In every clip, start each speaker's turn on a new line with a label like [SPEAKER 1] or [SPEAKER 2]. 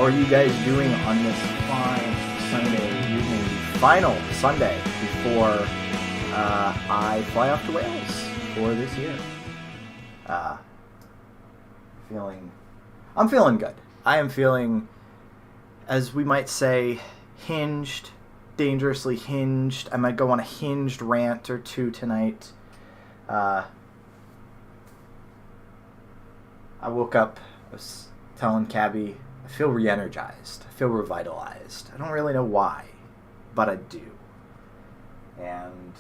[SPEAKER 1] are you guys doing on this fine Sunday evening, final Sunday before I fly off to Wales for this year? I'm feeling good. I am feeling, as we might say, hinged, dangerously hinged. I might go on a hinged rant or two tonight. I woke up, I was telling Cabby, I feel re-energized. I feel revitalized. I don't really know why, but I do. And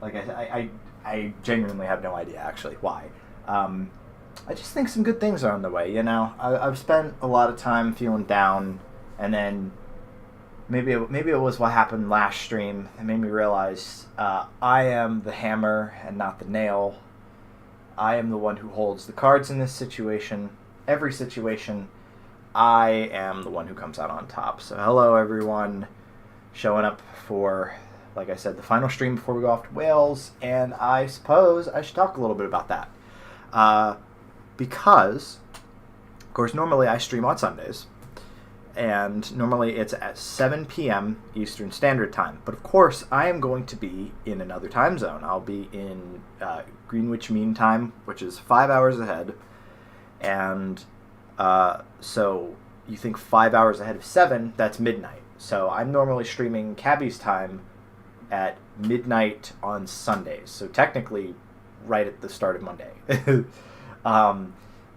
[SPEAKER 1] like I genuinely have no idea actually why. I just think some good things are on the way, you know? I've spent a lot of time feeling down, and then maybe it was what happened last stream that made me realize I am the hammer and not the nail. I am the one who holds the cards in this situation. Every situation, I am the one who comes out on top. So hello everyone, showing up for, like I said, the final stream before we go off to Wales, and I suppose I should talk a little bit about that. Because, of course, normally I stream on Sundays, and normally it's at 7 p.m. Eastern Standard Time. But, of course, I am going to be in another time zone. I'll be in Greenwich Mean Time, which is 5 hours ahead. And so you think 5 hours ahead of 7, that's midnight. So I'm normally streaming Cabby's time at midnight on Sundays. So technically right at the start of Monday.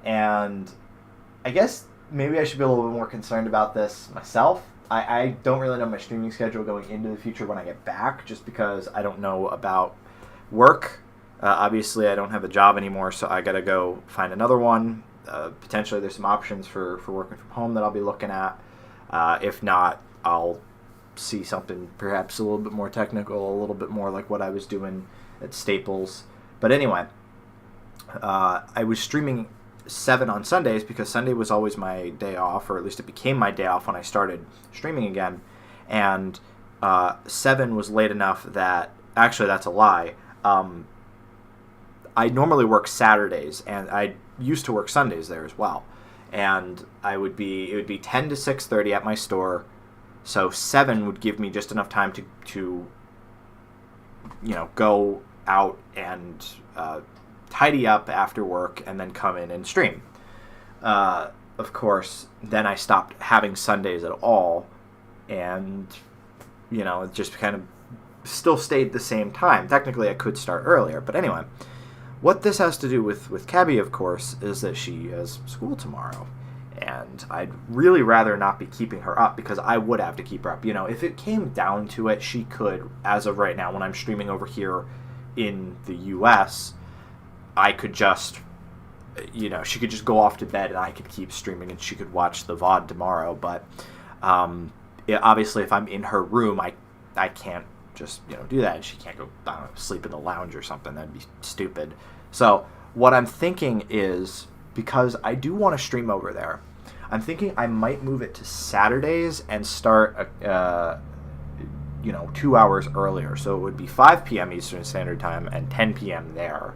[SPEAKER 1] And I guess maybe I should be a little bit more concerned about this myself. I don't really know my streaming schedule going into the future when I get back, just because I don't know about work. Obviously, I don't have a job anymore, so I got to go find another one. Potentially, there's some options for working from home that I'll be looking at. If not, I'll see something perhaps a little bit more technical, a little bit more like what I was doing at Staples. But anyway, I was streaming 7 on Sundays because Sunday was always my day off, or at least it became my day off when I started streaming again. And 7 was late enough that, actually that's a lie, I normally work Saturdays, and I used to work Sundays there as well. And it would be 10 to 6:30 at my store, so 7 would give me just enough time to go out and tidy up after work and then come in and stream. Of course, then I stopped having Sundays at all, and it just kind of still stayed the same time. Technically, I could start earlier, but anyway, what this has to do with Cabby, of course, is that she has school tomorrow, and I'd really rather not be keeping her up, because I would have to keep her up. If it came down to it, she could, as of right now, when I'm streaming over here in the U.S., I could just, she could just go off to bed and I could keep streaming and she could watch the VOD tomorrow. But obviously, if I'm in her room, I can't just, do that. And she can't go, I don't know, sleep in the lounge or something. That'd be stupid. So what I'm thinking is, because I do want to stream over there, I'm thinking I might move it to Saturdays and start 2 hours earlier. So it would be 5 p.m. Eastern Standard Time and 10 p.m. there.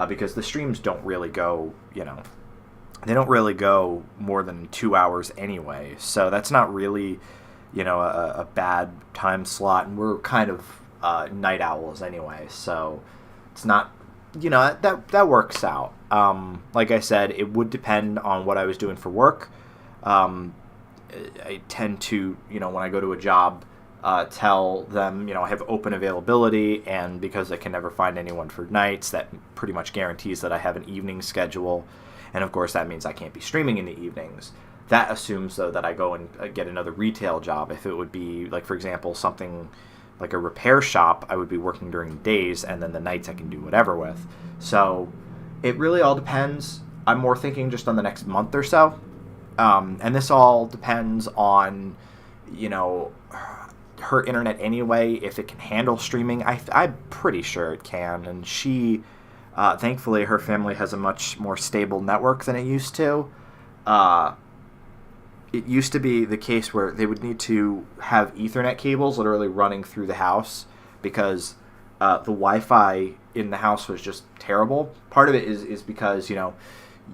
[SPEAKER 1] Because the streams don't really go, they don't really go more than 2 hours anyway. So that's not really, a bad time slot. And we're kind of night owls anyway. So it's not, that works out. Like I said, it would depend on what I was doing for work. I tend to, when I go to a job, tell them, I have open availability, and because I can never find anyone for nights, that pretty much guarantees that I have an evening schedule, and of course that means I can't be streaming in the evenings. That assumes, though, that I go and get another retail job. If it would be, like, for example, something like a repair shop, I would be working during the days, and then the nights I can do whatever with. So it really all depends. I'm more thinking just on the next month or so, and this all depends on, her internet anyway, if it can handle streaming. I'm pretty sure it can, and she, thankfully, her family has a much more stable network than it used to. It used to be the case where they would need to have Ethernet cables literally running through the house, because the Wi-Fi in the house was just terrible. Part of it is because,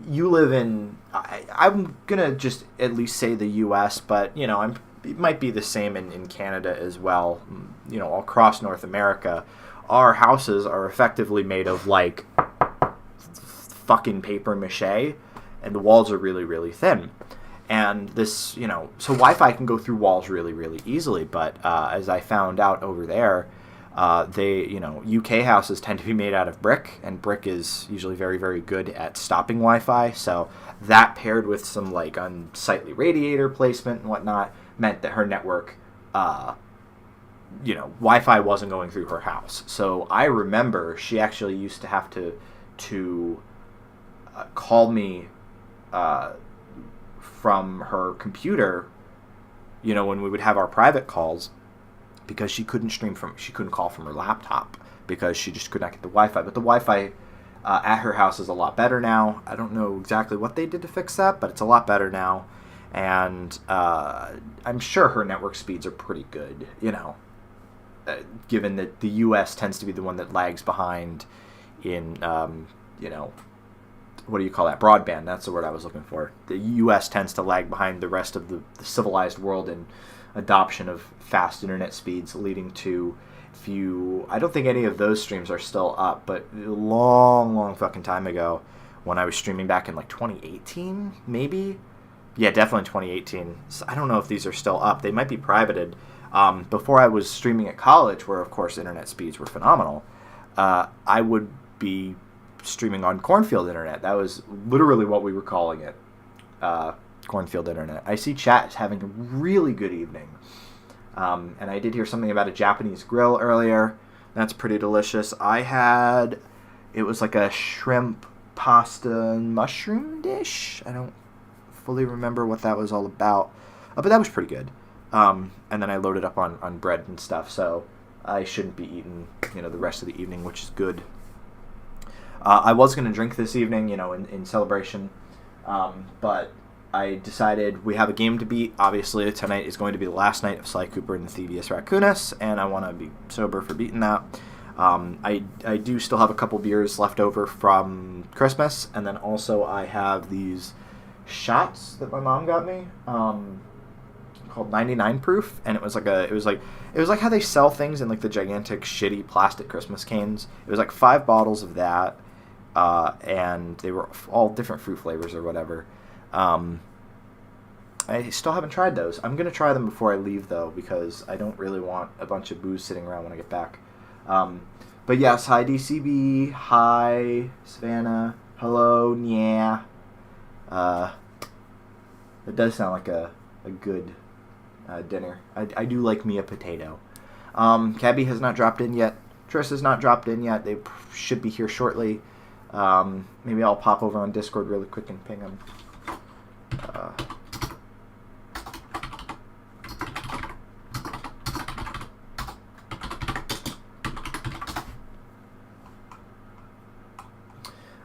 [SPEAKER 1] you live in, I'm gonna just at least say the U.S., but it might be the same in Canada as well. All across North America, our houses are effectively made of like fucking paper mache, and the walls are really, really thin. And this, so Wi-Fi can go through walls really, really easily. But as I found out over there, UK houses tend to be made out of brick, and brick is usually very, very good at stopping Wi-Fi. So that paired with some like unsightly radiator placement and whatnot meant that her network, Wi-Fi wasn't going through her house. So I remember she actually used to have to call me from her computer, when we would have our private calls, because she couldn't call from her laptop because she just could not get the Wi-Fi. But the Wi-Fi at her house is a lot better now. I don't know exactly what they did to fix that, but it's a lot better now. And I'm sure her network speeds are pretty good, given that the U.S. tends to be the one that lags behind in, what do you call that? Broadband. That's the word I was looking for. The U.S. tends to lag behind the rest of the civilized world in adoption of fast internet speeds, leading to I don't think any of those streams are still up, but a long, long fucking time ago, when I was streaming back in like 2018, maybe? Yeah, definitely 2018. So I don't know if these are still up. They might be privated. Before I was streaming at college, where of course internet speeds were phenomenal, I would be streaming on Cornfield Internet. That was literally what we were calling it. Cornfield Internet. I see chat is having a really good evening. And I did hear something about a Japanese grill earlier. That's pretty delicious. It was like a shrimp pasta and mushroom dish. I don't fully remember what that was all about. But that was pretty good. And then I loaded up on bread and stuff, so I shouldn't be eating, the rest of the evening, which is good. I was going to drink this evening, in celebration, but I decided we have a game to beat. Obviously, tonight is going to be the last night of Sly Cooper and the Thievius Raccoonus, and I want to be sober for beating that. I do still have a couple beers left over from Christmas, and then also I have these shots that my mom got me, called 99 proof, and it was like how they sell things in like the gigantic shitty plastic Christmas cans. It was like 5 bottles of that, and they were all different fruit flavors or whatever. I still haven't tried those. I'm going to try them before I leave, though, because I don't really want a bunch of booze sitting around when I get back. But yes, hi DCB, hi Savannah, hello, yeah. It does sound like a good dinner. I do like me a potato. Cabby has not dropped in yet. Triss has not dropped in yet. They should be here shortly. Maybe I'll pop over on Discord really quick and ping them.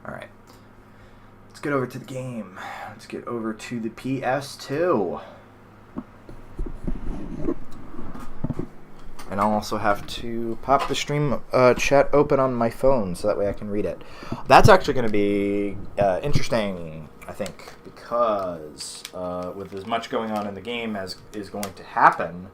[SPEAKER 1] Alright. Let's get over to the game. Let's get over to the PS2. And I'll also have to pop the stream chat open on my phone so that way I can read it. That's actually going to be interesting, I think, because with as much going on in the game as is going to happen,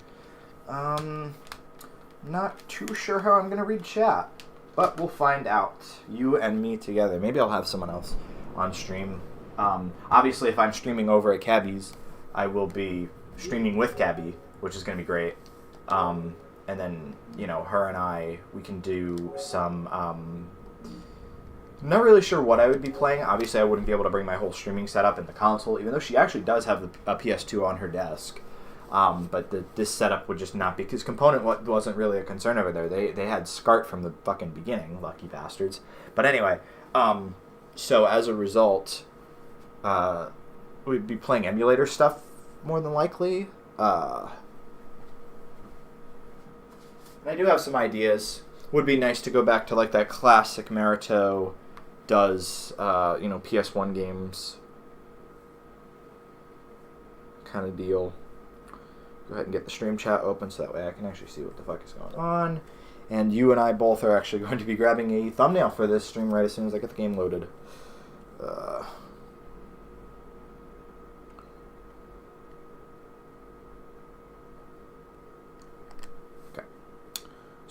[SPEAKER 1] not too sure how I'm going to read chat. But we'll find out. You and me together. Maybe I'll have someone else on stream. Obviously, if I'm streaming over at Cabby's, I will be streaming with Cabby, which is going to be great. And then, her and I, we can do some, I'm not really sure what I would be playing. Obviously, I wouldn't be able to bring my whole streaming setup in the console, even though she actually does have a PS2 on her desk. But this setup would just not be, because component wasn't really a concern over there. They had SCART from the fucking beginning, lucky bastards. But anyway, so as a result, we'd be playing emulator stuff more than likely. I do have some ideas. Would be nice to go back to like that classic Marito does, PS1 games kind of deal. Go ahead and get the stream chat open so that way I can actually see what the fuck is going on. And you and I both are actually going to be grabbing a thumbnail for this stream right as soon as I get the game loaded.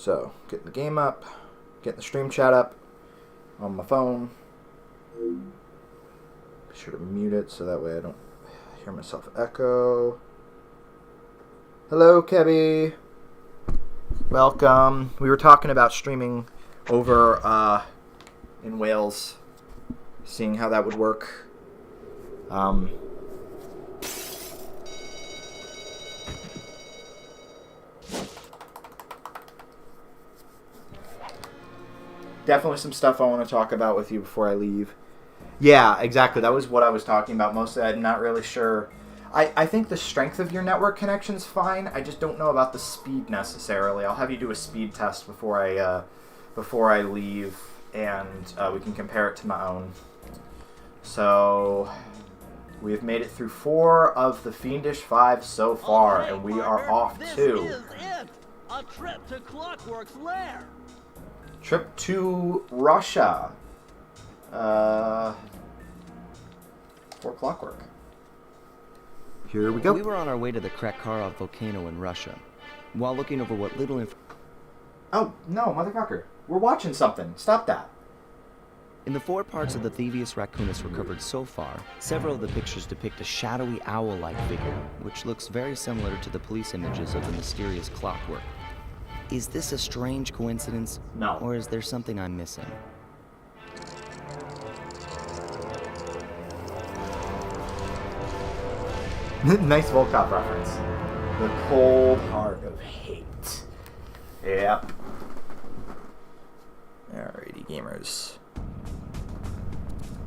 [SPEAKER 1] So, getting the game up, getting the stream chat up on my phone. Be sure to mute it so that way I don't hear myself echo. Hello, Kebby. Welcome. We were talking about streaming over in Wales, seeing how that would work. Definitely some stuff I want to talk about with you before I leave. Yeah, exactly. That was what I was talking about. Mostly, I'm not really sure. I think the strength of your network connection's fine. I just don't know about the speed necessarily. I'll have you do a speed test before I leave, and we can compare it to my own. So, we have made it through 4 of the Fiendish 5 so far,
[SPEAKER 2] Okay,
[SPEAKER 1] and we
[SPEAKER 2] partner,
[SPEAKER 1] are off
[SPEAKER 2] this
[SPEAKER 1] 2.
[SPEAKER 2] is it. A trip to Clockwork's lair.
[SPEAKER 1] Trip to Russia. For Clockwork. Here we go.
[SPEAKER 3] We were on our way to the Krakkarov volcano in Russia. While looking over what little
[SPEAKER 1] Oh, no, motherfucker. We're watching something. Stop that.
[SPEAKER 3] In the 4 parts of the Thievius Raccoonus recovered so far, several of the pictures depict a shadowy owl-like figure, which looks very similar to the police images of the mysterious Clockwork. Is this a strange coincidence?
[SPEAKER 1] No.
[SPEAKER 3] Or is there something I'm missing?
[SPEAKER 1] Nice Volkov reference. The cold heart of hate. Yep. Alrighty, gamers.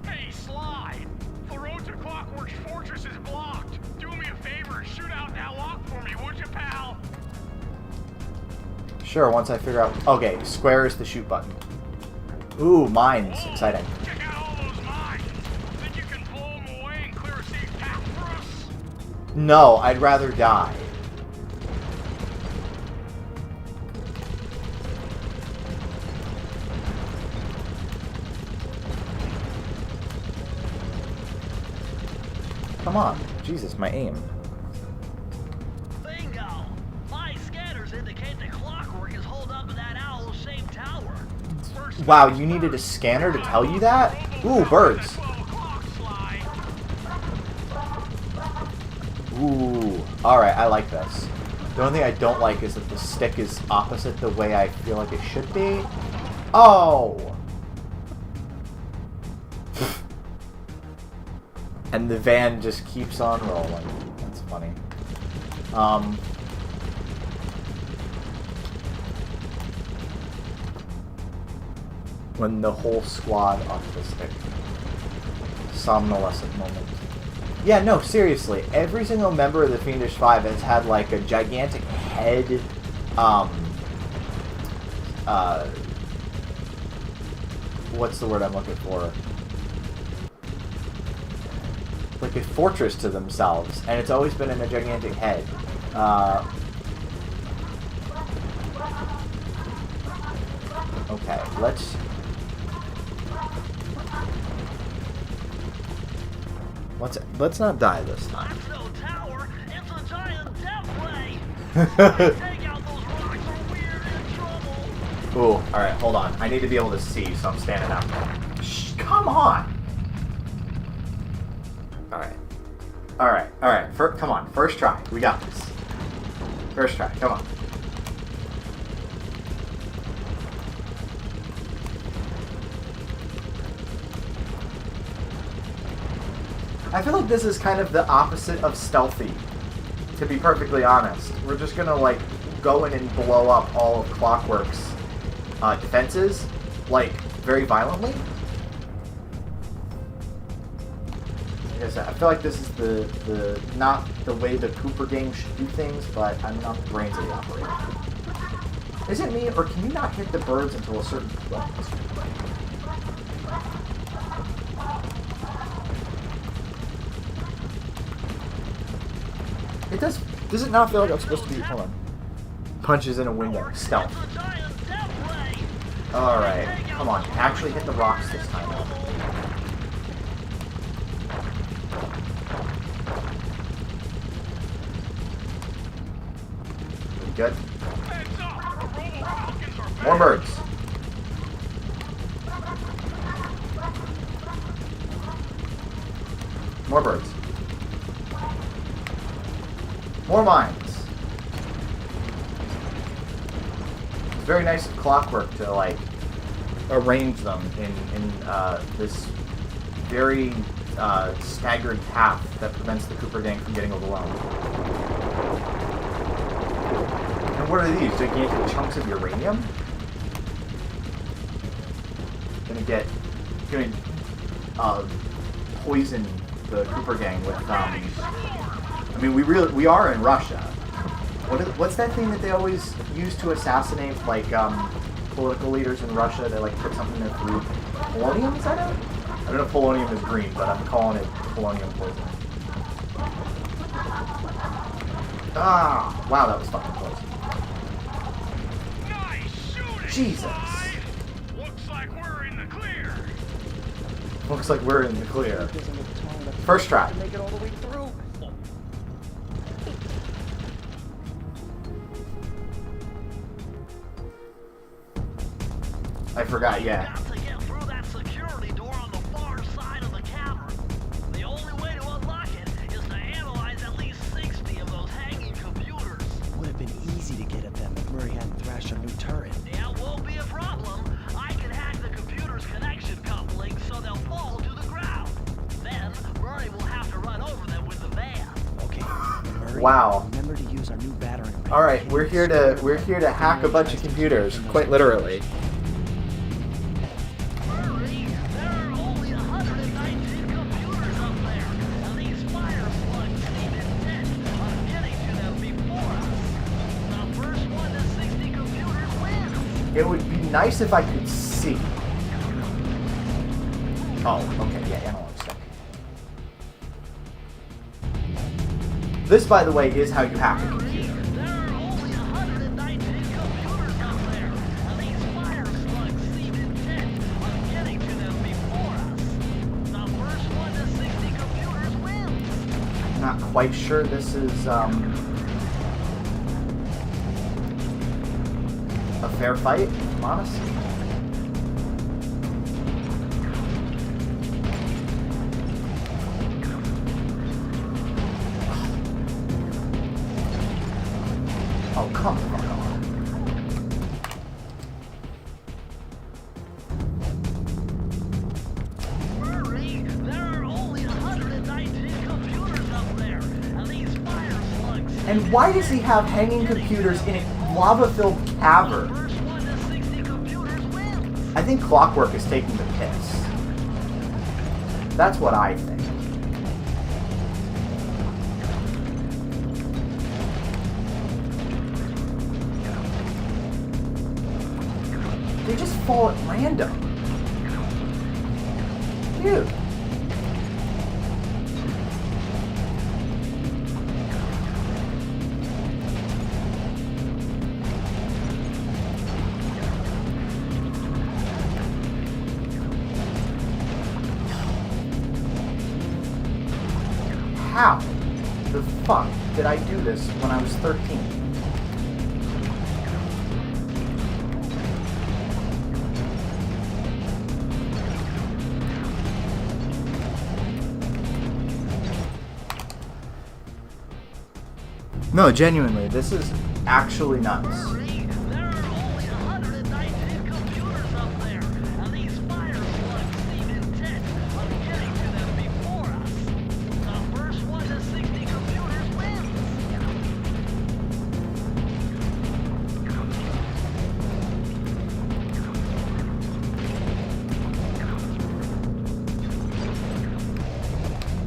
[SPEAKER 4] Hey, Sly! The road to Clockwork's fortress is blocked. Do me a favor, shoot out that lock for me, would you, pal?
[SPEAKER 1] Sure, once I figure out... Okay, square is the shoot button. Ooh, mines. Exciting.
[SPEAKER 4] Check out all those mines. Think you can blow them away and clear a safe path for us?
[SPEAKER 1] No, I'd rather die. Come on. Jesus, my aim.
[SPEAKER 2] Bingo. My scanners indicate the Clockwork is holed up in that owl-shaped tower.
[SPEAKER 1] Wow, you needed a scanner to tell you that? Ooh, birds.
[SPEAKER 4] 12 o'clock, Sly.
[SPEAKER 1] Ooh. Alright, I like this. The only thing I don't like is that the stick is opposite the way I feel like it should be. Oh! And the van just keeps on rolling. That's funny. When the whole squad off the stick. Somnolescent moment. Yeah, no, seriously. Every single member of the Fiendish 5 has had, like, a gigantic head, what's the word I'm looking for? Like a fortress to themselves, and it's always been in a gigantic head. Okay, let's not die this time.
[SPEAKER 2] That's no tower. It's a giant death ray. Take out those rocks or we're in trouble.
[SPEAKER 1] Ooh, alright, hold on. I need to be able to see, so I'm standing out there. Shh, come on! Alright. Come on, first try. We got this. First try, come on. I feel like this is kind of the opposite of stealthy, to be perfectly honest. We're just gonna, like, go in and blow up all of Clockwork's defenses, like, very violently. Like I said, I feel like this is the not the way the Cooper game should do things, but I'm not the brains of the operator. Is it me, or can you not hit the birds until a certain point? It does. Does it not feel like I'm supposed to be? Hold on. Punches in a window. Stealth.
[SPEAKER 2] It's a giant death ray.
[SPEAKER 1] All right. Come on. Actually hit the rocks this time. We good?
[SPEAKER 4] Heads up!
[SPEAKER 1] More birds. More birds. More mines. It's very nice of Clockwork to like arrange them in this very staggered path that prevents the Cooper gang from getting overwhelmed. And what are these? Gigantic chunks of uranium? Gonna poison the Cooper gang with I mean, we are in Russia. What's that thing that they always use to assassinate like political leaders in Russia? They like put something in through polonium. Is that it? I don't know if polonium is green, but I'm calling it polonium poisoning. Ah, wow, that was fucking close.
[SPEAKER 4] Nice shooting,
[SPEAKER 1] Jesus.
[SPEAKER 4] Clyde. Looks like we're in the clear.
[SPEAKER 1] Looks like we're in the clear. First try.
[SPEAKER 3] Make it all the way through.
[SPEAKER 1] I forgot, yeah.
[SPEAKER 2] Got to get through that security door on the far side of the cavern. The only way to unlock it is to analyze at least 60 of those hanging computers.
[SPEAKER 3] Would have been easy to get at them if Murray hadn't thrashed our new turret.
[SPEAKER 2] Yeah, won't be a problem. I can hack the computer's connection coupling so they'll fall to the ground. Then Murray will have to run over them with the van.
[SPEAKER 3] Okay, Murray.
[SPEAKER 1] Wow.
[SPEAKER 3] Remember to use our new battering ram.
[SPEAKER 1] All right, we're here to hack a bunch of computers, quite literally.
[SPEAKER 2] Murray, there are only 119 computers up there, and these fire slugs seem intent on getting to them before us. The first one to 60 computers wins.
[SPEAKER 1] It would be nice if I could see. Oh, okay, yeah, analog stick. This, by the way, is how you hack a computer.
[SPEAKER 2] There are only 119 computers up there, and these fire slugs seem intent on getting to them before us. The first one to 60 computers wins.
[SPEAKER 1] I'm not quite sure this is a fair fight, if I'm honest. Oh, come on.
[SPEAKER 2] Murray, there are only 119 computers up there, and these fire slugs.
[SPEAKER 1] And why does he have hanging computers in a lava-filled cavern?
[SPEAKER 2] First one to 60 computers wins.
[SPEAKER 1] I think Clockwork is taking the piss. That's what I think. They just fall at random. Dude. How the fuck did I do this when I was 13? No, genuinely, this is actually nuts.
[SPEAKER 2] Murray, there are only 119 computers up there, and these fire slugs seem intent on getting to them before us. The first one to 60 computers wins.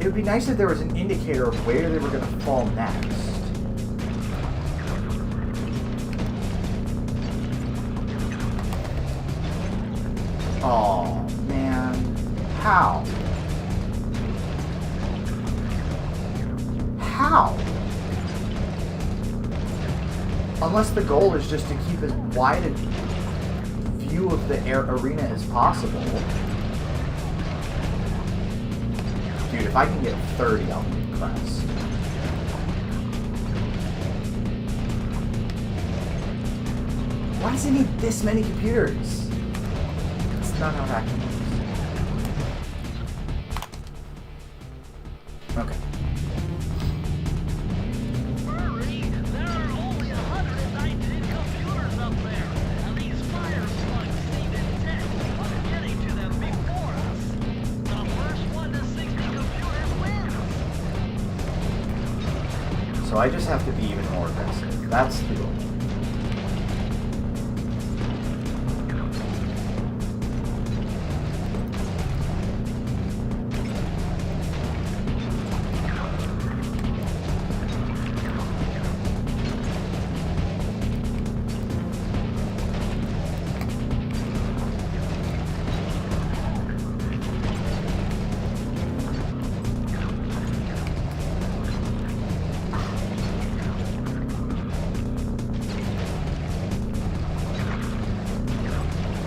[SPEAKER 1] It would be nice if there was an indicator of where they were going to fall next. Oh, man. How? How? Unless the goal is just to keep as wide a view of the arena as possible. Dude, if I can get 30, I'll be impressed. Why does it need this many computers? That's not how hacking works. Okay.
[SPEAKER 2] Hurry! There are only 119 computers up there, and these fire slugs seem intent on getting to them before us. The first one to 60 computers wins.
[SPEAKER 1] So I just have to be even more aggressive. That's the goal.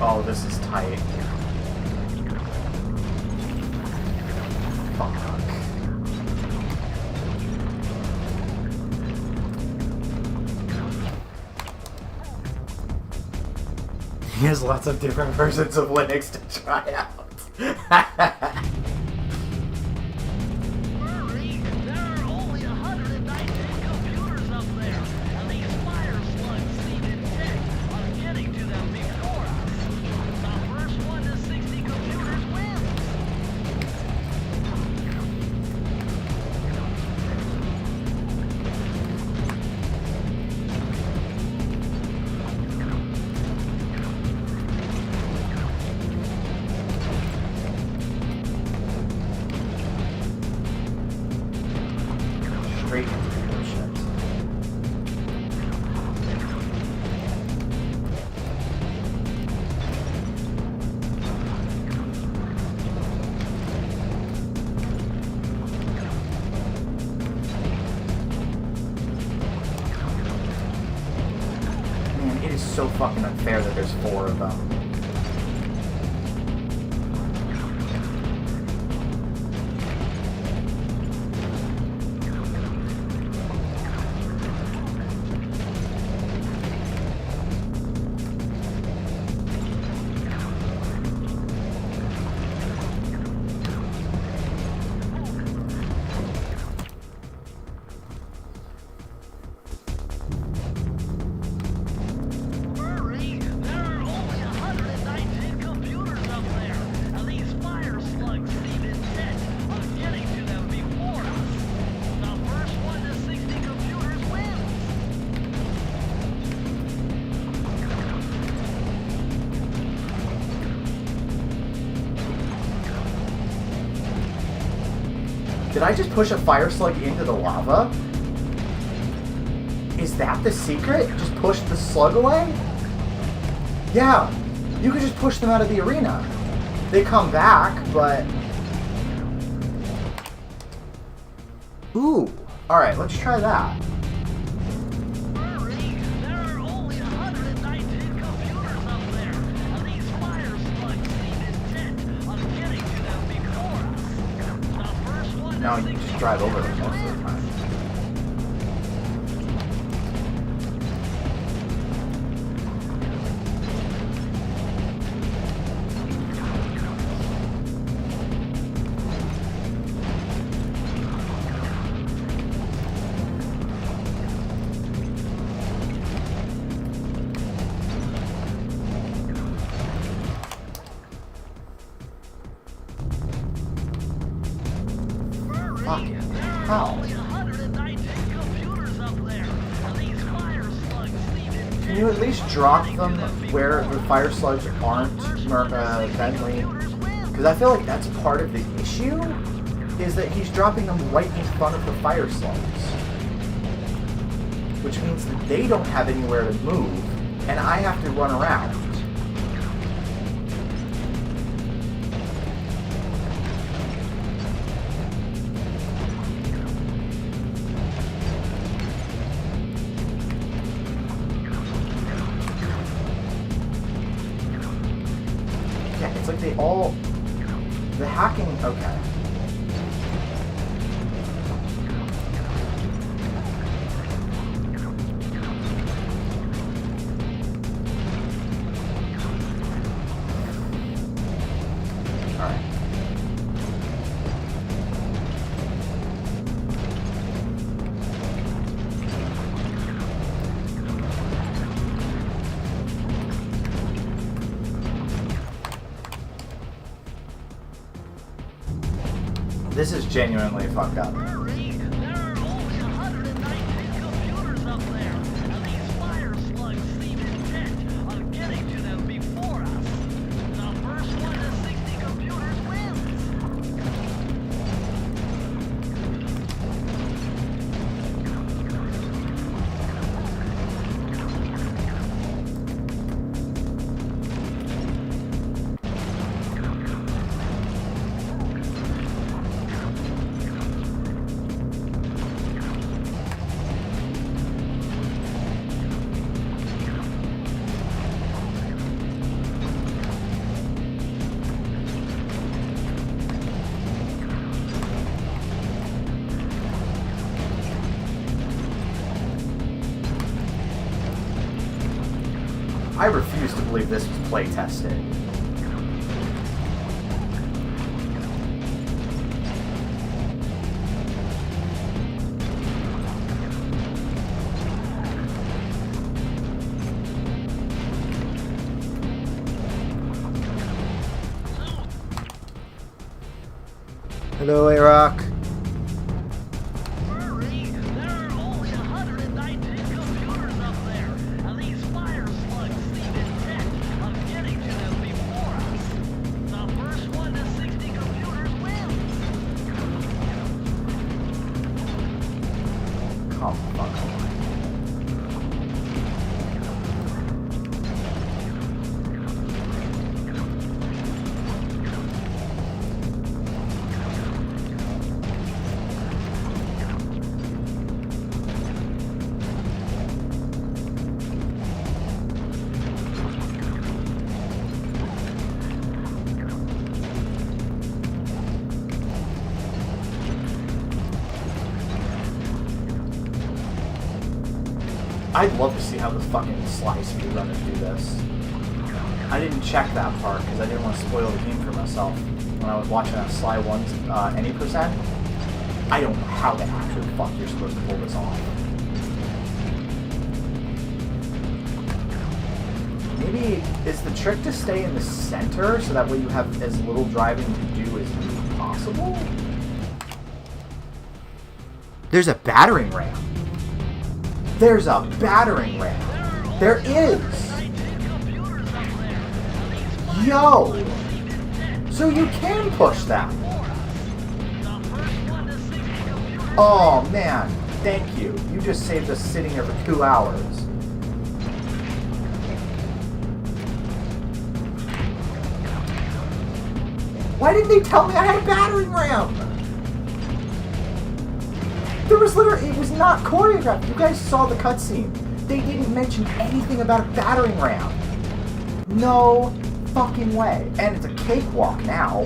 [SPEAKER 1] Oh, this is tight. Fuck. He has lots of different versions of Linux to try out.
[SPEAKER 2] Hurry! There are only 119 computers up there, and these fire slugs seem intent on getting to them before us. The first one to 60 computers wins.
[SPEAKER 1] Straight into the shit. Man, it is so fucking unfair that there's 4 of them.
[SPEAKER 2] Hurry! There are only 119 computers up there, and these fire slugs seem intent on getting to them before us. The first one to 60 computers wins.
[SPEAKER 1] Did I just push a fire slug into the lava? Is that the secret? Just push the slug away? Yeah, you could just push them out of the arena. They come back, but... Ooh, alright, let's try that.
[SPEAKER 2] Hurry! There are only 119 computers up there, and these fire slugs seem intent on getting to them before us. The first one
[SPEAKER 1] No,
[SPEAKER 2] to
[SPEAKER 1] you
[SPEAKER 2] 60
[SPEAKER 1] just drive over them most of
[SPEAKER 2] computers
[SPEAKER 1] the time.
[SPEAKER 2] Hurry!
[SPEAKER 1] Fucking
[SPEAKER 2] There are
[SPEAKER 1] hell.
[SPEAKER 2] only 119 computers up there, and these fire slugs seem intent
[SPEAKER 1] Can you at least drop them where the fire slugs aren't Bentley?
[SPEAKER 2] computers wins.
[SPEAKER 1] Because I feel like that's part of the issue, is that he's dropping them right in front of the fire slugs. Which means that they don't have anywhere to move, and I have to run around. Yeah, it's like they all... The hacking... Okay. This is genuinely fucked up.
[SPEAKER 2] Hurry! There are only 119 computers up there, and these fire slugs seem intent on getting to them before us. The first one to 60 computers wins.
[SPEAKER 1] I refuse to believe this was play tested. Hello, Iraq.
[SPEAKER 2] Hurry! There are only 119 computers up there, and these fire slugs seem intent on getting to them before us. The first one to 60 computers wins.
[SPEAKER 1] Come fuck on. I'd love to see how the fucking Sly speedrunners do this. I didn't check that part because I didn't want to spoil the game for myself when I was watching that Sly 1's any percent. I don't know how the actual fuck you're supposed to pull this off. Maybe is the trick to stay in the center so that way you have as little driving to do as possible? There's a battering ram. There's a battering ram. There is. Yo. So you can push that. Oh man, thank you. You just saved us sitting here for 2 hours. Why didn't they tell me I had a battering ram? There was literally, it was not choreographed. You guys saw the cutscene. They didn't mention anything about a battering ram. No fucking way. And it's a cakewalk now.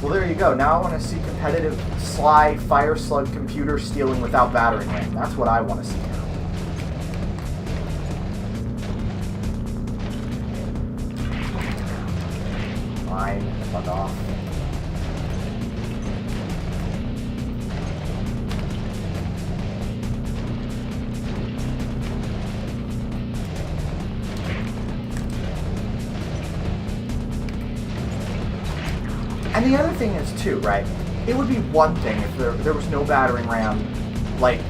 [SPEAKER 1] Well, there you go. Now I want to see competitive Sly Fire Slug computer stealing without battering ram. That's what I want to see now. Fine, fuck off. And the other thing is too, right? It would be one thing if there was no battering ram, like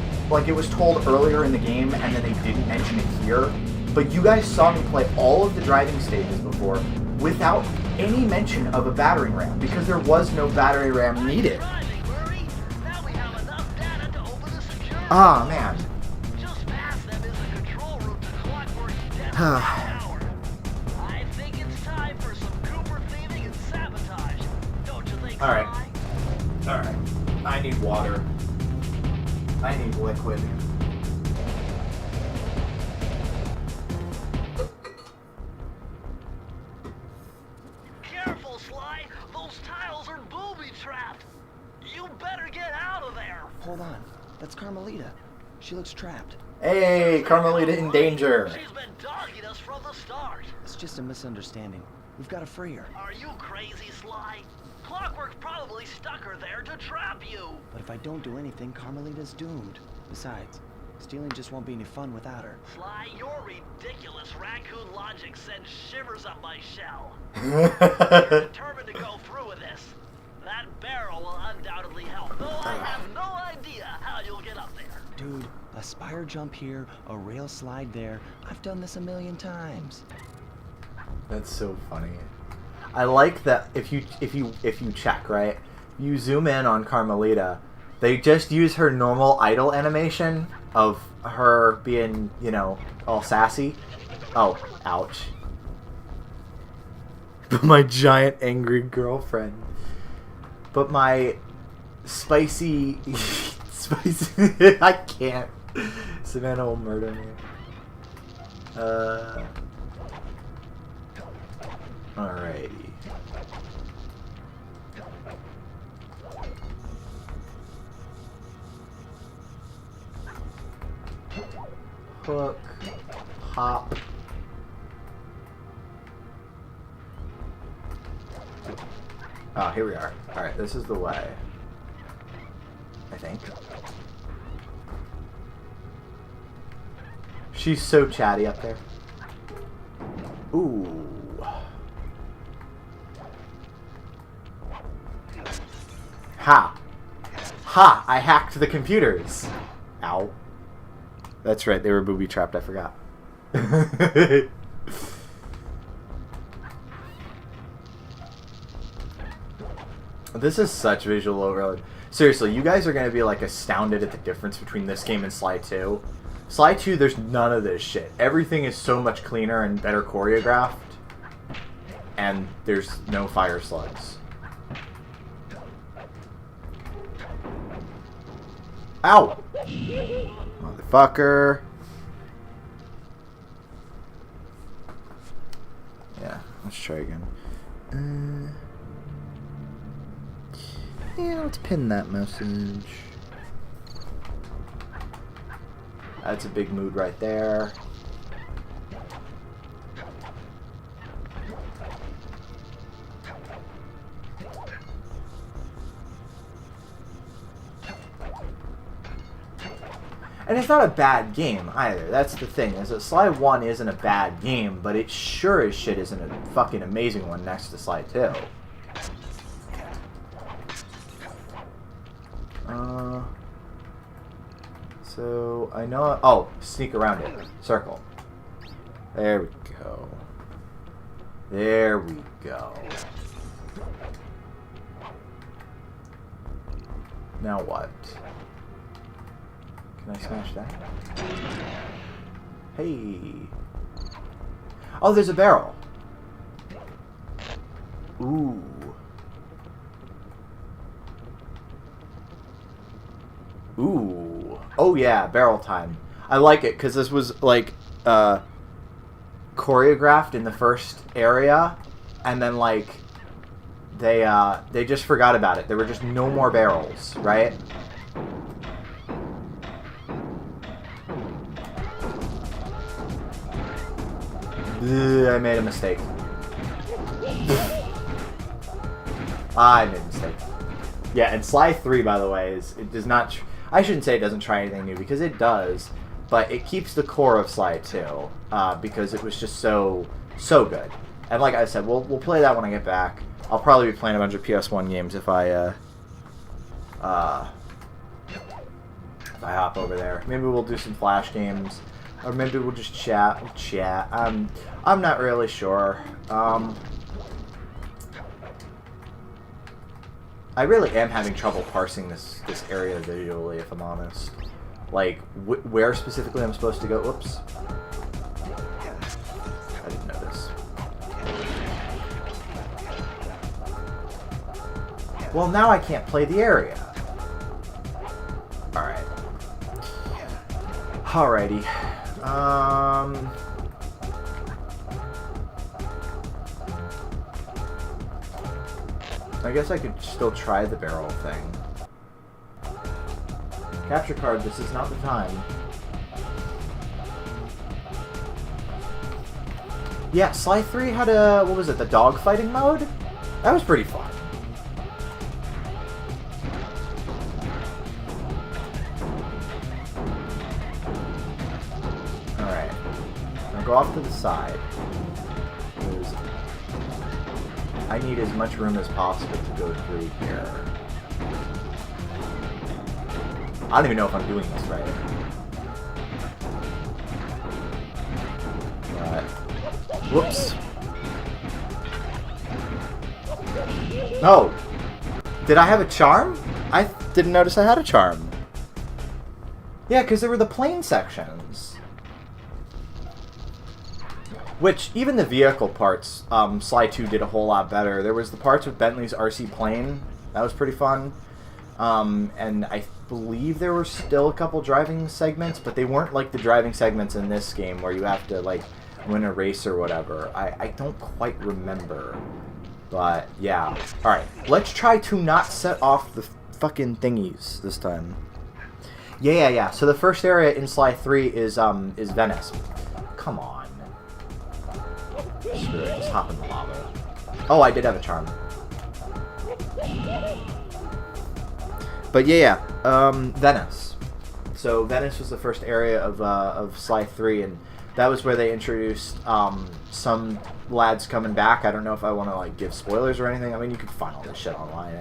[SPEAKER 1] it was told earlier in the game, and then they didn't mention it here. But you guys saw me play all of the driving stages before without any mention of a battering ram because there was no battery ram needed. Ah, man.
[SPEAKER 2] Just past them is the control room to Clockwork's death tower. I think it's time for some Cooper thieving and sabotage. Don't you think,
[SPEAKER 1] All right.
[SPEAKER 2] Sly?
[SPEAKER 1] Alright. I need water. I need liquid.
[SPEAKER 2] Careful, Sly. Those tiles are booby-trapped. You better get out of there.
[SPEAKER 3] Hold on. That's Carmelita. She looks trapped.
[SPEAKER 1] Hey, Carmelita in danger.
[SPEAKER 2] She's been dogging us from the start.
[SPEAKER 3] It's just a misunderstanding. We've got to free her.
[SPEAKER 2] Are you crazy, Sly? Clockwork probably stuck her there to trap you.
[SPEAKER 3] But if I don't do anything, Carmelita's doomed. Besides, stealing just won't be any fun without her.
[SPEAKER 2] Sly, your ridiculous raccoon logic sends shivers up my shell. You're determined to go through with this. That barrel will undoubtedly help, though I have no idea how you'll get up there.
[SPEAKER 3] Dude, a spire jump here, a rail slide there. I've done this a million times.
[SPEAKER 1] That's so funny. I like that if you check, right? You zoom in on Carmelita, they just use her normal idle animation of her being, you know, all sassy. Oh, ouch. My giant angry girlfriend. But my spicy I can't. Savannah will murder me. Alrighty. Hook. Hop. Oh, here we are. Alright, this is the way. I think. She's so chatty up there. Ooh. Ha! Ha! I hacked the computers! Ow. That's right, they were booby-trapped, I forgot. This is such visual overload. Seriously, you guys are going to be like astounded at the difference between this game and Sly 2. Sly 2, there's none of this shit. Everything is so much cleaner and better choreographed. And there's no fire slugs. Ow! Motherfucker. Yeah, let's try again. Yeah, let's pin that message. That's a big mood right there. And it's not a bad game either. That's the thing, is that Sly 1 isn't a bad game, but it sure as shit isn't a fucking amazing one next to Sly 2. So, I know... Oh, sneak around it. Circle. There we go. There we go. Now what? Can I smash that? Hey. Oh, there's a barrel. Ooh. Ooh. Oh yeah, barrel time. I like it because this was like choreographed in the first area, and then like they just forgot about it. There were just no more barrels, right? I made a mistake. I made a mistake. Yeah, and Sly 3, by the way, it does not... I shouldn't say it doesn't try anything new, because it does, but it keeps the core of Sly 2, because it was just so good. And like I said, we'll play that when I get back. I'll probably be playing a bunch of PS1 games if I hop over there. Maybe we'll do some Flash games. Or maybe we'll just chat. I'm not really sure. I really am having trouble parsing this area visually, if I'm honest. Like, where specifically I'm supposed to go. Oops. I didn't know this. Well, now I can't play the area. Alright. Alrighty. I guess I could still try the barrel thing. Capture card, this is not the time. Yeah, Sly 3 had a, what was it, the dogfighting mode? That was pretty fun. go off to the side. I need as much room as possible to go through here. I don't even know if I'm doing this right. But, whoops. No! Did I have a charm? I didn't notice I had a charm. Yeah, because there were the plane sections. Which, even the vehicle parts, Sly 2 did a whole lot better. There was the parts with Bentley's RC plane. That was pretty fun. And I believe there were still a couple driving segments, but they weren't like the driving segments in this game where you have to, like, win a race or whatever. I don't quite remember. But, yeah. Alright, let's try to not set off the fucking thingies this time. Yeah. So the first area in Sly 3 is Venice. Come on. Screw it, just hop in the lava. Oh, I did have a charm. But yeah, Venice. So Venice was the first area of Sly 3, and that was where they introduced some lads coming back. I don't know if I want to like give spoilers or anything. I mean, you can find all this shit online.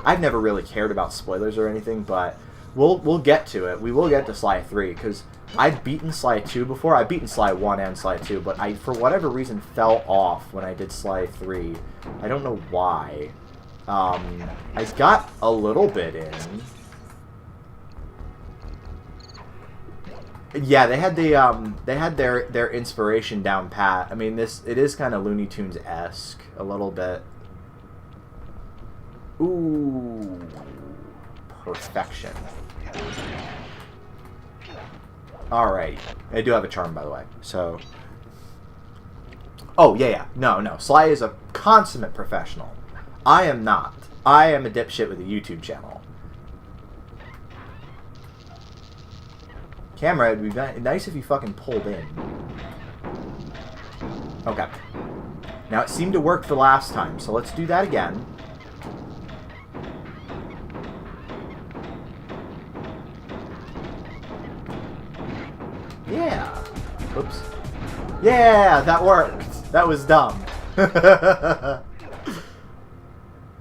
[SPEAKER 1] I've never really cared about spoilers or anything, but we'll get to it. We will get to Sly 3 because I've beaten Sly 2 before. I've beaten Sly 1 and Sly 2, but I, for whatever reason, fell off when I did Sly 3. I don't know why. I got a little bit in. Yeah, they had their inspiration down pat. I mean, it is kind of Looney Tunes-esque a little bit. Ooh, perfection. Alright, I do have a charm, by the way. So, oh yeah. No. Sly is a consummate professional. I am not. I am a dipshit with a YouTube channel. Camera, it'd be nice if you fucking pulled in. Okay. Now, it seemed to work the last time, so let's do that again. Yeah. Oops. Yeah, that worked. That was dumb.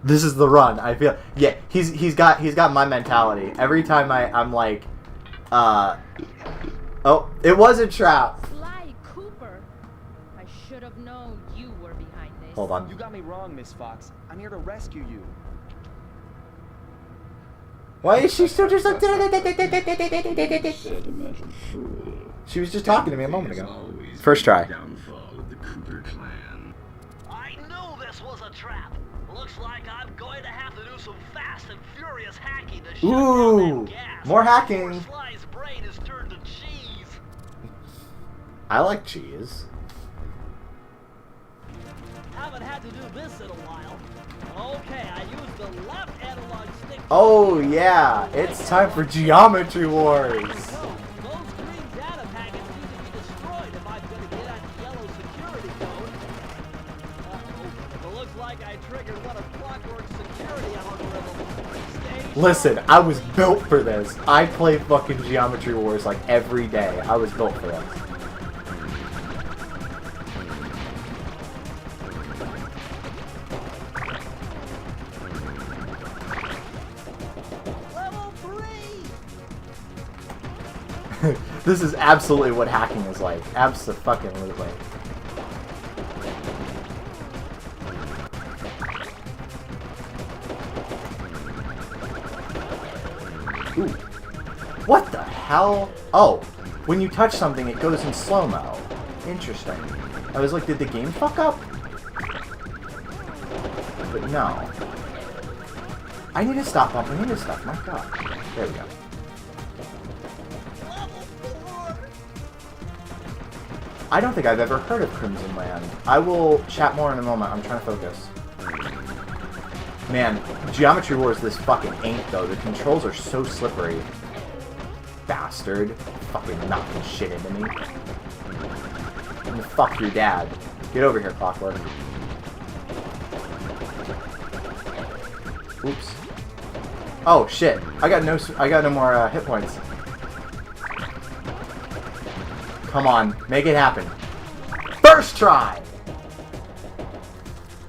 [SPEAKER 1] This is the run. I feel. Yeah, he's got my mentality. Every time I'm like, oh, it was a trap.
[SPEAKER 5] Sly Cooper. I should have known you were behind this.
[SPEAKER 1] Hold on.
[SPEAKER 6] You got me wrong, Miss Fox. I'm here to rescue you.
[SPEAKER 1] Why is she still just like... She was just talking to me a moment ago. First try.
[SPEAKER 2] I knew this was a trap. Looks like I'm going to have to do some fast and furious hacking to shut down that gas.
[SPEAKER 1] More hacking.
[SPEAKER 2] Before Sly's brain is turned to cheese.
[SPEAKER 1] I like cheese.
[SPEAKER 2] Haven't had to do this in a while. Okay, I used the left analog stick.
[SPEAKER 1] Oh yeah, it's time for Geometry Wars.
[SPEAKER 2] Those green data packets need to be destroyed if I'm going to get at the yellow security code. It looks like I triggered one of Clockwork's security algorithms.
[SPEAKER 1] Listen, I was built for this. I play fucking Geometry Wars like every day. I was built for this. This is absolutely what hacking is like. Abso-fucking-lutely. Ooh. What the hell? Oh, when you touch something, it goes in slow-mo. Interesting. I was like, did the game fuck up? But no. I need to stop bumping into stuff. My god. There we go. I don't think I've ever heard of Crimson Land. I will chat more in a moment. I'm trying to focus. Man, Geometry Wars this fucking ain't, though. The controls are so slippery. Bastard. Fucking knocking shit into me. And fuck your dad. Get over here, Clockwork. Oops. Oh, shit. I got no more hit points. Come on, make it happen. First try!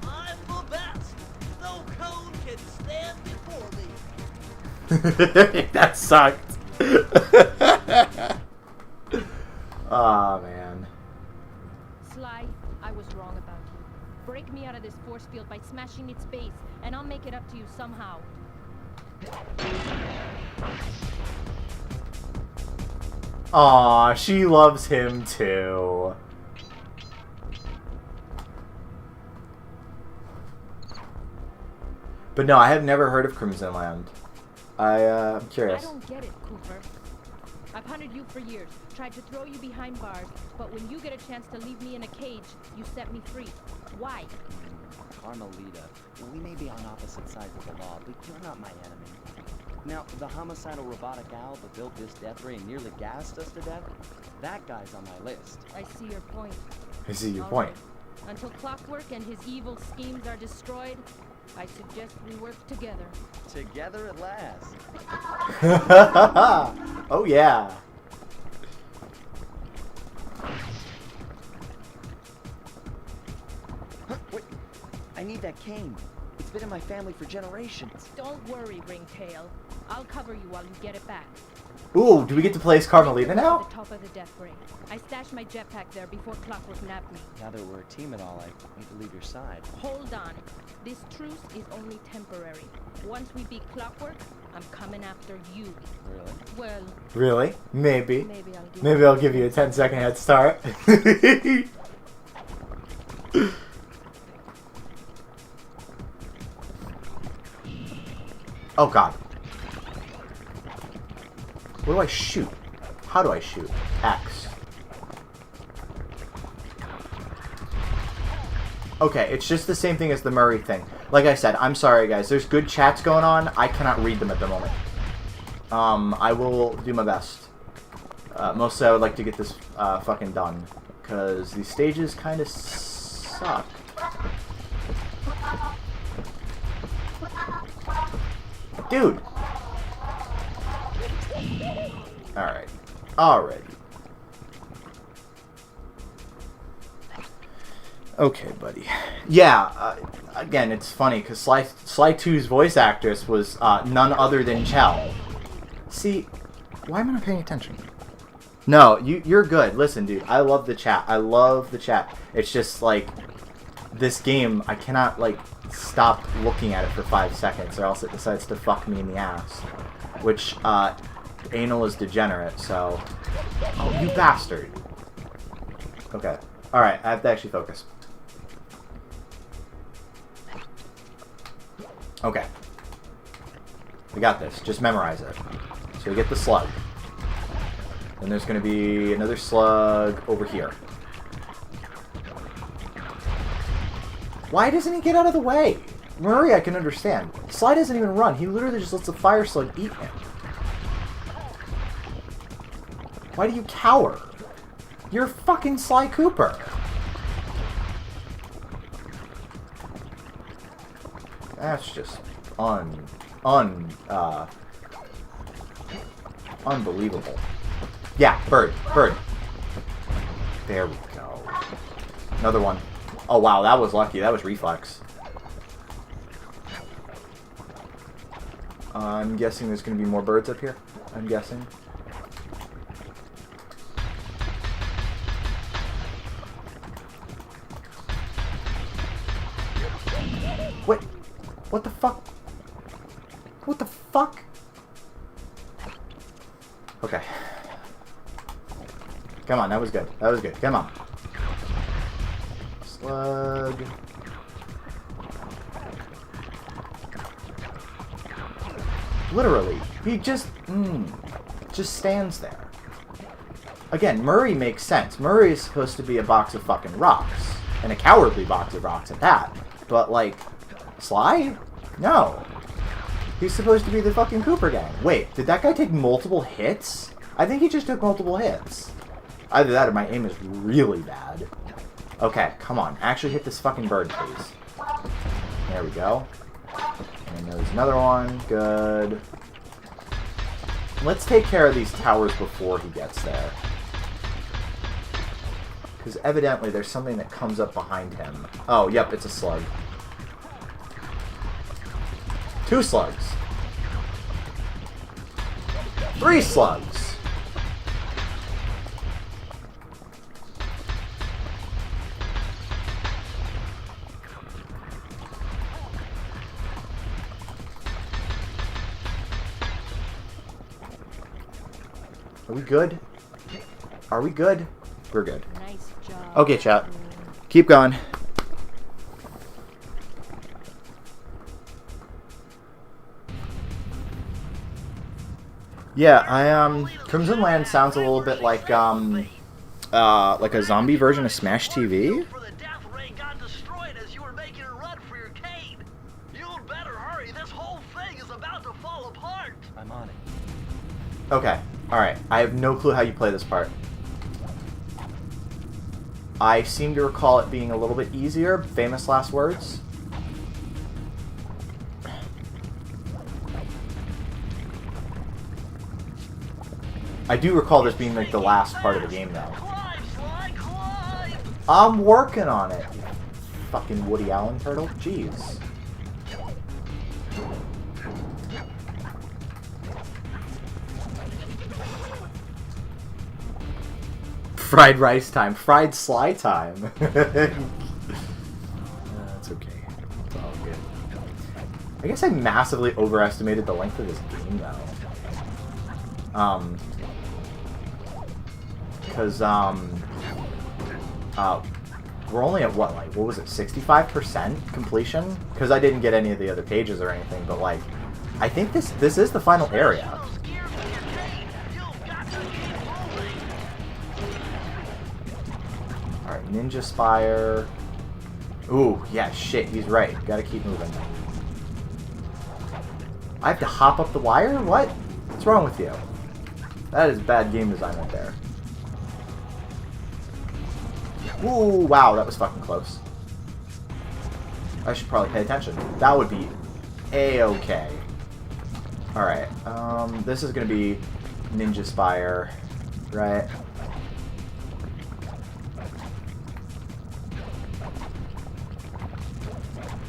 [SPEAKER 2] I'm the best. No cone can stand before me.
[SPEAKER 1] That sucked. Aw, man.
[SPEAKER 5] Sly, I was wrong about you. Break me out of this force field by smashing its base, and I'll make it up to you somehow.
[SPEAKER 1] Aw, she loves him too. But no, I have never heard of Crimson Land. I'm curious.
[SPEAKER 5] I don't get it, Cooper. I've hunted you for years, tried to throw you behind bars, but when you get a chance to leave me in a cage, you set me free. Why?
[SPEAKER 6] Carmelita, we may be on opposite sides of the law, but you're not my enemy. Now, the homicidal robotic owl that built this death ray and nearly gassed us to death, that guy's on my list.
[SPEAKER 5] I see your point.
[SPEAKER 1] I see your
[SPEAKER 5] All
[SPEAKER 1] point.
[SPEAKER 5] right. Until Clockwork and his evil schemes are destroyed, I suggest we work together.
[SPEAKER 6] Together at last.
[SPEAKER 1] Oh yeah.
[SPEAKER 6] Wait, I need that cane. It's been in my family for generations.
[SPEAKER 5] Don't worry, Ringtail. I'll cover you while you get it back.
[SPEAKER 1] Ooh, do we get to play as Carmelita
[SPEAKER 5] At
[SPEAKER 1] now?
[SPEAKER 5] the top of the death ray. I stashed my jetpack there before Clockwork nabbed me.
[SPEAKER 6] Now that we're a team and all, I need to leave your side.
[SPEAKER 5] Hold on. This truce is only temporary. Once we beat Clockwork, I'm coming after you.
[SPEAKER 6] Really?
[SPEAKER 5] Well,
[SPEAKER 1] Really? Maybe.
[SPEAKER 5] maybe I'll
[SPEAKER 1] Maybe I'll give you a 10-second head start. Oh god. What do I shoot? How do I shoot? X. Okay, it's just the same thing as the Murray thing. Like I said, I'm sorry guys. There's good chats going on. I cannot read them at the moment. I will do my best. Mostly I would like to get this fucking done. Because these stages kind of suck. Dude! Alright. Alrighty. Okay, buddy. Yeah, again, it's funny, because Sly 2's voice actress was none other than Chell. See, why am I not paying attention? No, you're good. Listen, dude, I love the chat. I love the chat. It's just, like, this game, I cannot, like, stop looking at it for 5 seconds, or else it decides to fuck me in the ass. Which, anal is degenerate, so... Oh, you bastard. Okay. Alright, I have to actually focus. Okay. We got this. Just memorize it. So we get the slug. Then there's going to be another slug over here. Why doesn't he get out of the way? Murray, I can understand. Sly doesn't even run. He literally just lets the fire slug eat him. Why do you cower? You're fucking Sly Cooper. That's just unbelievable. Yeah, bird. There we go. Another one. Oh wow, that was lucky. That was reflex. I'm guessing there's going to be more birds up here. I'm guessing. Wait. What the fuck? What the fuck? Okay. Come on, that was good. That was good. Come on. Slug. Literally. He just stands there. Again, Murray makes sense. Murray is supposed to be a box of fucking rocks. And a cowardly box of rocks at that. But, like, Sly? No. He's supposed to be the fucking Cooper gang. Wait, did that guy take multiple hits? I think he just took multiple hits. Either that or my aim is really bad. Okay, come on. Actually hit this fucking bird, please. There we go. And there's another one. Good. Let's take care of these towers before he gets there. Because evidently there's something that comes up behind him. Oh, yep, it's a slug. 2 slugs. 3 slugs. Are we good? Are we good? We're good.
[SPEAKER 5] Nice job.
[SPEAKER 1] Okay, chat. Keep going. Yeah, Crimson Land sounds a little bit like a zombie version of Smash TV.
[SPEAKER 2] For the death ray got destroyed as you were making a run for your cave. You'd better hurry. This whole thing is about to fall apart.
[SPEAKER 6] I'm on it.
[SPEAKER 1] Okay, alright. I have no clue how you play this part. I seem to recall it being a little bit easier. Famous last words. I do recall this being like the last part of the game, though.
[SPEAKER 2] Climb, Sly, climb!
[SPEAKER 1] I'm working on it, you fucking Woody Allen turtle. Jeez. Fried rice time. Fried Sly time. That's okay. It's all good. I guess I massively overestimated the length of this game, though. Because, we're only at what, like, what was it, 65% completion? Because I didn't get any of the other pages or anything, but, like, I think this is the final area. Alright, Ninja Spire. Ooh, yeah, shit, he's right. Gotta keep moving. I have to hop up the wire? What? What's wrong with you? That is bad game design right there. Ooh, wow, that was fucking close. I should probably pay attention. That would be A-okay. Alright, this is gonna be Ninja Spire, right?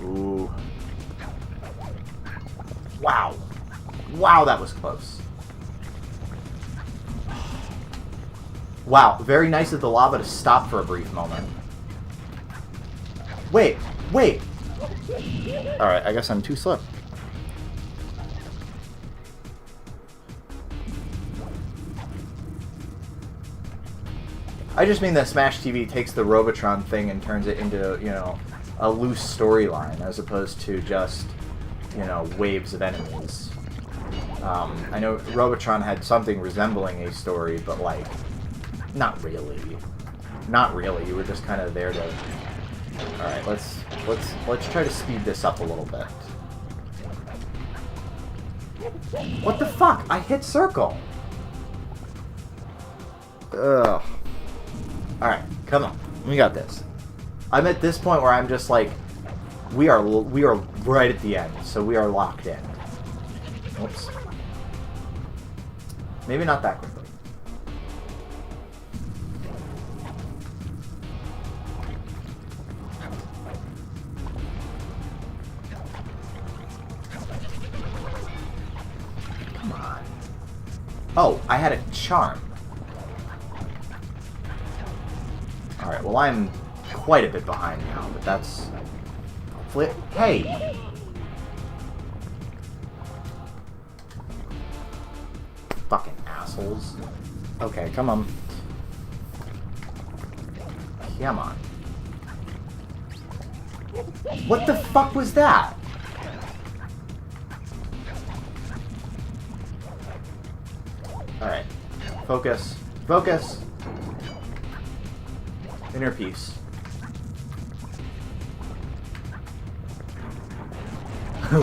[SPEAKER 1] Ooh. Wow. Wow, that was close. Wow, very nice of the lava to stop for a brief moment. Wait, wait! Alright, I guess I'm too slow. I just mean that Smash TV takes the Robotron thing and turns it into, you know, a loose storyline as opposed to just, you know, waves of enemies. I know Robotron had something resembling a story, but, like, not really. Not really. You were just kind of there to... Alright, let's try to speed this up a little bit. What the fuck? I hit circle! Ugh. Alright, come on. We got this. I'm at this point where I'm just like... We are right at the end, so we are locked in. Oops. Maybe not that quickly. Come on. Oh, I had a charm. Alright, well I'm quite a bit behind now, but that's... Flip. Hey! Fucking assholes. Okay, come on. Come on. What the fuck was that? Alright. Focus. Focus! Inner peace.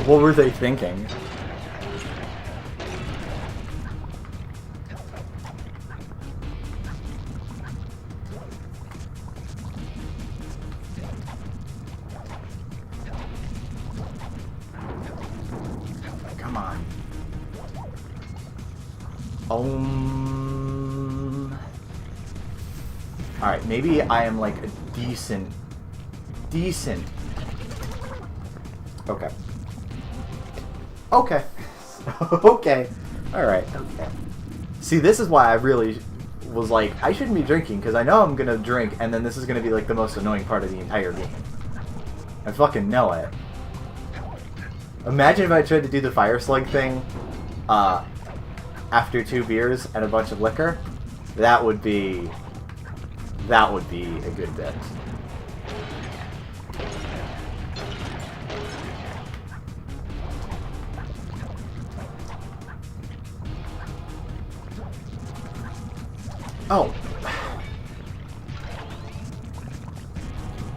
[SPEAKER 1] What were they thinking? Come on. Alright, maybe I am like a decent... Okay. Okay. Okay. Alright, okay. See, this is why I really was like, I shouldn't be drinking, because I know I'm going to drink, and then this is going to be like the most annoying part of the entire game. I fucking know it. Imagine if I tried to do the fire slug thing after 2 beers and a bunch of liquor. That would be a good bit. Oh.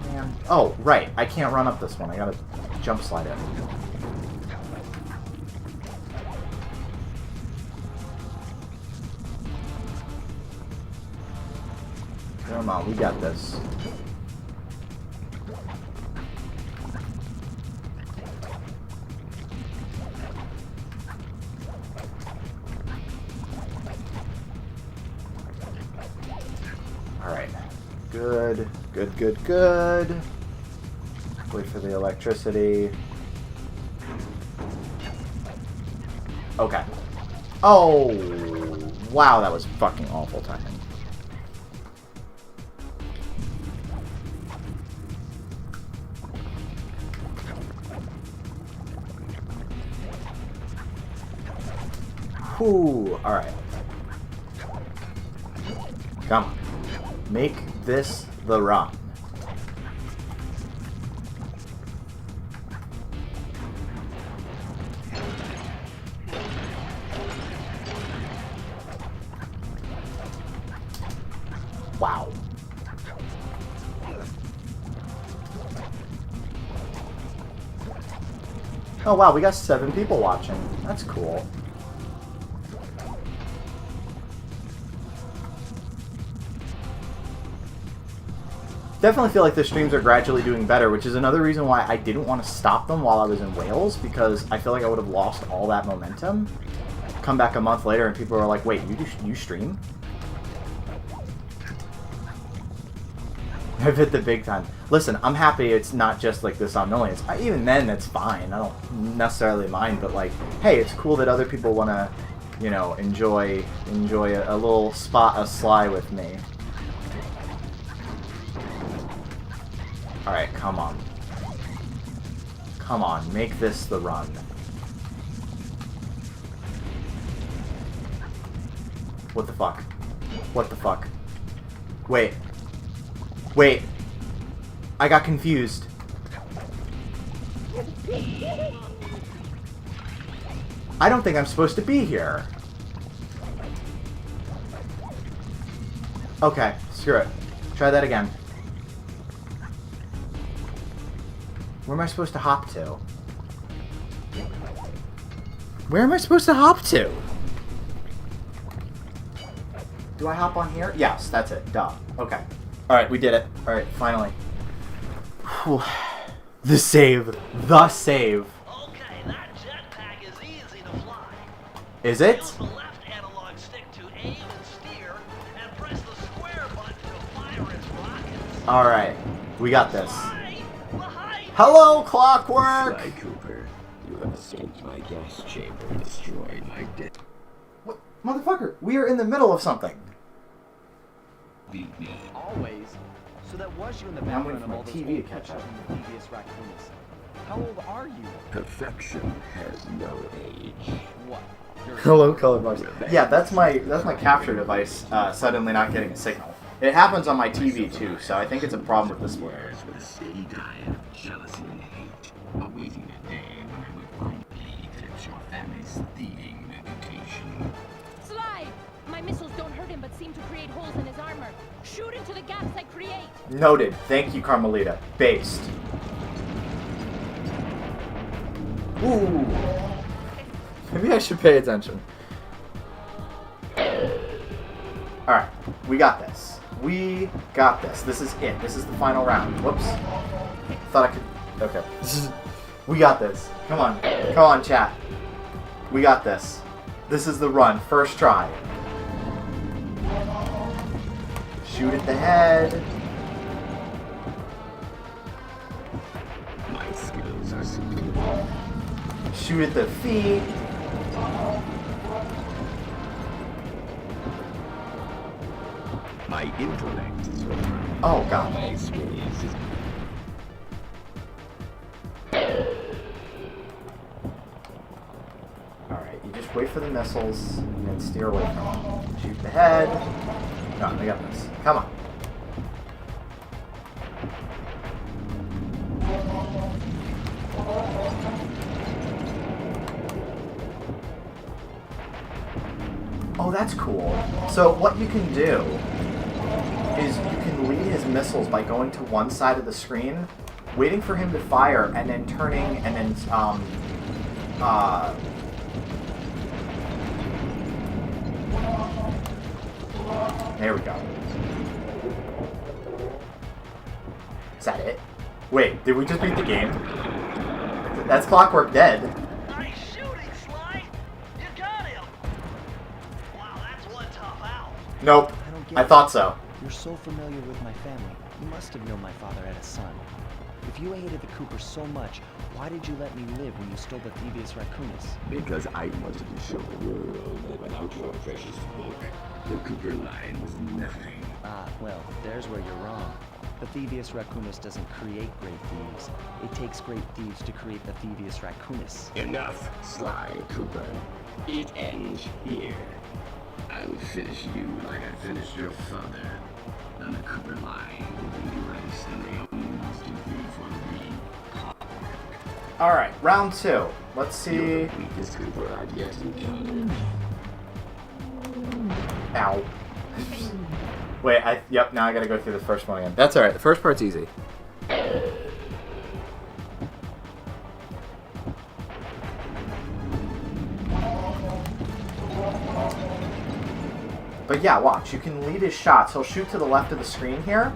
[SPEAKER 1] Man. Oh, right. I can't run up this one. I gotta jump slide it. Come on, we got this. Alright. Good. Good, good, good. Wait for the electricity. Okay. Oh! Wow, that was fucking awful timing. Whew, alright. Come on. Make this the run. Wow. Oh wow, we got 7 people watching. That's cool. Definitely feel like the streams are gradually doing better, which is another reason why I didn't want to stop them while I was in Wales, because I feel like I would have lost all that momentum. Come back a month later and people are like, wait, you stream? I've hit the big time. Listen, I'm happy it's not just like the somnolence. Even then, that's fine. I don't necessarily mind, but like, hey, it's cool that other people want to, you know, enjoy a little spot of Sly with me. Alright, come on. Come on, make this the run. What the fuck? What the fuck? Wait. Wait. I got confused. I don't think I'm supposed to be here. Okay, screw it. Try that again. Where am I supposed to hop to? Where am I supposed to hop to? Do I hop on here? Yes, that's it. Duh. Okay. Alright, we did it. Alright, finally. Whew. The save. The save.
[SPEAKER 2] Okay, that jetpack is easy to fly.
[SPEAKER 1] Is it?
[SPEAKER 2] Use the left analog stick to aim and steer, and press the square button to fire its rockets.
[SPEAKER 1] Alright, we got this.
[SPEAKER 2] Behind
[SPEAKER 1] Hello, Clockwork!
[SPEAKER 7] Sly Cooper, you have escaped my gas chamber and destroyed my dead.
[SPEAKER 1] What? Motherfucker, we are in the middle of something.
[SPEAKER 7] Beat me.
[SPEAKER 6] Always. So that was you in the
[SPEAKER 1] I'm waiting
[SPEAKER 6] background
[SPEAKER 1] for
[SPEAKER 6] of
[SPEAKER 1] my
[SPEAKER 6] all those
[SPEAKER 1] TV to
[SPEAKER 6] old
[SPEAKER 1] catch
[SPEAKER 6] pictures
[SPEAKER 1] up.
[SPEAKER 6] from the Thievius Raccoonus. How old are you?
[SPEAKER 7] Perfection has no age.
[SPEAKER 6] What? You're
[SPEAKER 1] Hello, color bars. Yeah, that's my capture device suddenly not getting a signal. It happens on my TV too, so I think it's a problem with the split.
[SPEAKER 7] Years with a steady diet of jealousy and hate, awaiting a day when I will promptly eclipse your family's thieving reputation.
[SPEAKER 5] Sly! My missiles don't hurt him but seem to create holes in his armor. Shoot into the gaps I create!
[SPEAKER 1] Noted. Thank you, Carmelita. Based. Ooh. Maybe I should pay attention. Alright, we got this. We got this. This is it. This is the final round. Whoops. Thought I could... Okay. We got this. Come on. Come on, chat. We got this. This is the run. First try. Shoot at the head.
[SPEAKER 7] My skills are superior.
[SPEAKER 1] Shoot at the feet.
[SPEAKER 7] My intellect is refined.
[SPEAKER 1] Oh, God.
[SPEAKER 7] My experience is...
[SPEAKER 1] Alright, you just wait for the missiles and then steer away from them. Shoot the head. No, I got this. Come on. Oh, that's cool. So what you can do is you can lead his missiles by going to one side of the screen, waiting for him to fire, and then turning, and then, there we go. Is that it? Wait, did we just beat the game? That's Clockwork Dead.
[SPEAKER 2] Nice shooting, Sly. You got him. Wow, that's one tough owl.
[SPEAKER 1] Nope.
[SPEAKER 6] I don't get
[SPEAKER 1] I thought so.
[SPEAKER 6] You're so familiar with my family. You must have known my father had a son. If you hated the Coopers so much, why did you let me live when you stole the Thievius Raccoonus?
[SPEAKER 7] Because I wanted to show the world that without your precious book, the Cooper line was nothing.
[SPEAKER 6] Ah, well, there's where you're wrong. The Thievius Raccoonus doesn't create great thieves. It takes great thieves to create the Thievius Raccoonus.
[SPEAKER 7] Enough, Sly Cooper. It ends here. I will finish you like I finished your father. And the Cooper line will be erased and they only must do for me.
[SPEAKER 1] Alright, round 2. Let's see.
[SPEAKER 7] You're the weakest Cooper I've yet encountered.
[SPEAKER 1] Ow. Wait, yep, now I gotta go through the first one again. That's alright, the first part's easy. But yeah, watch, you can lead his shots. He'll shoot to the left of the screen here,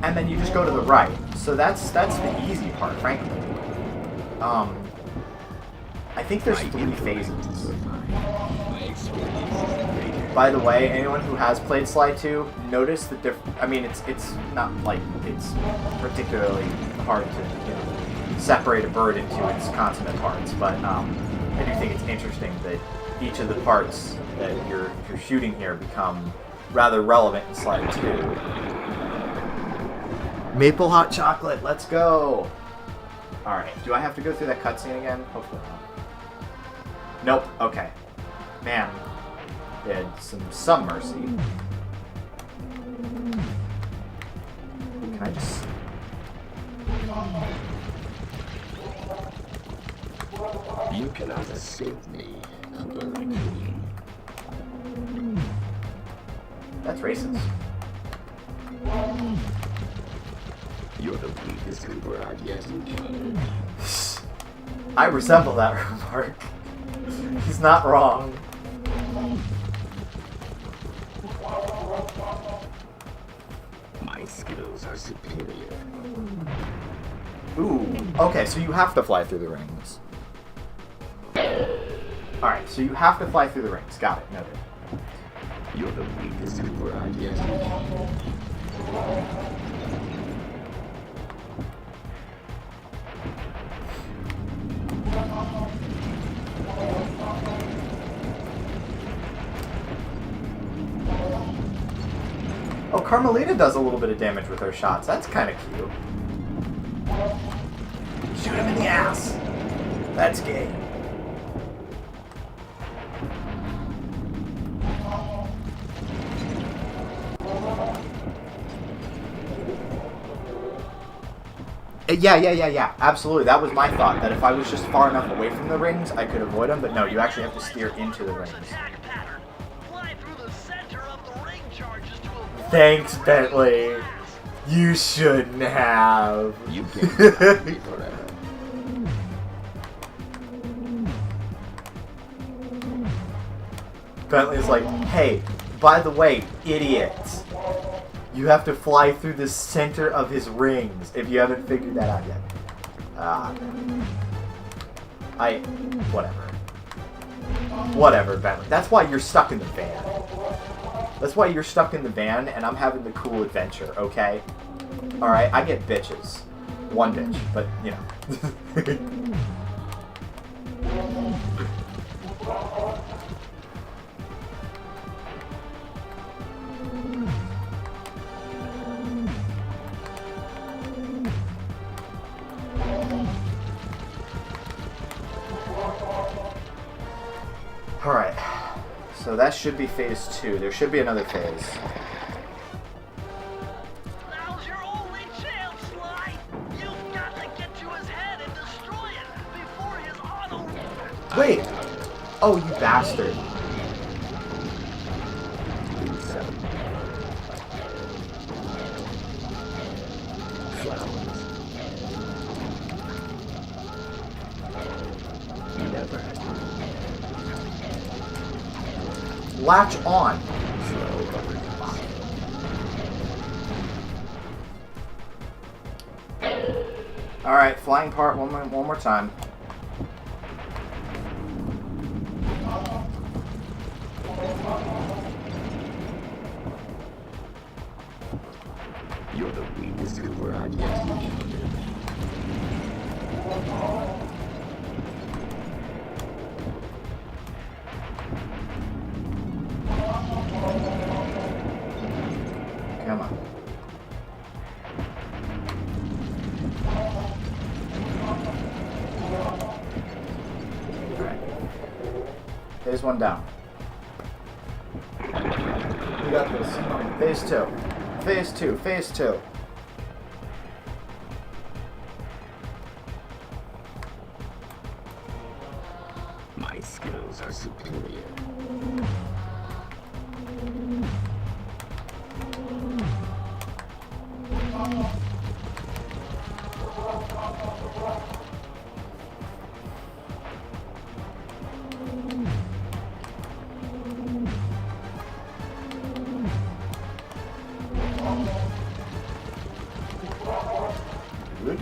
[SPEAKER 1] and then you just go to the right. So that's the easy part, frankly. I think there's 3 phases. By the way, anyone who has played Sly 2, notice the I mean, it's not like it's particularly hard to separate a bird into its consummate parts, but I do think it's interesting that each of the parts that you're shooting here become rather relevant in Sly 2. Maple hot chocolate, let's go! Alright, do I have to go through that cutscene again? Hopefully not. Nope, okay. Man, they had some mercy. Can I just...
[SPEAKER 7] You cannot escape me, Cooper Raccoon.
[SPEAKER 1] That's racist.
[SPEAKER 7] You're the weakest Cooper I've yet encountered.
[SPEAKER 1] I resemble that remark. He's not wrong.
[SPEAKER 7] My skills are superior.
[SPEAKER 1] Ooh, okay, so you have to fly through the rings. Alright, so you have to fly through the rings. Got it, noted.
[SPEAKER 7] You're the weakest Cooper I've yet encountered.
[SPEAKER 1] Oh, Carmelita does a little bit of damage with her shots. That's kind of cute. Shoot him in the ass. That's gay. Yeah. Absolutely. That was my thought, that if I was just far enough away from the rings, I could avoid them. But no, you actually have to steer into the rings.
[SPEAKER 2] Attack pattern. Fly through the center of the ring charges to avoid...
[SPEAKER 1] Thanks, Bentley. You shouldn't have.
[SPEAKER 7] You can't stop me forever.
[SPEAKER 1] Bentley's like, hey, by the way, idiots. You have to fly through the center of his rings, if you haven't figured that out yet. Whatever. Whatever, Bentley. That's why you're stuck in the van. That's why you're stuck in the van and I'm having the cool adventure, okay? Alright, I get bitches. One bitch, but, you know. Alright, so that should be phase 2. There should be another phase.
[SPEAKER 2] Now's your only chance, Sly. You've got to get to his head and destroy it before his auto...
[SPEAKER 1] Wait! Oh, you bastard. Latch on. Alright, flying part one more time.
[SPEAKER 7] You're the weakest Cooper I've yet encountered.
[SPEAKER 1] Come on. Alright. Phase 1 down. We got this. Phase 2. Phase 2. Phase 2.
[SPEAKER 7] My skills are superior.
[SPEAKER 1] Good.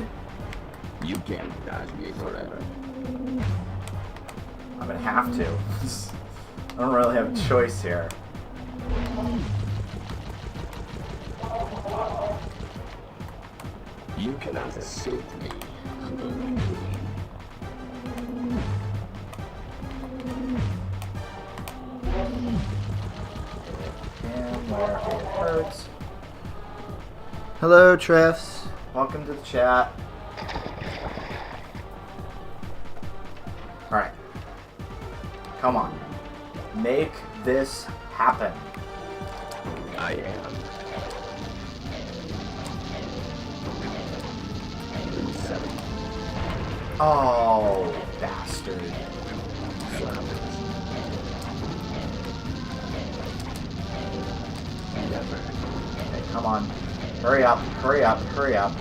[SPEAKER 7] You can't dodge me forever.
[SPEAKER 1] I'm gonna have to. I don't really have a choice here.
[SPEAKER 7] You cannot escape me, Cooper Raccoon.
[SPEAKER 1] And where it hurts. Hello, Treffs. Welcome to the chat. Alright. Come on. Make this happen.
[SPEAKER 7] I am. 7
[SPEAKER 1] Oh, bastard.
[SPEAKER 7] flowers. Never.
[SPEAKER 1] Okay, come on. Hurry up, hurry up, hurry up.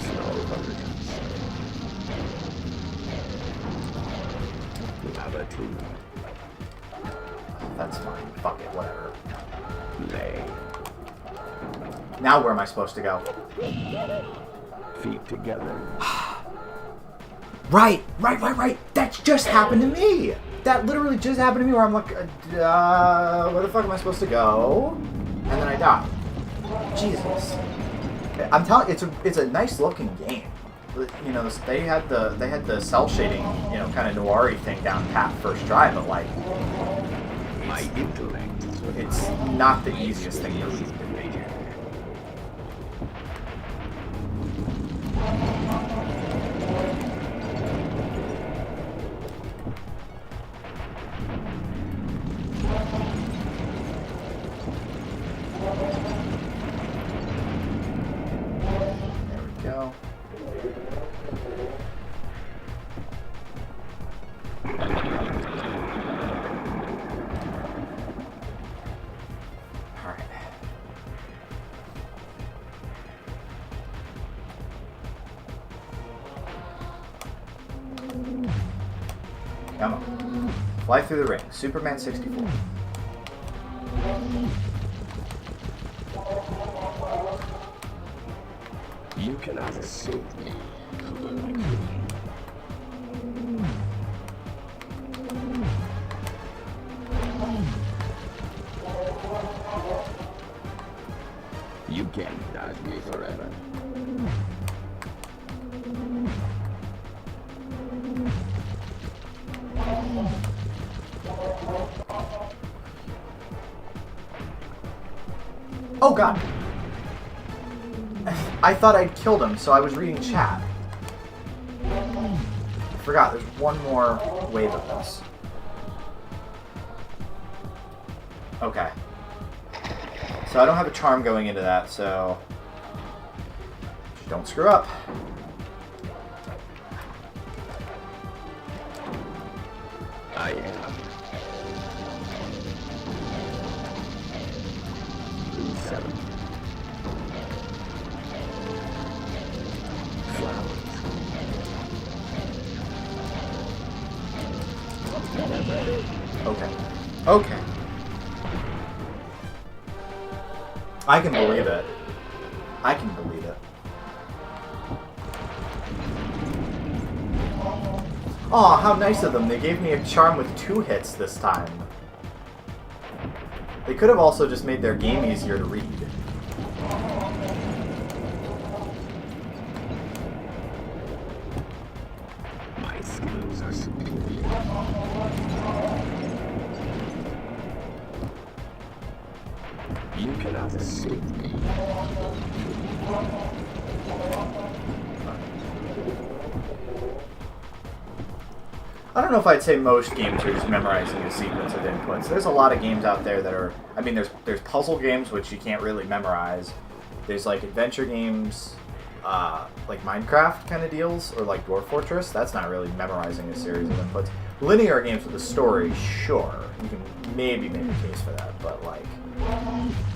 [SPEAKER 7] Slow buttercups. Lava too.
[SPEAKER 1] That's fine. Fuck it, whatever.
[SPEAKER 7] Lay.
[SPEAKER 1] Now where am I supposed to go?
[SPEAKER 7] Feet together.
[SPEAKER 1] Right! That just happened to me! That literally just happened to me where I'm like, where the fuck am I supposed to go? And then I die. Jesus. I'm telling you, it's a nice looking game. You know, they had the cell shading, you know, kind of noir-y thing down pat first try, but like,
[SPEAKER 7] My intellect is what
[SPEAKER 1] it's not the easiest thing to read. There we go. Alright. Come on. Fly through the ring. Superman 64.
[SPEAKER 7] You cannot escape me, Cooper Raccoon.
[SPEAKER 1] Oh, God. I thought I'd killed him, so I was reading chat. I forgot, there's one more wave of this. Okay. So I don't have a charm going into that, so... don't screw up.
[SPEAKER 7] I am. 7. Flowers.
[SPEAKER 1] Okay. Okay. I can believe it. I can believe it. Aw, how nice of them. They gave me a charm with 2 hits this time. They could have also just made their game easier to read.
[SPEAKER 7] My skills are superior. You cannot escape me.
[SPEAKER 1] I don't know if I'd say most games are just memorizing a sequence of inputs. There's a lot of games out there that are... I mean, there's puzzle games, which you can't really memorize. There's, like, adventure games, like Minecraft kind of deals, or like Dwarf Fortress. That's not really memorizing a series of inputs. Linear games with a story, sure. You can maybe make a case for that, but, like...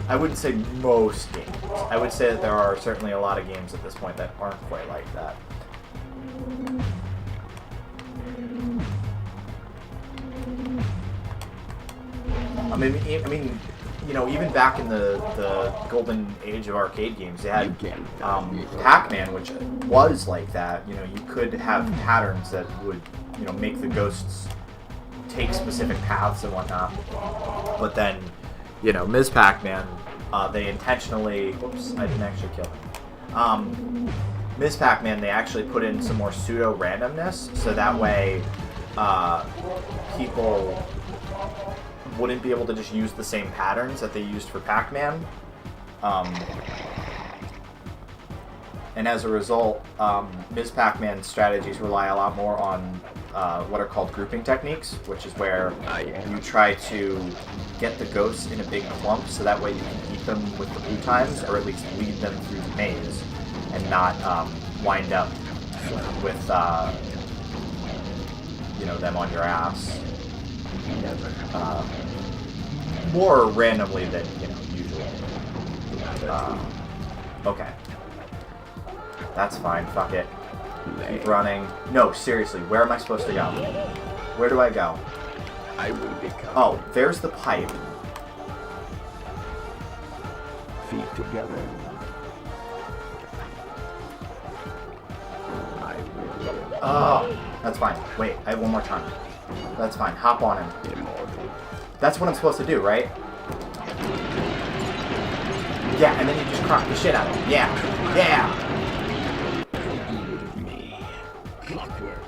[SPEAKER 1] I wouldn't say most games. I would say that there are certainly a lot of games at this point that aren't quite like that. I mean, you know, even back in the golden age of arcade games, they had Pac-Man, which was like that. You know, you could have patterns that would, you know, make the ghosts take specific paths and whatnot. But then, you know, Ms. Pac-Man, they intentionally... Whoops, I didn't actually kill him. Ms. Pac-Man, they actually put in some more pseudo-randomness, so that way people wouldn't be able to just use the same patterns that they used for Pac-Man. And as a result, Ms. Pac-Man's strategies rely a lot more on what are called grouping techniques, which is where you try to get the ghosts in a big clump, so that way you can eat them with the blue times, or at least lead them through the maze, and not wind up with, you know, them on your ass. More randomly than, you know, usually. Okay. That's fine, fuck it. Keep running. No, seriously, where am I supposed to go? Where do I go?
[SPEAKER 7] I will become.
[SPEAKER 1] Oh, there's the pipe.
[SPEAKER 7] Feet together. I will.
[SPEAKER 1] Oh, that's fine. Wait, I have one more time. That's fine. Hop on him.
[SPEAKER 7] Immortal.
[SPEAKER 1] That's what I'm supposed to do, right? Yeah, and then you just crock the shit out of him. Yeah. Yeah.
[SPEAKER 7] Me. Clockwork.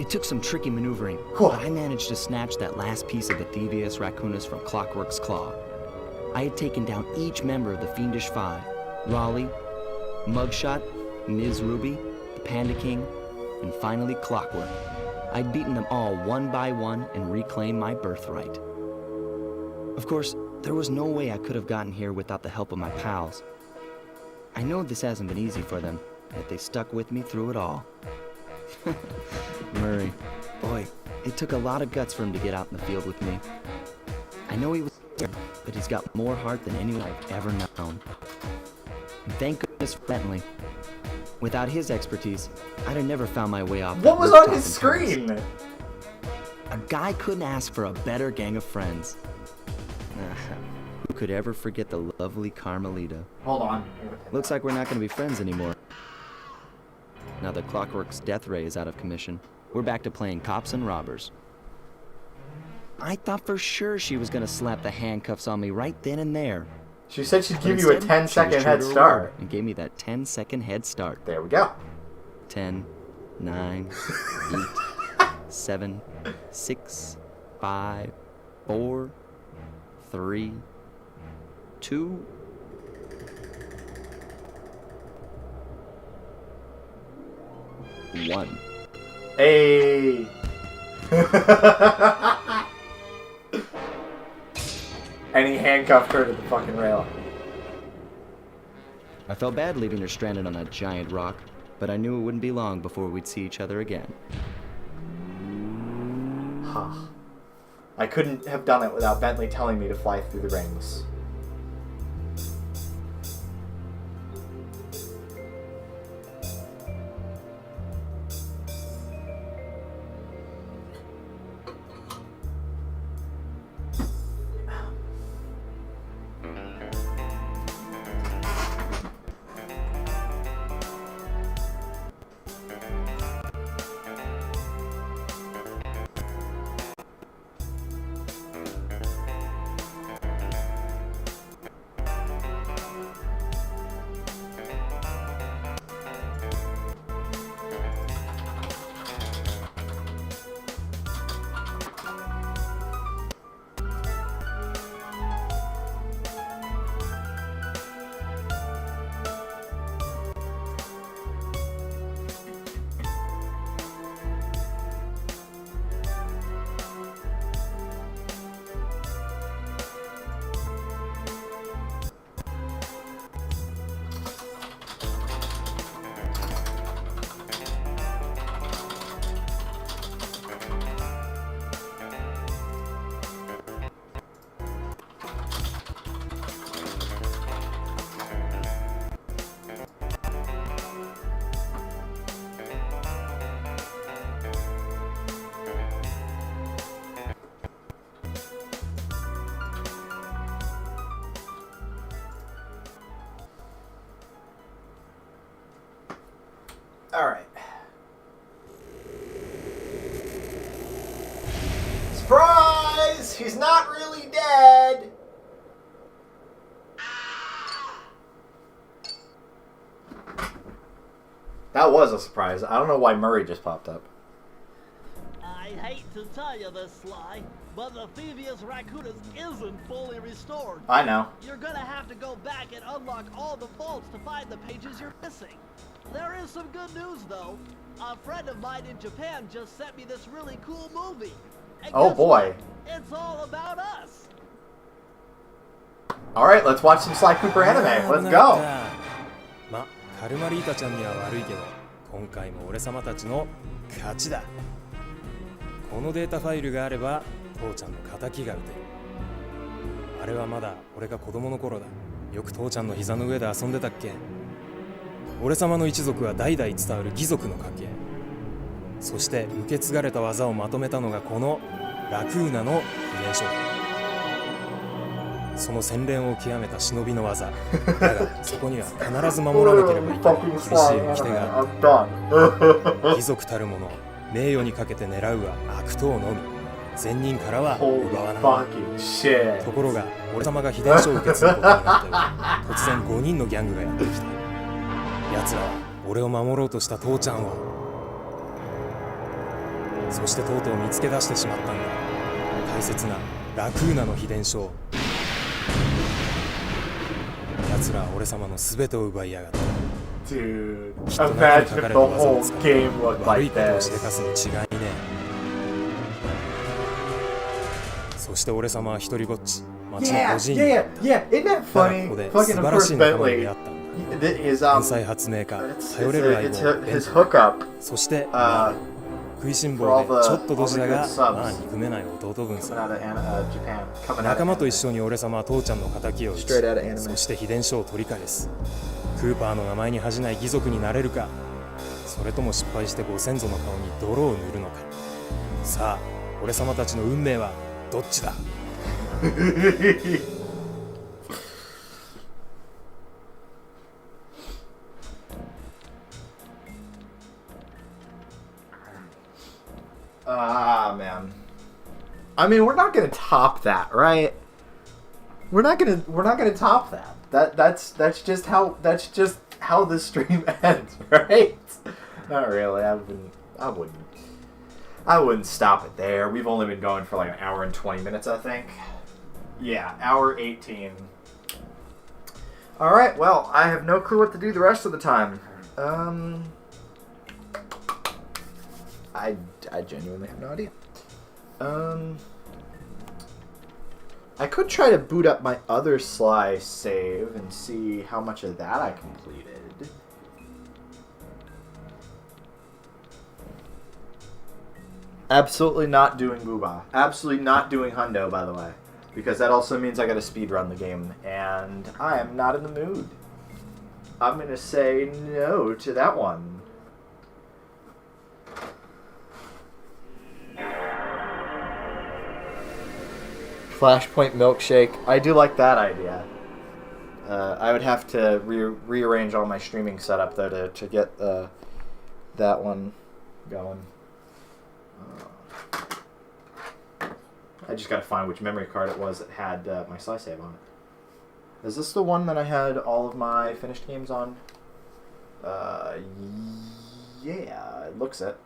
[SPEAKER 3] It took some tricky maneuvering,
[SPEAKER 1] Cool.
[SPEAKER 3] but I managed to snatch that last piece of the Thievius Raccoonus from Clockwork's claw. I had taken down each member of the Fiendish Five: Raleigh, Mugshot, Ms. Ruby, the Panda King, and finally Clockwork. I'd beaten them all one by one and reclaimed my birthright. Of course, there was no way I could have gotten here without the help of my pals. I know this hasn't been easy for them, yet they stuck with me through it all. Murray, boy, it took a lot of guts for him to get out in the field with me. I know he was scared, but he's got more heart than anyone I've ever known. And thank goodness for Bentley. Without his expertise, I'd have never found my way off.
[SPEAKER 1] What was on his screen?
[SPEAKER 3] A guy couldn't ask for a better gang of friends. Who could ever forget the lovely Carmelita?
[SPEAKER 1] Hold on.
[SPEAKER 3] Looks like we're not going to be friends anymore. Now that Clockwork's death ray is out of commission, we're back to playing cops and robbers. I thought for sure she was going to slap the handcuffs on me right then and there.
[SPEAKER 1] She said she'd
[SPEAKER 3] But
[SPEAKER 1] give you a
[SPEAKER 3] instead,
[SPEAKER 1] 10-second
[SPEAKER 3] she was true
[SPEAKER 1] head
[SPEAKER 3] to her
[SPEAKER 1] start.
[SPEAKER 3] word and gave me that 10-second head start.
[SPEAKER 1] There we go.
[SPEAKER 3] 10, 9, 8, 7, 6, 5, 4, 3, 2. One.
[SPEAKER 1] Hey! And he handcuffed her to the fucking rail.
[SPEAKER 3] I felt bad leaving her stranded on that giant rock, but I knew it wouldn't be long before we'd see each other again.
[SPEAKER 1] Huh. I couldn't have done it without Bentley telling me to fly through the rings. Alright. Surprise! He's not really dead! That was a surprise. I don't know why Murray just popped up.
[SPEAKER 2] I hate to tell you this, Sly, but the Thievius Raccoonus isn't fully restored.
[SPEAKER 1] I know.
[SPEAKER 2] You're gonna have to go back and unlock all the vaults to find the pages you're missing. There is some good news, though. A friend of mine in Japan just sent me this really cool movie. And
[SPEAKER 1] Oh
[SPEAKER 2] guess
[SPEAKER 1] boy.
[SPEAKER 2] what? It's all about us.
[SPEAKER 1] Alright, let's watch some Sly Cooper anime. Let's go!
[SPEAKER 8] ま、カルマリータちゃんには悪いけど、今回も俺様たちの勝ちだ。このデータファイルがあれば、父ちゃんの敵が撃てる。あれはまだ俺が子供の頃だ。よく父ちゃんの膝の上で遊んでたっけ。俺様の一族は代々伝わる義族の家系。そして受け継がれた技をまとめたのがこのラクーナの秘伝書だ。その洗練を極めた忍びの技。だがそこには必ず守らなければいけない厳しい掟があった。義族たる者、名誉にかけて狙うは悪党のみ。善人からは奪わない。ところが俺様が秘伝書を受け継ぐことになったよ。突然5人のギャングがやってきた。奴らは俺を守ろうとした父ちゃんを、そしてとうとう見つけ出してしまったんだ。大切なラクーナの秘伝書を。奴らは俺様の全てを奪いやがった。
[SPEAKER 1] Dude,
[SPEAKER 8] きっと
[SPEAKER 1] imagine
[SPEAKER 8] 中に書か
[SPEAKER 1] if
[SPEAKER 8] れ
[SPEAKER 1] the
[SPEAKER 8] た技
[SPEAKER 1] whole
[SPEAKER 8] を使って
[SPEAKER 1] game looked
[SPEAKER 8] 悪い
[SPEAKER 1] like
[SPEAKER 8] ことをしで
[SPEAKER 1] this.
[SPEAKER 8] かすに違いねえ。そして俺様は一人ぼっち、町の
[SPEAKER 1] Yeah,
[SPEAKER 8] 孤児院
[SPEAKER 1] yeah,
[SPEAKER 8] に
[SPEAKER 1] yeah,
[SPEAKER 8] なった。
[SPEAKER 1] yeah. Isn't that
[SPEAKER 8] だが
[SPEAKER 1] funny?
[SPEAKER 8] ここで
[SPEAKER 1] Fucking
[SPEAKER 8] 素
[SPEAKER 1] of
[SPEAKER 8] 晴らし
[SPEAKER 1] course
[SPEAKER 8] い仲間に
[SPEAKER 1] Bentley.
[SPEAKER 8] 出会ったんだ。
[SPEAKER 1] His
[SPEAKER 8] 天才発明家、
[SPEAKER 1] it's
[SPEAKER 8] 頼れる相棒、
[SPEAKER 1] his hookup.
[SPEAKER 8] そして、
[SPEAKER 1] Uh,
[SPEAKER 8] 食いしん
[SPEAKER 1] for all
[SPEAKER 8] 坊で
[SPEAKER 1] the-
[SPEAKER 8] ちょっとドジだ
[SPEAKER 1] all the
[SPEAKER 8] が
[SPEAKER 1] good subs.
[SPEAKER 8] まあ憎めない弟分
[SPEAKER 1] coming
[SPEAKER 8] さ。
[SPEAKER 1] out of Japan. Coming out
[SPEAKER 8] 仲間と
[SPEAKER 1] of
[SPEAKER 8] 一緒に俺様は父ちゃんの敵を撃ち、
[SPEAKER 1] Straight out of anime.
[SPEAKER 8] そして秘伝書を取り返す。クーパーの名前に恥じない義族になれるか、それとも失敗してご先祖の顔に泥を塗るのか。さあ俺様たちの運命はどっちだ。
[SPEAKER 1] Ah, man. I mean, we're not gonna top that, right? We're not gonna top that. That's just how this stream ends, right? Not really. I wouldn't stop it there. We've only been going for like an hour and 20 minutes, I think. Yeah, hour 18. Alright, well, I have no clue what to do the rest of the time. I genuinely have no idea. I could try to boot up my other Sly save and see how much of that I completed. Absolutely not doing Booba. Absolutely not doing Hundo, by the way. Because that also means I gotta speedrun the game, and I am not in the mood. I'm gonna say no to that one. Flashpoint milkshake. I do like that idea. I would have to rearrange all my streaming setup though to get that one going. I just gotta find which memory card it was that had my Sly save on it. Is this the one that I had all of my finished games on? Yeah, it looks it.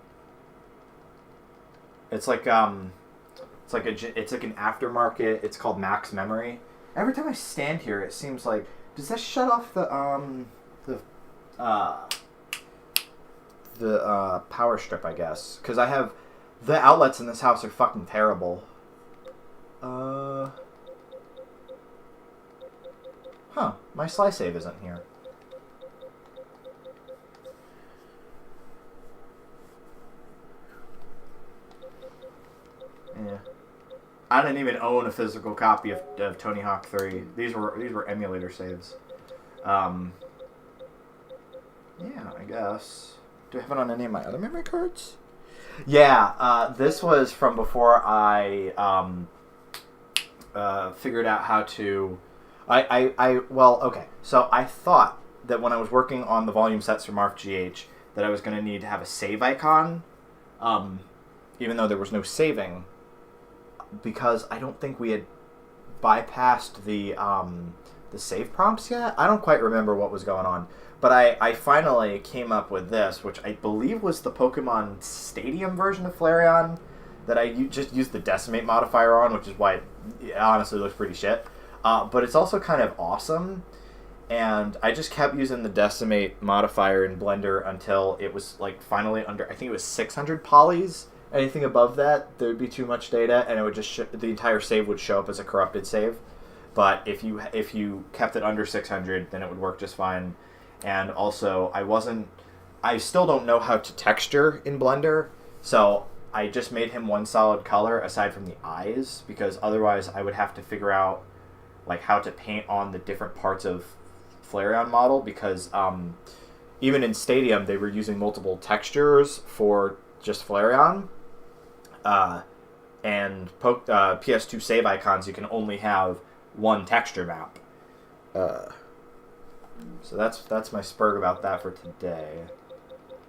[SPEAKER 1] It's like an aftermarket. It's called Max Memory. Every time I stand here, it seems like, does that shut off the power strip? I guess because I have the outlets in this house are fucking terrible. Huh? My Sly save isn't here. Yeah. I didn't even own a physical copy of Tony Hawk 3. These were emulator saves. Yeah, I guess. Do I have it on any of my other memory cards? Yeah, this was from before I figured out how to... Well, okay. So I thought that when I was working on the volume sets for Marv GH that I was going to need to have a save icon, even though there was no saving, because I don't think we had bypassed the save prompts yet. I don't quite remember what was going on. But I finally came up with this, which I believe was the Pokemon Stadium version of Flareon that I just used the Decimate modifier on, which is why it honestly looks pretty shit. But it's also kind of awesome, and I just kept using the Decimate modifier in Blender until it was like finally under, I think it was 600 polys. Anything above that, there would be too much data, and it would just the entire save would show up as a corrupted save. But if you kept it under 600, then it would work just fine. And also, I still don't know how to texture in Blender, so I just made him one solid color aside from the eyes, because otherwise I would have to figure out like how to paint on the different parts of Flareon model, because even in Stadium they were using multiple textures for just Flareon, and PS2 save icons you can only have one texture map. So that's my spurg about that for today.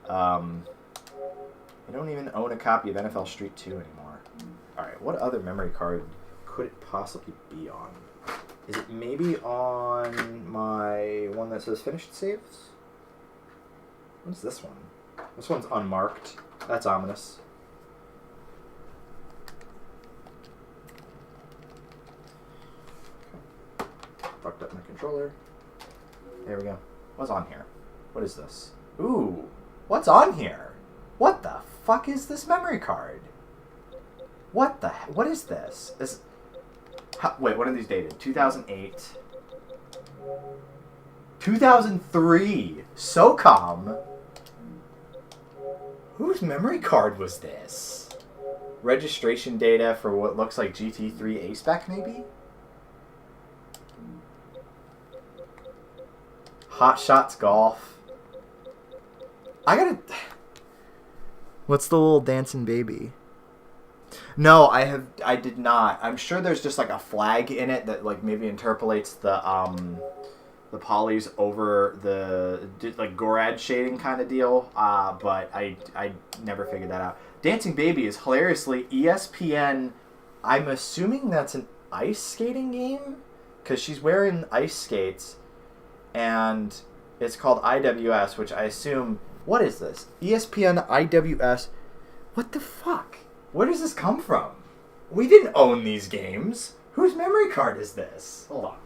[SPEAKER 1] I don't even own a copy of NFL Street 2 anymore. Alright, what other memory card could it possibly be on? Is it maybe on my one that says finished saves? What's this one? This one's unmarked. That's ominous. Fucked up my controller. There we go. What's on here? What is this? Ooh, what's on here? What the fuck is this memory card? What is this? Wait, when are these dated? 2008. 2003. SOCOM. Whose memory card was this? Registration data for what looks like GT3 A-Spec, maybe? Hot Shots Golf. What's the little dancing baby? No, I did not. I'm sure there's just like a flag in it that like maybe interpolates the polys over the like Gorad shading kind of deal. But I never figured that out. Dancing Baby is hilariously ESPN. I'm assuming that's an ice skating game because she's wearing ice skates. And it's called IWS, which I assume... What is this? ESPN IWS... What the fuck? Where does this come from? We didn't own these games. Whose memory card is this? Hold on.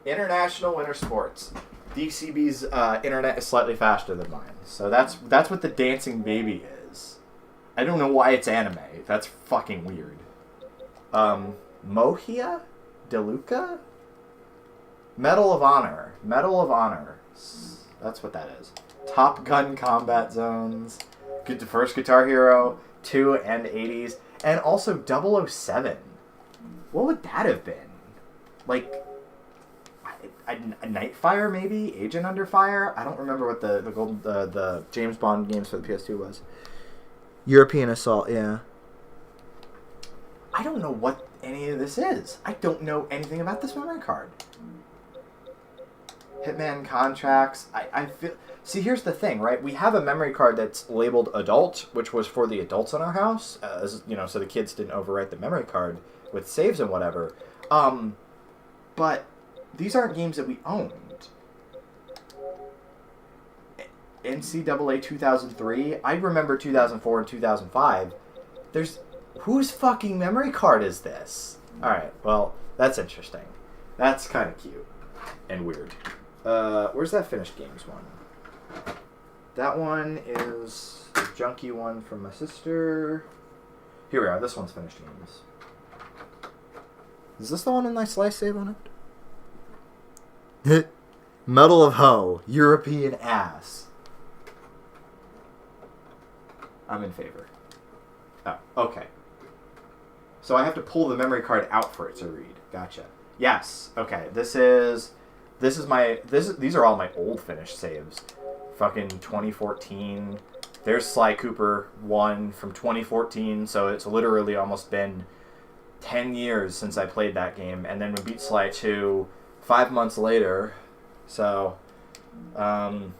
[SPEAKER 1] International Winter Sports. DCB's internet is slightly faster than mine, so that's what the dancing baby is. I don't know why it's anime. That's fucking weird. Mohia DeLuca? Medal of Honor. Medal of Honor. That's what that is. Top Gun Combat Zones. Good, the first Guitar Hero. 2 and 80s. And also 007. What would that have been? Like, a Nightfire maybe? Agent Under Fire? I don't remember what the James Bond games for the PS2 was. European Assault, yeah. I don't know what any of this is. I don't know anything about this memory card. Hitman Contracts. I feel... See, here's the thing, right? We have a memory card that's labeled adult, which was for the adults in our house, as you know, so the kids didn't overwrite the memory card with saves and whatever. But these aren't games that we owned. NCAA 2003. I remember 2004 and 2005. Whose fucking memory card is this? Alright, well, that's interesting. That's kind of cute. And weird. Where's that Finished Games one? That one is the junky one from my sister. Here we are. This one's Finished Games. Is this the one with my slice save on it? Medal of Ho. European ass. I'm in favor. Oh, okay. So I have to pull the memory card out for it to read. Gotcha. Yes. Okay. These are all my old finished saves. Fucking 2014. There's Sly Cooper 1 from 2014, so it's literally almost been 10 years since I played that game, and then we beat Sly 2 5 months later. So, and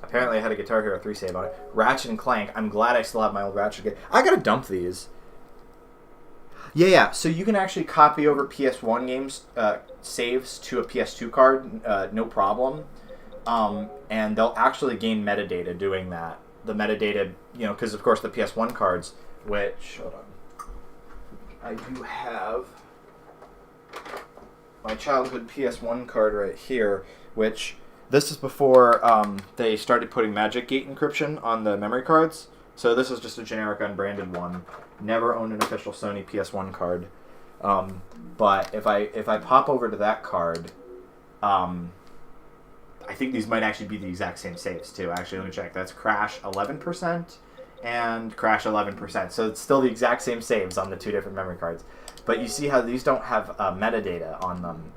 [SPEAKER 1] apparently I had a Guitar Hero 3 save on it. Ratchet and Clank. I'm glad I still have my old Ratchet game. I gotta dump these. Yeah. So you can actually copy over PS1 games saves to a PS2 card, no problem. And they'll actually gain metadata doing that. The metadata, you know, because of course the PS1 cards, which, hold on, I do have my childhood PS1 card right here, which this is before they started putting Magic Gate encryption on the memory cards. So this is just a generic unbranded one. Never owned an official Sony PS1 card. But if I pop over to that card, I think these might actually be the exact same saves too. Actually, let me check. That's Crash 11% and Crash 11%. So it's still the exact same saves on the two different memory cards. But you see how these don't have metadata on them.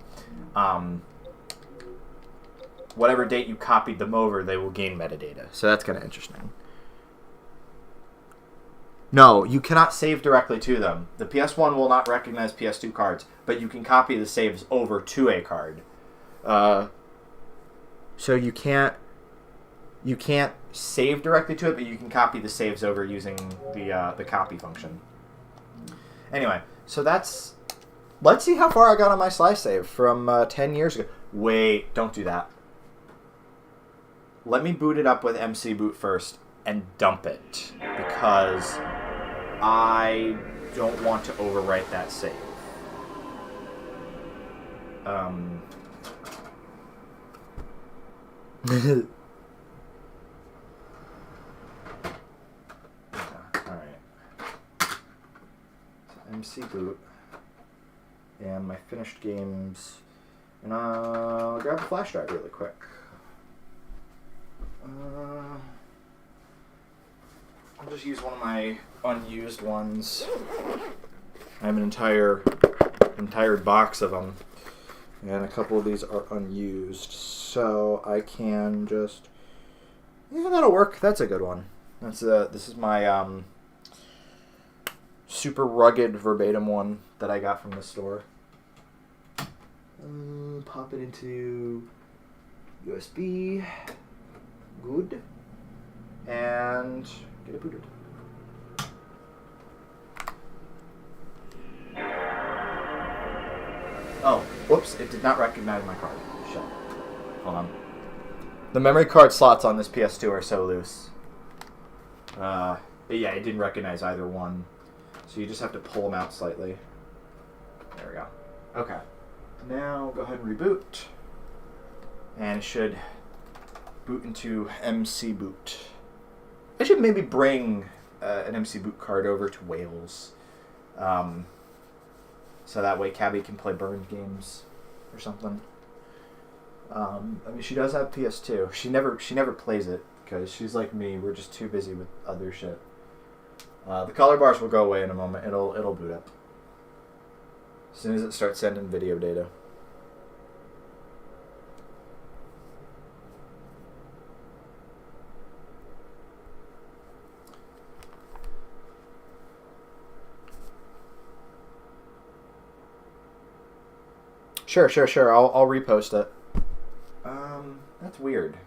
[SPEAKER 1] Whatever date you copied them over, they will gain metadata. So that's kind of interesting. No, you cannot save directly to them. The PS1 will not recognize PS2 cards, but you can copy the saves over to a card. So you can't save directly to it, but you can copy the saves over using the copy function. Anyway, so that's... Let's see how far I got on my slice save from 10 years ago. Wait, don't do that. Let me boot it up with MC Boot first and dump it, because I don't want to overwrite that save. Alright. So MC Boot. And my finished games. And I'll grab a flash drive really quick. I'll just use one of my unused ones. I have an entire box of them, and a couple of these are unused, so I can just... Yeah, that'll work. That's a good one. This is my super rugged verbatim one that I got from the store. Pop it into USB. Good. And get it booted. Whoops, it did not recognize my card. Shit. Hold on. The memory card slots on this PS2 are so loose. But yeah, it didn't recognize either one. So you just have to pull them out slightly. There we go. Okay. Now go ahead and reboot. And it should boot into MC Boot. I should maybe bring an MC Boot card over to Wales. So that way Cabby can play burned games or something. I mean, she does have PS2. She never plays it because she's like me. We're just too busy with other shit. The color bars will go away in a moment. It'll boot up as soon as it starts sending video data. Sure. I'll repost it. That's weird.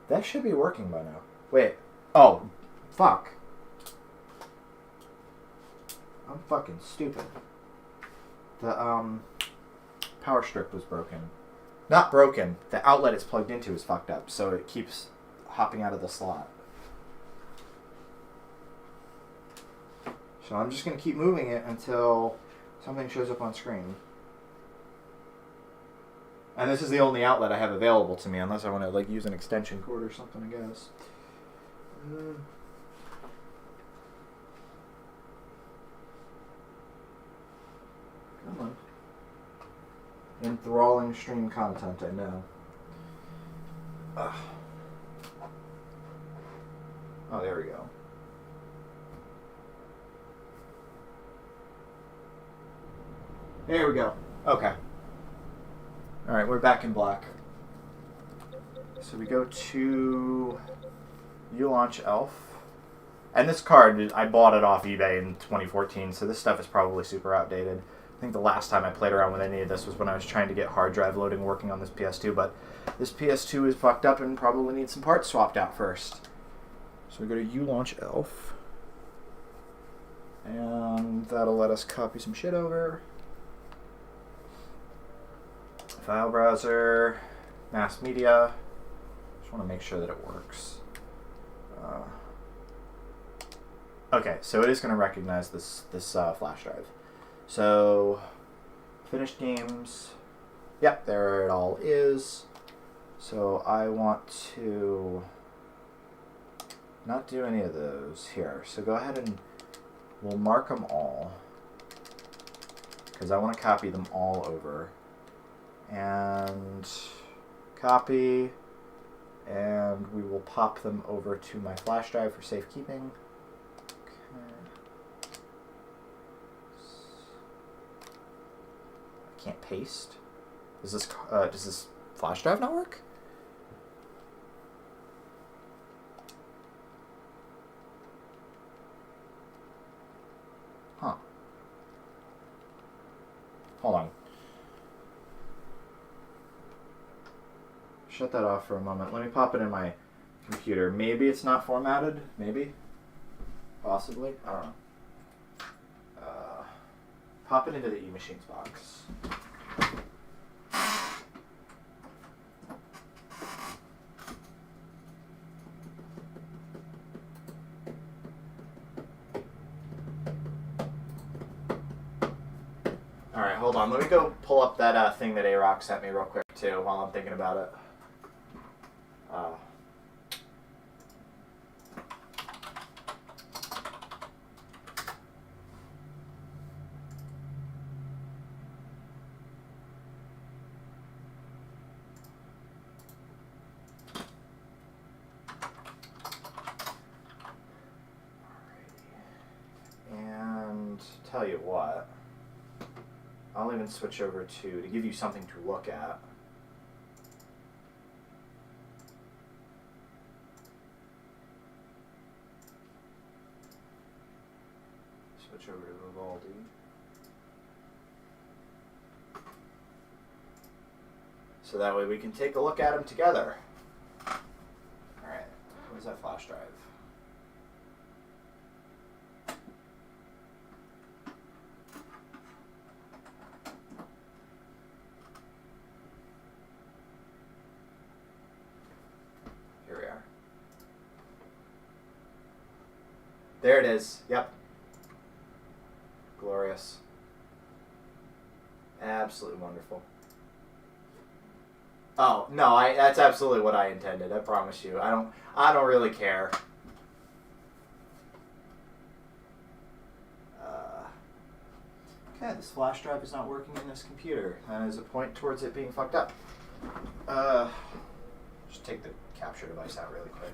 [SPEAKER 1] That should be working by now. Wait. Oh, fuck. I'm fucking stupid. The power strip was broken. Not broken. The outlet it's plugged into is fucked up, so it keeps hopping out of the slot. So I'm just gonna keep moving it until something shows up on screen. And this is the only outlet I have available to me, unless I want to like use an extension cord or something, I guess. Come on. Enthralling stream content, I know. Ugh. Oh, there we go. There we go. Okay. Alright, we're back in black. So we go to U-Launch Elf. And this card, I bought it off eBay in 2014, so this stuff is probably super outdated. I think the last time I played around with any of this was when I was trying to get hard drive loading working on this PS2, but this PS2 is fucked up and probably needs some parts swapped out first. So we go to U-Launch Elf. And that'll let us copy some shit over. File browser, mass media. Just want to make sure that it works. Okay, so it is going to recognize this flash drive. So finished games. Yep, there it all is. So I want to not do any of those here. So go ahead and we'll mark them all because I want to copy them all over. And copy, and we will pop them over to my flash drive for safekeeping. Okay. I can't paste. Does this flash drive not work? Huh. Hold on. Shut that off for a moment. Let me pop it in my computer. Maybe it's not formatted. Maybe. Possibly. I don't know. Pop it into the eMachines box. Alright, hold on. Let me go pull up that thing that A-Rock sent me real quick, too, while I'm thinking about it. And tell you what, I'll even switch over to give you something to look at. Switch over to Vivaldi. So that way we can take a look at them together. Alright, where's that flash drive? There it is. Yep. Glorious. Absolutely wonderful. Oh, no, that's absolutely what I intended. I promise you. I don't really care. Okay, this flash drive is not working in this computer. That is a point towards it being fucked up. Just take the capture device out really quick.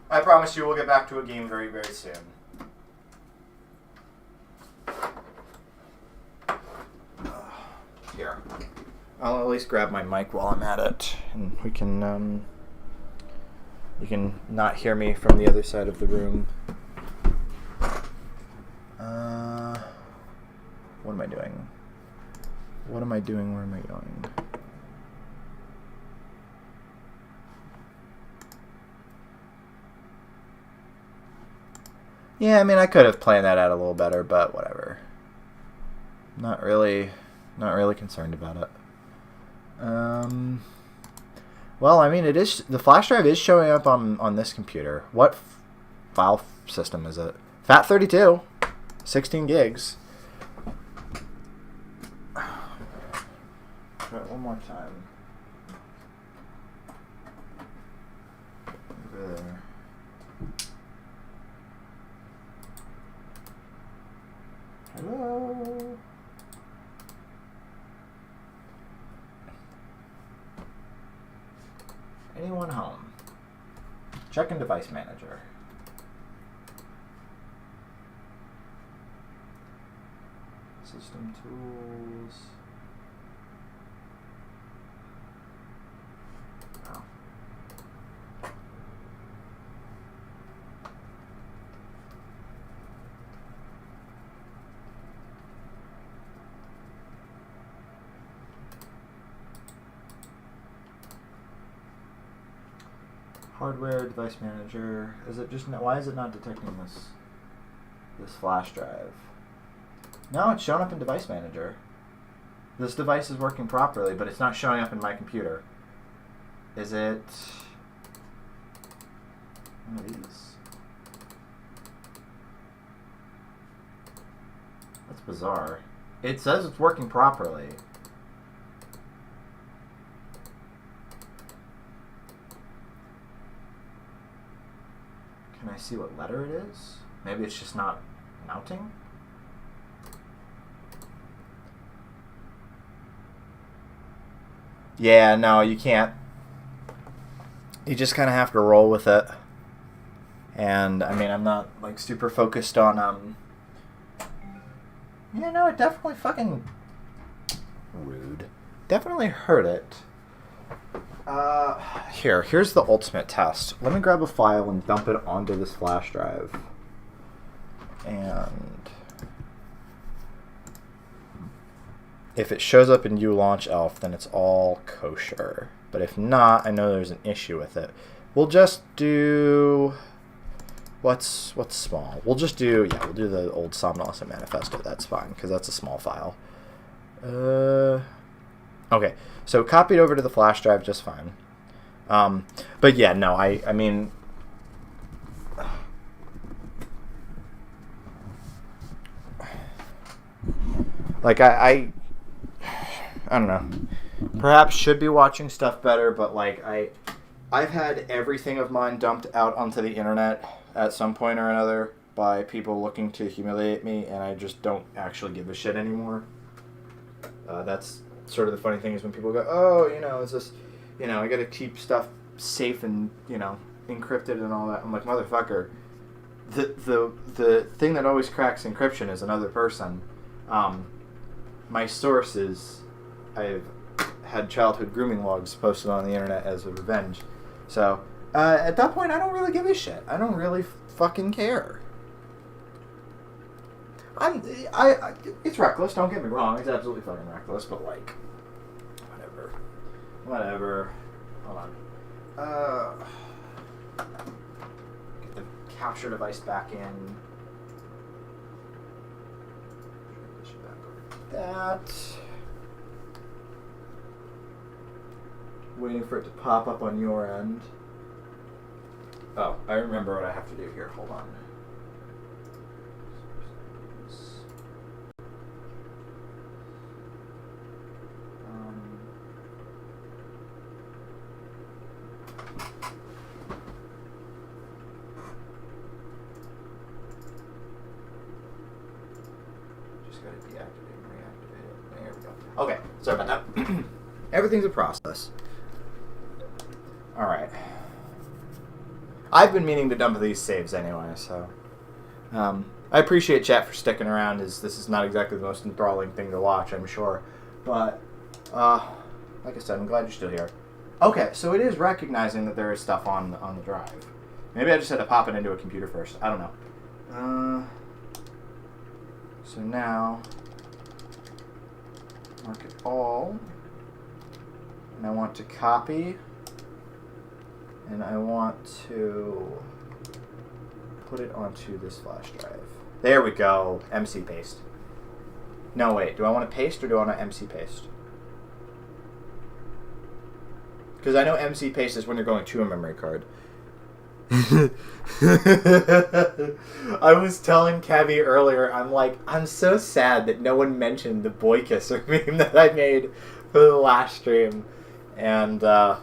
[SPEAKER 1] I promise you we'll get back to a game very, very soon. Here. I'll at least grab my mic while I'm at it, and we can, you can not hear me from the other side of the room. What am I doing? What am I doing? Where am I going? Yeah, I mean, I could have planned that out a little better, but whatever. Not really concerned about it. Well, I mean, it is, the flash drive is showing up on this computer. What file system is it? FAT32, 16 gigs. Try it one more time. Over there. Hello? Anyone home? Check in device manager. System tools. Oh. Hardware, device manager. Is it just, why is it not detecting this flash drive? No, it's showing up in device manager. This device is working properly, but it's not showing up in my computer. Is it one of these? That's bizarre. It says it's working properly. Can I see what letter it is? Maybe it's just not mounting? Yeah, no, you can't. You just kind of have to roll with it. And, I mean, I'm not, like, super focused on, yeah, no, it definitely fucking... Rude. Definitely hurt it. Here's the ultimate test. Let me grab a file and dump it onto this flash drive. And if it shows up in ulaunch elf, then it's all kosher. But if not, I know there's an issue with it. We'll just do... What's small? We'll just do... Yeah, we'll do the old Somnolence Manifesto. That's fine, because that's a small file. Okay, so copied over to the flash drive just fine. But yeah, no, I mean... Like, I don't know. Perhaps should be watching stuff better, but like, I've had everything of mine dumped out onto the internet at some point or another by people looking to humiliate me, and I just don't actually give a shit anymore. That's sort of the funny thing is when people go, oh, you know, is this, you know, I gotta keep stuff safe and, you know, encrypted and all that. I'm like, motherfucker, the thing that always cracks encryption is another person. My source is, I've had childhood grooming logs posted on the internet as a revenge. So, at that point, I don't really give a shit. I don't really fucking care. It's reckless, don't get me wrong. It's absolutely fucking reckless, but like, whatever. Hold on. Get the capture device back in. That. Waiting for it to pop up on your end. Oh, I remember what I have to do here. Hold on. Just gotta deactivate and reactivate it. There we go. Okay, sorry about that. Everything's a process. Alright. I've been meaning to dump these saves anyway, so... I appreciate chat for sticking around, as this is not exactly the most enthralling thing to watch, I'm sure. But, like I said, I'm glad you're still here. Okay, so it is recognizing that there is stuff on the drive. Maybe I just had to pop it into a computer first. I don't know. So now... mark it all. And I want to copy... and I want to put it onto this flash drive. There we go. MC paste. No, wait. Do I want to paste or do I want to MC paste? Because I know MC paste is when you're going to a memory card. I was telling Kevy earlier, I'm like, I'm so sad that no one mentioned the boy kisser meme that I made for the last stream. And, well,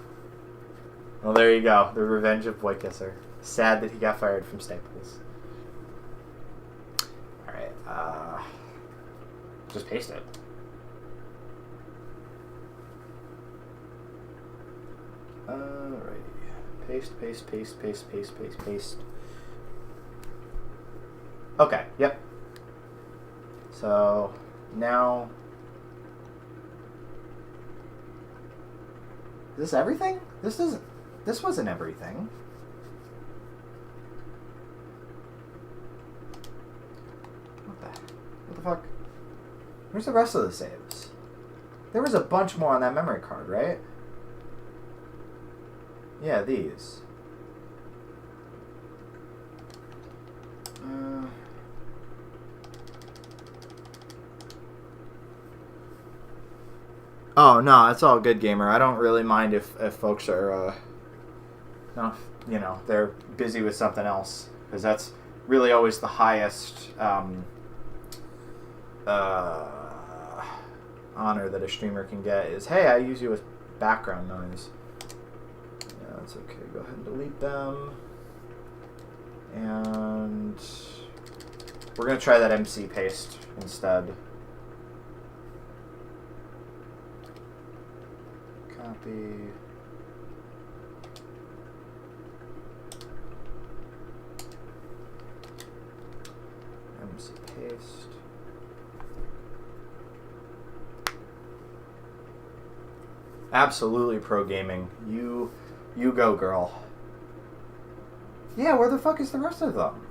[SPEAKER 1] there you go. The Revenge of Boy Kisser. Sad that he got fired from Staples. Alright, just paste it. Alright. Paste, paste, paste, paste, paste, paste, paste. Okay, yep. So, now... is this everything? This wasn't everything. What the fuck? Where's the rest of the saves? There was a bunch more on that memory card, right? Yeah, these. Oh, no, it's all good, gamer. I don't really mind if folks are, no, you know, they're busy with something else. Because that's really always the highest honor that a streamer can get is, hey, I use you as background noise. Yeah, that's okay. Go ahead and delete them. And we're going to try that MC paste instead. Copy. MC paste. Absolutely pro gaming. You go, girl. Yeah, where the fuck is the rest of them?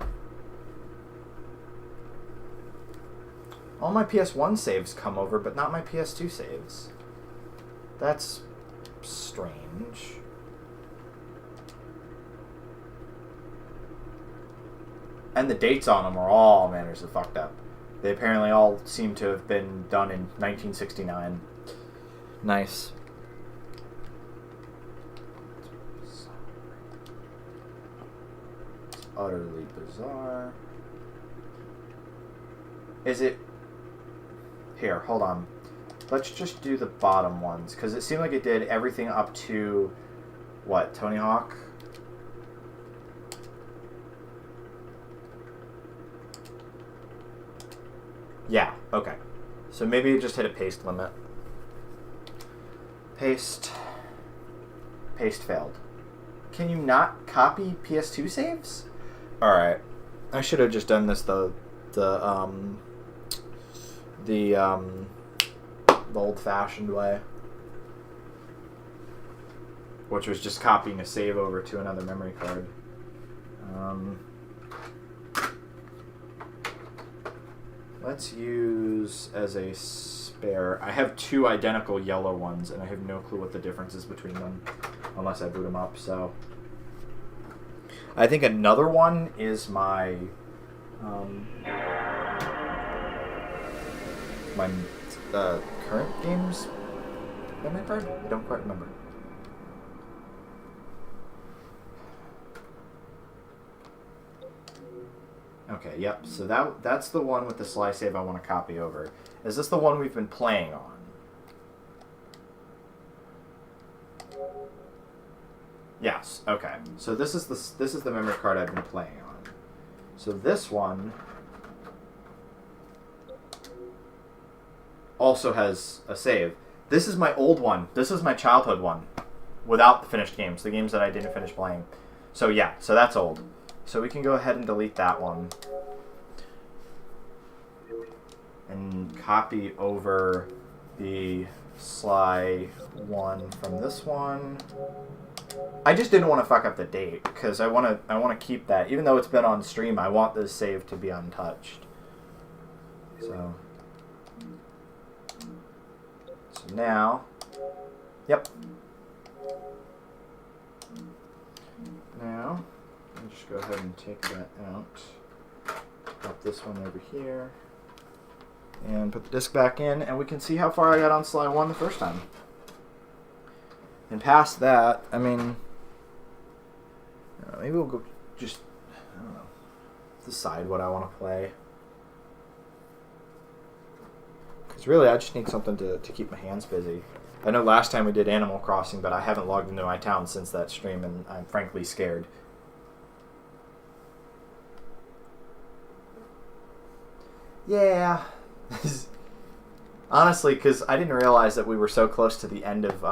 [SPEAKER 1] All my PS1 saves come over, but not my PS2 saves. That's strange. And the dates on them are all manners of fucked up. They apparently all seem to have been done in 1969. Nice. It's utterly bizarre. Is it... Here, hold on. Let's just do the bottom ones, because it seemed like it did everything up to... what, Tony Hawk? Yeah, okay. So maybe it just hit a paste limit. Paste. Paste failed. Can you not copy PS2 saves? Alright. I should have just done this the old-fashioned way. Which was just copying a save over to another memory card. Let's use as a spare... I have two identical yellow ones, and I have no clue what the difference is between them, unless I boot them up, so... I think another one is my... my current game's memory card? I don't quite remember. Okay, yep. So that's the one with the sly save I want to copy over. Is this the one we've been playing on? Yes. Okay. So this is the memory card I've been playing on. So this one also has a save. This is my old one. This is my childhood one, without the finished games, the games that I didn't finish playing. So yeah, so that's old. So we can go ahead and delete that one. And copy over the sly one from this one. I just didn't want to fuck up the date, because I want to keep that. Even though it's been on stream, I want this save to be untouched. So now, yep. Now, I'll just go ahead and take that out. Pop this one over here. And put the disc back in, and we can see how far I got on Sly 1 the first time. And past that, I mean, maybe we'll go just, I don't know, decide what I want to play. Because really, I just need something to keep my hands busy. I know last time we did Animal Crossing, but I haven't logged into my town since that stream, and I'm frankly scared. Yeah. Honestly, because I didn't realize that we were so close to the end of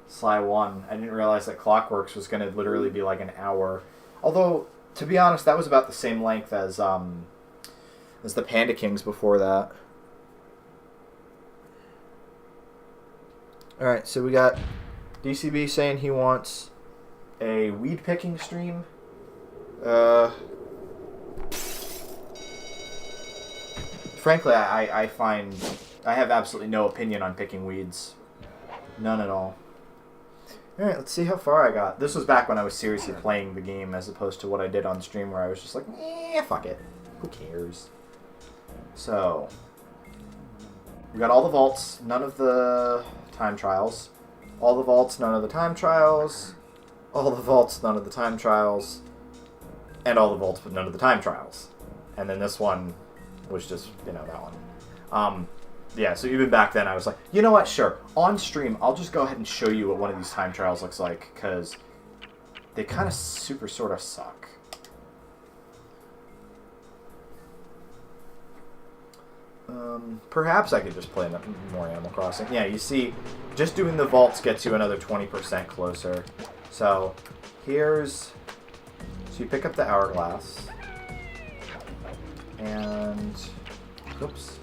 [SPEAKER 1] Sly 1. I didn't realize that Clockworks was going to literally be like an hour. Although, to be honest, that was about the same length as the Panda Kings before that. Alright, so we got DCB saying he wants a weed picking stream. Frankly, I find I have absolutely no opinion on picking weeds. None at all. Alright, let's see how far I got. This was back when I was seriously playing the game as opposed to what I did on stream where I was just like, fuck it. Who cares? So, we got all the vaults, none of the time trials. All the vaults, none of the time trials. All the vaults, none of the time trials. And all the vaults, but none of the time trials. And then this one was just, that one. Yeah, so even back then I was like, you know what, sure. On stream, I'll just go ahead and show you what one of these time trials looks like, because they kind of sort of suck. Perhaps I could just play more Animal Crossing. Yeah, you see, just doing the vaults gets you another 20% closer. So, so you pick up the hourglass. And, oops.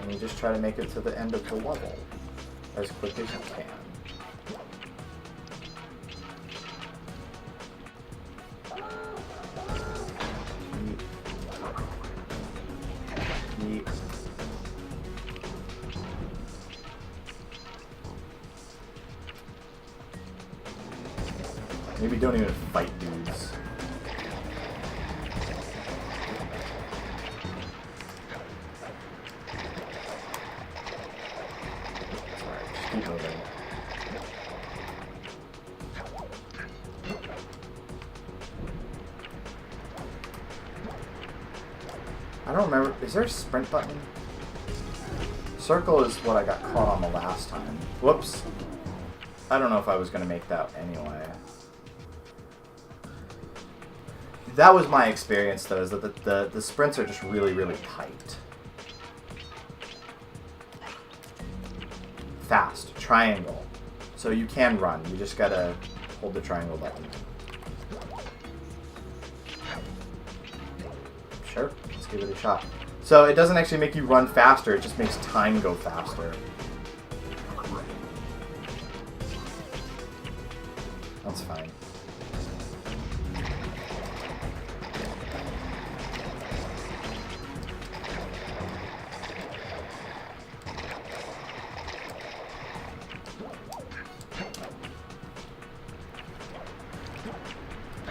[SPEAKER 1] And you just try to make it to the end of the level as quick as you can. Maybe don't even fight dudes. Alright, just keep moving. I don't remember. Is there a sprint button? Circle is what I got caught on the last time. Whoops. I don't know if I was going to make that anyway. That was my experience, though, is that the sprints are just really, really tight. Fast. Triangle. So you can run. You just gotta hold the triangle button. Sure. Let's give it a shot. So it doesn't actually make you run faster. It just makes time go faster. That's fine.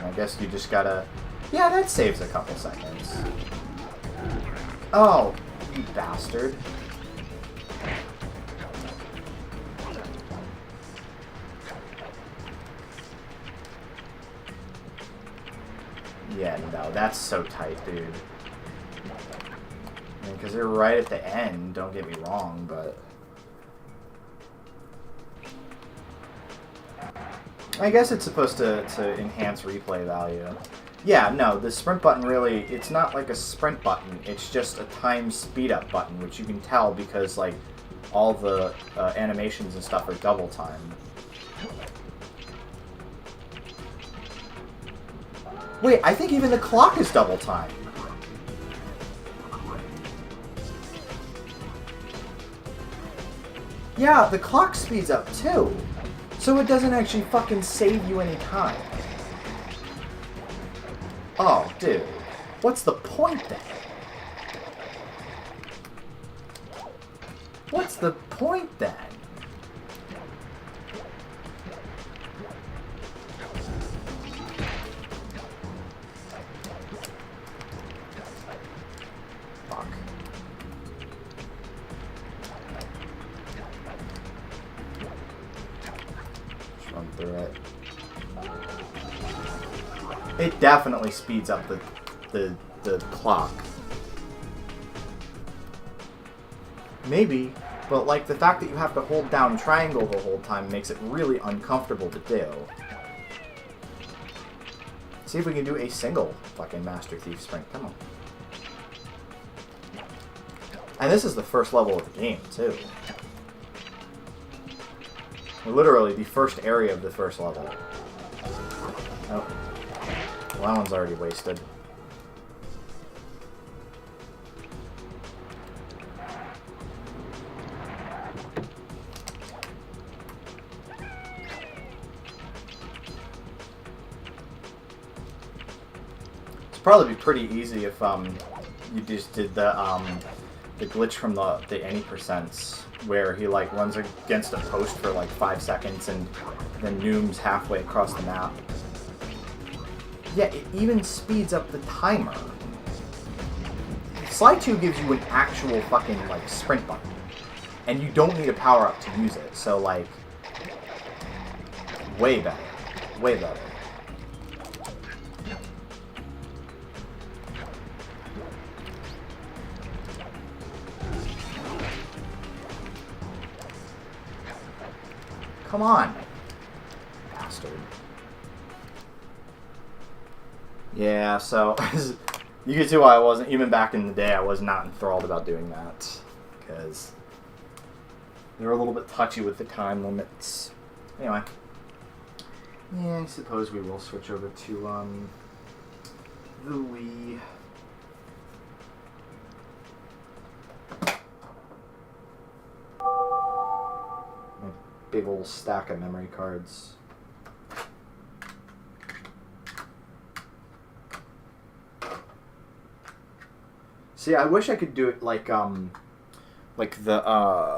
[SPEAKER 1] I guess you just gotta... Yeah, that saves a couple seconds. Oh, you bastard. Yeah, no, that's so tight, dude. Because they're right at the end, don't get me wrong, but... I guess it's supposed to enhance replay value. Yeah, no, the sprint button really, it's not like a sprint button, it's just a time speed up button, which you can tell because, like, all the animations and stuff are double time. Wait, I think even the clock is double time. Yeah, the clock speeds up too. So it doesn't actually fucking save you any time. Oh, dude. What's the point then? What's the point then? Fuck. Just run through it. It definitely speeds up the clock. Maybe, but like the fact that you have to hold down triangle the whole time makes it really uncomfortable to do. See if we can do a single fucking Master Thief sprint. Come on. And this is the first level of the game, too. Literally the first area of the first level. Oh. Well, that one's already wasted. It'd probably be pretty easy if you just did the glitch from the any percents where he like runs against a post for like 5 seconds and then nooms halfway across the map. Yeah, it even speeds up the timer. Slide 2 gives you an actual fucking like sprint button, and you don't need a power up to use it. So like, way better, way better. Come on, bastard. Yeah, so you can see why I wasn't, even back in the day, I was not enthralled about doing that. Because they were a little bit touchy with the time limits. Anyway. Yeah, I suppose we will switch over to the Wii. Big old stack of memory cards. See, I wish I could do it like the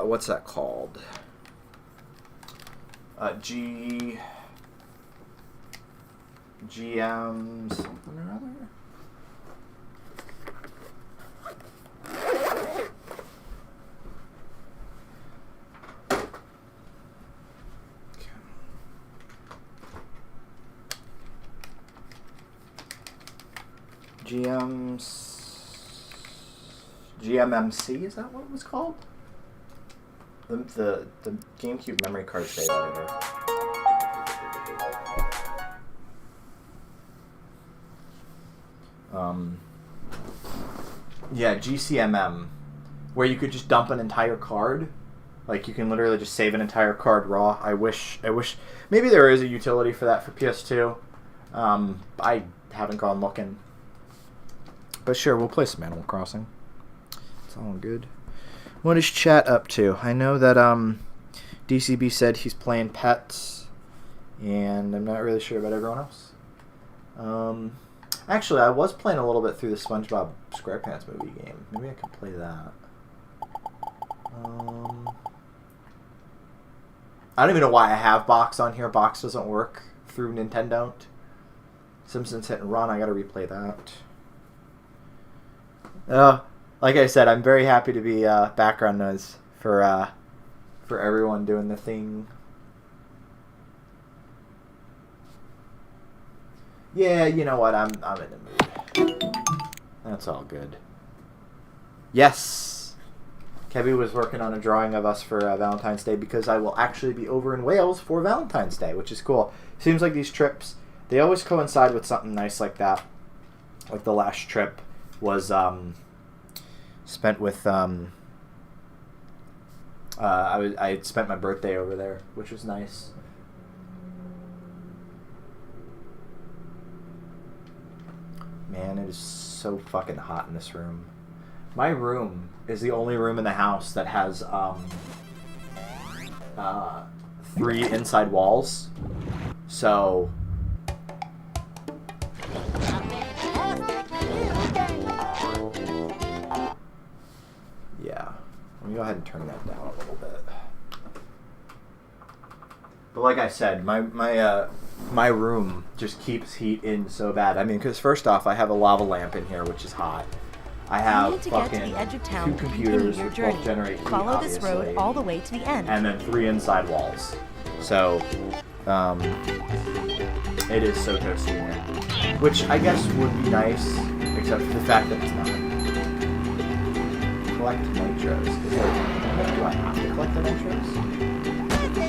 [SPEAKER 1] what's that called? GM something or other. GMMC, is that what it was called? The GameCube memory card save editor. Yeah, GCMM, where you could just dump an entire card. Like, you can literally just save an entire card raw. I wish, maybe there is a utility for that for PS2. I haven't gone looking. But sure, we'll play some Animal Crossing. It's all good. What is chat up to? I know that DCB said he's playing Pets, and I'm not really sure about everyone else. Actually, I was playing a little bit through the SpongeBob SquarePants movie game. Maybe I could play that. I don't even know why I have Box on here. Box doesn't work through Nintendo. Simpsons Hit and Run, I gotta replay that. Like I said, I'm very happy to be background noise for everyone doing the thing. Yeah, you know what? I'm in the mood. That's all good. Yes! Kebby was working on a drawing of us for Valentine's Day because I will actually be over in Wales for Valentine's Day, which is cool. Seems like these trips, they always coincide with something nice like that. Like the last trip was spent with I had spent my birthday over there, which was nice. Man, it is so fucking hot in this room. My room is the only room in the house that has 3 inside walls. So yeah, let me go ahead and turn that down a little bit. But like I said, my room just keeps heat in so bad. I mean, because first off, I have a lava lamp in here, which is hot. I have
[SPEAKER 9] to
[SPEAKER 1] fucking
[SPEAKER 9] get to the edge of town
[SPEAKER 1] 2 computers,
[SPEAKER 9] your
[SPEAKER 1] which
[SPEAKER 9] journey.
[SPEAKER 1] both generate heat,
[SPEAKER 9] Follow this road
[SPEAKER 1] obviously,
[SPEAKER 9] all the way to the end.
[SPEAKER 1] and then 3 inside walls. So, it is so toasty in here. Which I guess would be nice, except for the fact that it's not. Collect nitros. Do I have to collect the nitros?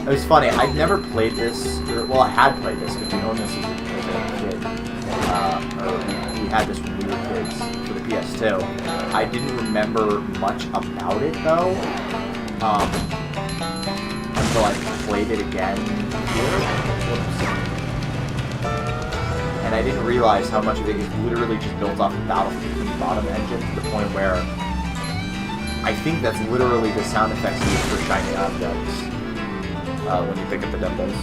[SPEAKER 1] It was funny, I'd never played this, well, I had played this because we owned this as a kid. We had this when we were kids for the PS2. I didn't remember much about it though, until I played it again here. Whoops. And I didn't realize how much of it is literally just built off the Battlefield bottom engine to the point where I think that's literally the sound effects used for shiny objects when you pick up the dumbbells.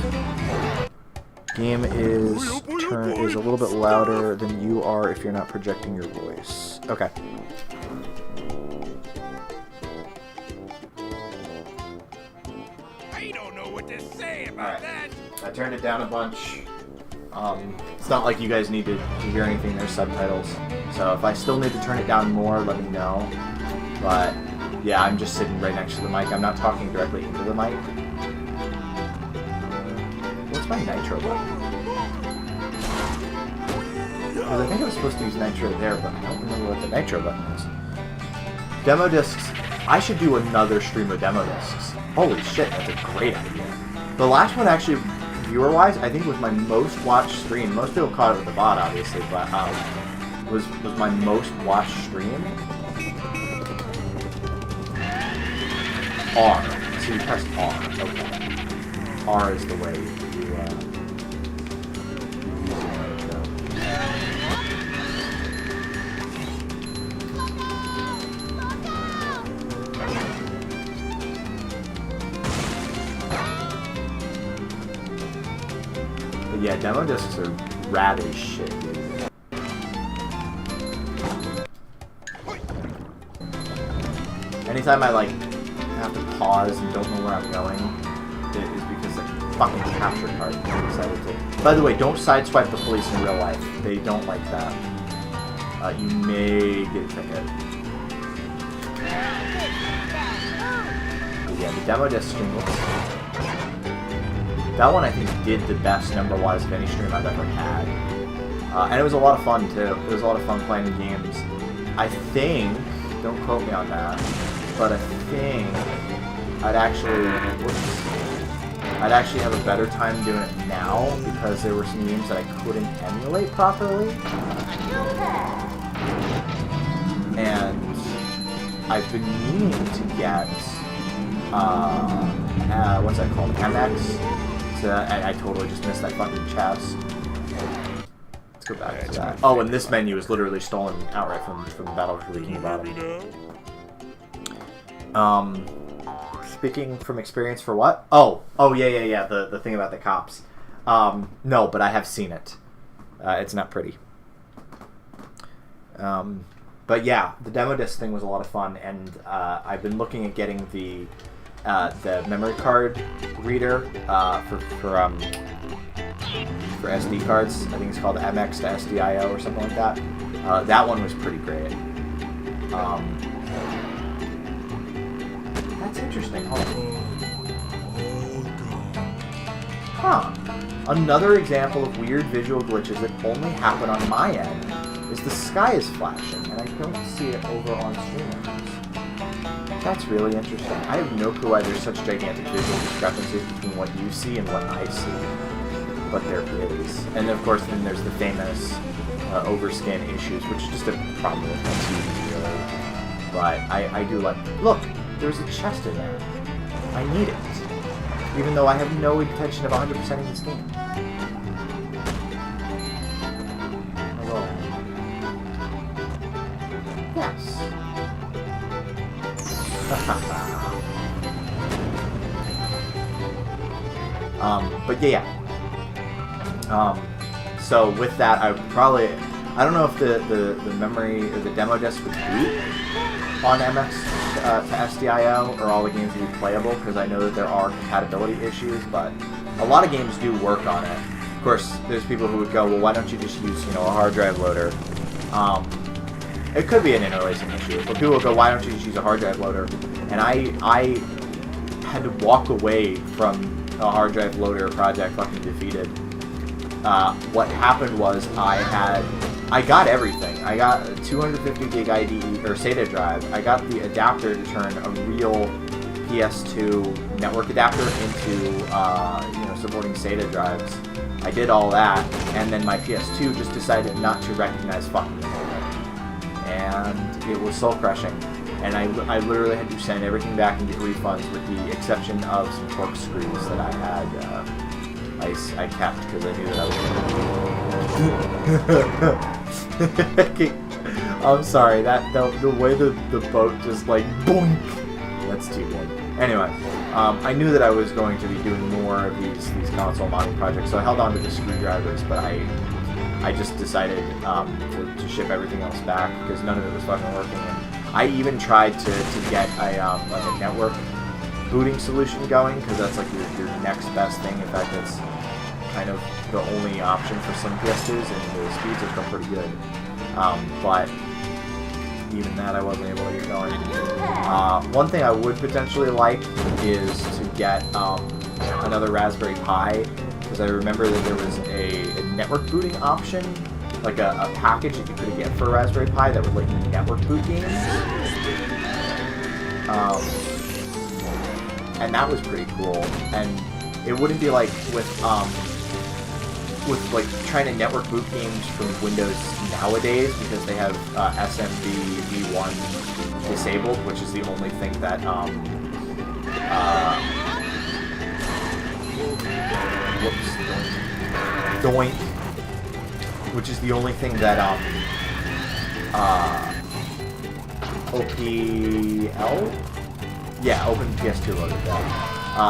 [SPEAKER 1] Game is a little bit louder than you are if you're not projecting your voice. Okay.
[SPEAKER 4] I don't know what to say about that.
[SPEAKER 1] I turned it down a bunch. It's not like you guys need to hear anything. There's subtitles. So if I still need to turn it down more, let me know. But yeah, I'm just sitting right next to the mic. I'm not talking directly into the mic. What's my nitro button? Because I think I was supposed to use nitro there, but I don't remember what the nitro button is. Demo discs. I should do another stream of demo discs. Holy shit, that's a great idea. The last one actually, viewer-wise, I think was my most watched stream. Most people caught it with the bot, obviously, but was my most watched stream. R. So you press R. Okay. R is the way you But yeah, demo discs are rad as shit, dude. Anytime I like have to pause and don't know where I'm going, it is because like fucking capture card decided to. By the way, don't sideswipe the police in real life. They don't like that. You may get a ticket. But yeah, the demo disc stream looks. That one I think did the best number-wise of any stream I've ever had. And it was a lot of fun too. It was a lot of fun playing the games. I think, don't quote me on that, but I think I'd actually have a better time doing it now because there were some games that I couldn't emulate properly. And I've been meaning to get, what's that called, MX? I totally just missed that fucking chest. Let's go back to that. Oh, and this menu is literally stolen outright from the Battlefield Bikini Bottom. Speaking from experience for what? Oh, yeah, the thing about the cops. No, but I have seen it. It's not pretty. But yeah, the demo disc thing was a lot of fun, and I've been looking at getting the memory card reader for SD cards. I think it's called MX to SDIO or something like that. That one was pretty great. That's interesting. Hold on. Huh. Another example of weird visual glitches that only happen on my end is the sky is flashing, and I don't see it over on streamers. That's really interesting. I have no clue why there's such gigantic visual discrepancies between what you see and what I see. But there is. And of course, then there's the famous overscan issues, which is just a problem with my TV, really. But I do like... Look! There's a chest in there. I need it. Even though I have no intention of 100%ing this game. Hello. Yes. But yeah. So with that, I don't know if the memory or the demo disc would boot on MX to SDIO, or all the games would be playable, because I know that there are compatibility issues, but a lot of games do work on it. Of course, there's people who would go, well, why don't you just use, a hard drive loader? It could be an interlacing issue, but people will go, why don't you just use a hard drive loader? And I had to walk away from a hard drive loader project fucking defeated. What happened was I got everything. I got a 250 gig IDE or SATA drive. I got the adapter to turn a real PS2 network adapter into supporting SATA drives. I did all that, and then my PS2 just decided not to recognize fucking the moment. And it was soul crushing. And I literally had to send everything back and get refunds, with the exception of some torque screws that I had. I kept because I knew that I was. I'm sorry. The way the boat just like boink. That's too good. Anyway, I knew that I was going to be doing more of these console modding projects, so I held on to the screwdrivers, but I just decided to ship everything else back because none of it was fucking working. And I even tried to get a network booting solution going, because that's like your next best thing. In fact, it's kind of the only option for some PS2s, and the speeds are still pretty good. But even that, I wasn't able to get going. One thing I would potentially like is to get another Raspberry Pi, because I remember that there was a network booting option, like a package that you could get for a Raspberry Pi that would let you network boot games. And that was pretty cool. And it wouldn't be like with like trying to network boot games from Windows nowadays, because they have SMB v1 disabled, which is the only thing that doink, which is the only thing that OPL, yeah, Open PS2 loader.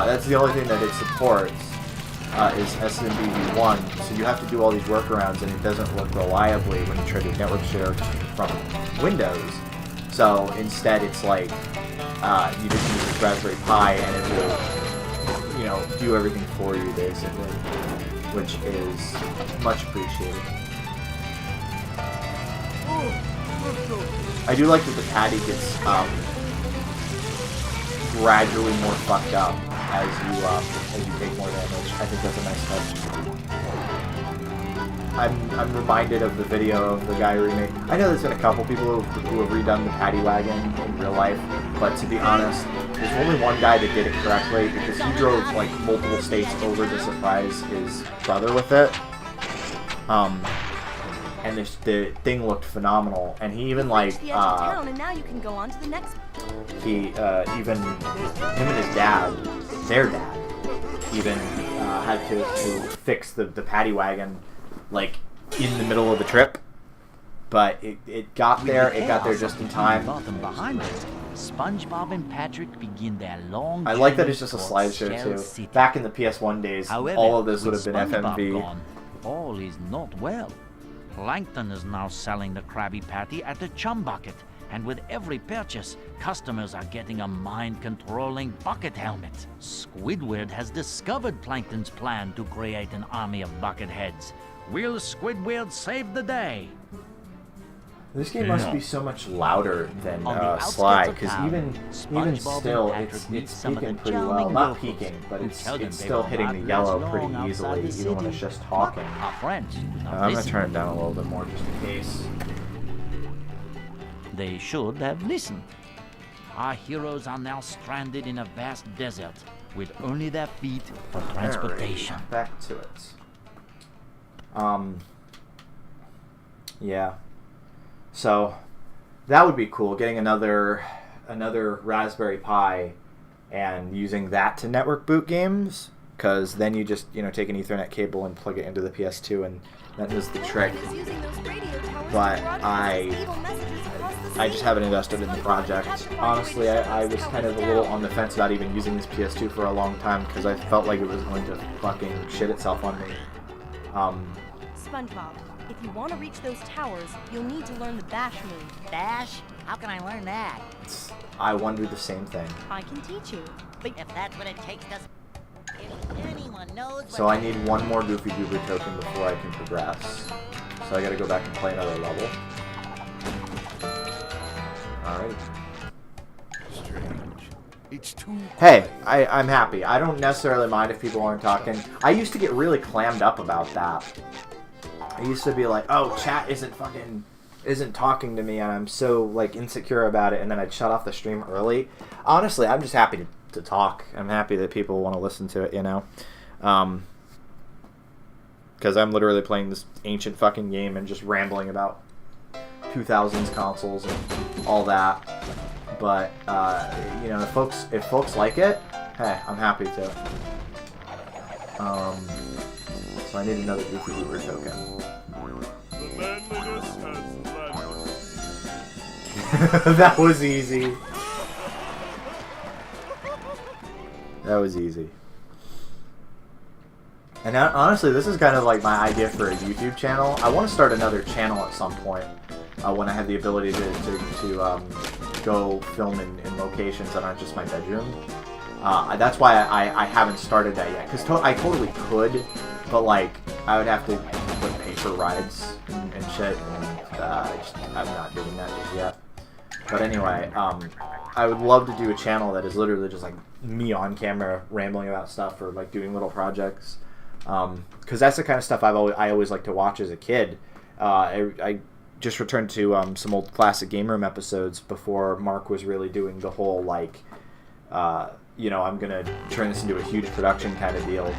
[SPEAKER 1] That's the only thing that it supports. Is SMBV1, so you have to do all these workarounds, and it doesn't work reliably when you try to network share from Windows. So instead, it's like you just use this Raspberry Pi, and it will, do everything for you, basically, which is much appreciated. I do like that the patty gets gradually more fucked up as you take more damage. I think that's a nice touch. I'm reminded of the video of the guy who remade. I know there's been a couple people who have redone the paddy wagon in real life, but to be honest, there's only one guy that did it correctly, because he drove like multiple states over to surprise his brother with it. And the thing looked phenomenal, and he even like
[SPEAKER 9] the edge of town, and now you can go on to the next.
[SPEAKER 1] He even him and his dad, their dad, even had to fix the paddy wagon like in the middle of the trip, but it got there. It got there just in time.
[SPEAKER 2] SpongeBob and Patrick begin their long.
[SPEAKER 1] I like that it's just a slideshow too. Back in the PS1 days, all of this would have been FMV.
[SPEAKER 2] Gone, all is not well. Plankton is now selling the Krabby Patty at the Chum Bucket, and with every purchase, customers are getting a mind-controlling bucket helmet. Squidward has discovered Plankton's plan to create an army of bucket heads. Will Squidward save the day?
[SPEAKER 1] This game must be so much louder than
[SPEAKER 10] On the outskirts
[SPEAKER 1] Sly,
[SPEAKER 10] of
[SPEAKER 1] because
[SPEAKER 10] town,
[SPEAKER 1] even
[SPEAKER 10] SpongeBob
[SPEAKER 1] still,
[SPEAKER 10] and
[SPEAKER 1] it's
[SPEAKER 10] Patrick meet some of
[SPEAKER 1] peaking
[SPEAKER 10] the
[SPEAKER 1] pretty well.
[SPEAKER 10] charming
[SPEAKER 1] Not
[SPEAKER 10] locals
[SPEAKER 1] peaking, but
[SPEAKER 10] who
[SPEAKER 1] it's
[SPEAKER 10] tell them
[SPEAKER 1] it's
[SPEAKER 10] they
[SPEAKER 1] still
[SPEAKER 10] will
[SPEAKER 1] hitting
[SPEAKER 10] not
[SPEAKER 1] the
[SPEAKER 10] last
[SPEAKER 1] yellow
[SPEAKER 10] long
[SPEAKER 1] pretty
[SPEAKER 10] outside
[SPEAKER 1] easily,
[SPEAKER 10] the
[SPEAKER 1] even when
[SPEAKER 10] city.
[SPEAKER 1] it's just talking.
[SPEAKER 10] Our friends. Now
[SPEAKER 1] I'm gonna
[SPEAKER 10] listen.
[SPEAKER 1] turn it down a little bit more just in case.
[SPEAKER 10] They should have listened. Our heroes are now stranded in a vast desert with only their feet for transportation.
[SPEAKER 1] Alright, back to it. Yeah. So that would be cool, getting another Raspberry Pi and using that to network boot games, because then you just, take an Ethernet cable and plug it into the PS2 and that was the trick. But I just haven't invested in the project. Honestly, I was kind of a little on the fence about even using this PS2 for a long time because I felt like it was going to fucking shit itself on me.
[SPEAKER 9] SpongeBob, if you want to reach those towers, you'll need to learn the bash move.
[SPEAKER 11] Bash? How can I learn that?
[SPEAKER 1] I wondered the same thing.
[SPEAKER 9] I can teach you. But
[SPEAKER 11] If that's what it takes to... If anyone knows
[SPEAKER 1] So I need one more Goofy Goober token before I can progress. So I gotta go back and play another level. Alright. Hey, I'm happy. I don't necessarily mind if people aren't talking. I used to get really clammed up about that. I used to be like, oh, chat isn't talking to me, and I'm so like insecure about it, and then I'd shut off the stream early. Honestly, I'm just happy to talk. I'm happy that people want to listen to it, because I'm literally playing this ancient fucking game and just rambling about 2000s consoles and all that. But if folks like it, hey, I'm happy to. So I need another Goofy Goober token. That was easy. That was easy. And now, honestly, this is kind of like my idea for a YouTube channel. I want to start another channel at some point when I have the ability to go film in locations that aren't just my bedroom. That's why I haven't started that yet. Because I totally could, but like I would have to pay for rides and shit. And I'm not doing that just yet. But anyway, I would love to do a channel that is literally just like me on camera rambling about stuff or like doing little projects. Because that's the kind of stuff I always liked to watch as a kid. I just returned to some old classic Game Room episodes before Mark was really doing the whole like, I'm gonna turn this into a huge production kind of deal.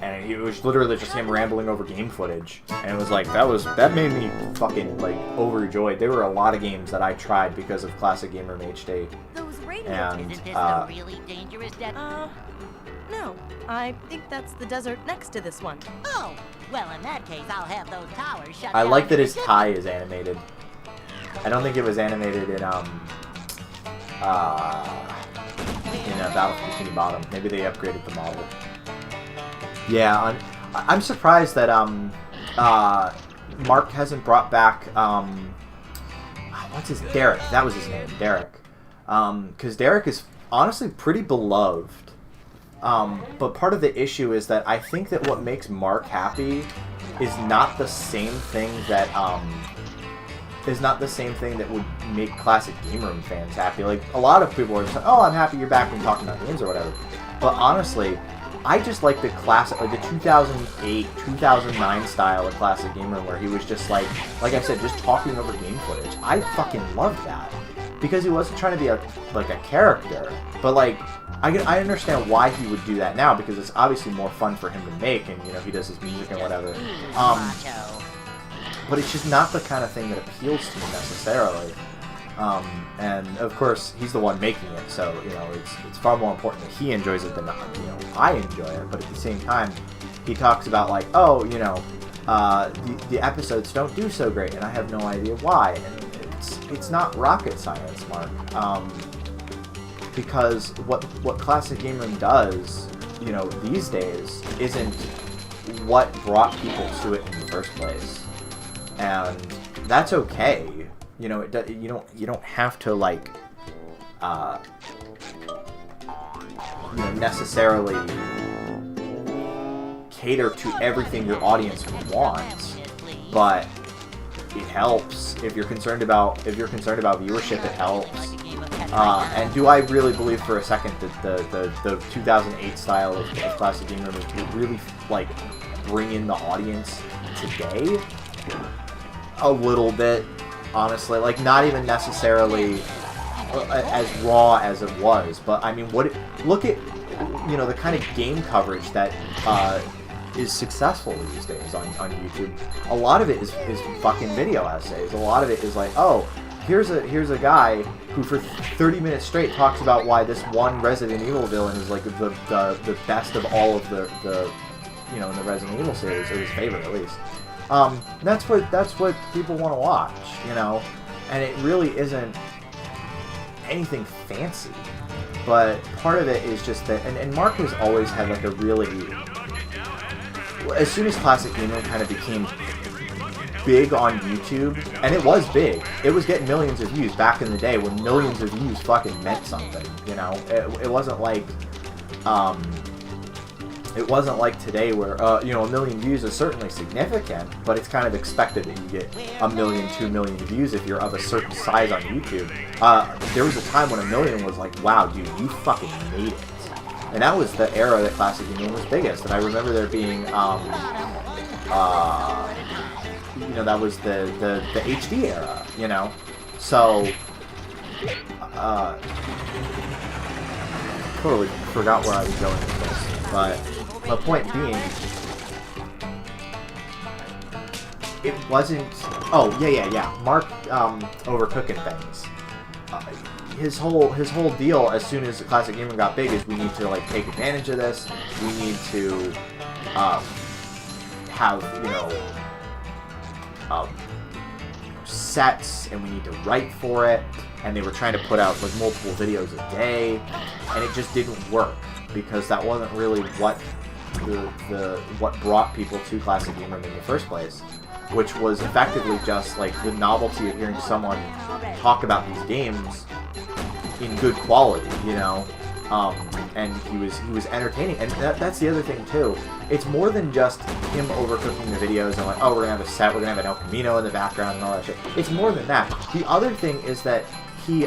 [SPEAKER 1] And it was literally just him rambling over game footage, and it was like that made me fucking like overjoyed. There were a lot of games that I tried because of classic Game Room HD.
[SPEAKER 9] those radio
[SPEAKER 11] Isn't this the really dangerous
[SPEAKER 9] no. I think that's the desert next to this one.
[SPEAKER 11] Oh, well, in that case, I'll have those towers shut
[SPEAKER 1] I
[SPEAKER 11] down
[SPEAKER 1] like that his
[SPEAKER 11] specifically.
[SPEAKER 1] tie is animated. I don't think it was animated in Battle for Bikini Bottom. Maybe they upgraded the model. Yeah, I'm surprised that Mark hasn't brought back what's his Derek? That was his name, Derek. Because Derek is honestly pretty beloved. But part of the issue is that I think that what makes Mark happy is not the same thing that would make classic Game Room fans happy. Like a lot of people are just like, "Oh, I'm happy you're back and talking about games or whatever." But honestly, I just like the classic, like the 2008, 2009 style of classic Game Room where he was just like I said, just talking over game footage. I fucking loved that because he wasn't trying to be a character, but like. I understand why he would do that now because it's obviously more fun for him to make, and he does his music and whatever. But it's just not the kind of thing that appeals to me necessarily. And of course he's the one making it, so it's far more important that he enjoys it than I enjoy it. But at the same time, he talks about like, oh, the episodes don't do so great, and I have no idea why. And it's not rocket science, Mark. Because what Classic Game Room does, these days, isn't what brought people to it in the first place, and that's okay. You don't have to like, necessarily cater to everything your audience wants, but it helps. If you're concerned about viewership, it helps. And do I really believe for a second that the 2008 style of classic game room would really like bring in the audience today? A little bit, honestly. Like, not even necessarily as raw as it was, but I mean, look at, you know, the kind of game coverage that is successful these days on YouTube. A lot of it is fucking video essays. A lot of it is like, oh, here's a guy who for 30 minutes straight talks about why this one Resident Evil villain is like the best of all of the you know, in the Resident Evil series, or his favorite at least. That's what people want to watch, you know, and it really isn't anything fancy. But part of it is just that, and Mark has always had like a really, as soon as Classic Gamer kind of became big on YouTube, and it was big, it was getting millions of views back in the day when millions of views fucking meant something, you know. It wasn't like, today where, you know, 1 million views is certainly significant, but it's kind of expected that you get 1 million, 2 million views if you're of a certain size on YouTube. There was a time when 1 million was like, wow, dude, you fucking made it. And that was the era that Classic Gaming was biggest. And I remember there being, you know, that was the HD era, you know? So, totally forgot where I was going with this, but the point being, it wasn't. Oh yeah. Mark overcooking things. His whole deal as soon as the Classic Gamer got big is we need to like take advantage of this. We need to have, you know, sets, and we need to write for it. And they were trying to put out like multiple videos a day, and it just didn't work because that wasn't really what what brought people to Classic Gamer in the first place, which was effectively just like the novelty of hearing someone talk about these games in good quality, you know. And he was entertaining, and that's the other thing too. It's more than just him overcooking the videos and like, oh, we're gonna have a set, we're gonna have an El Camino in the background and all that shit. It's more than that. The other thing is that he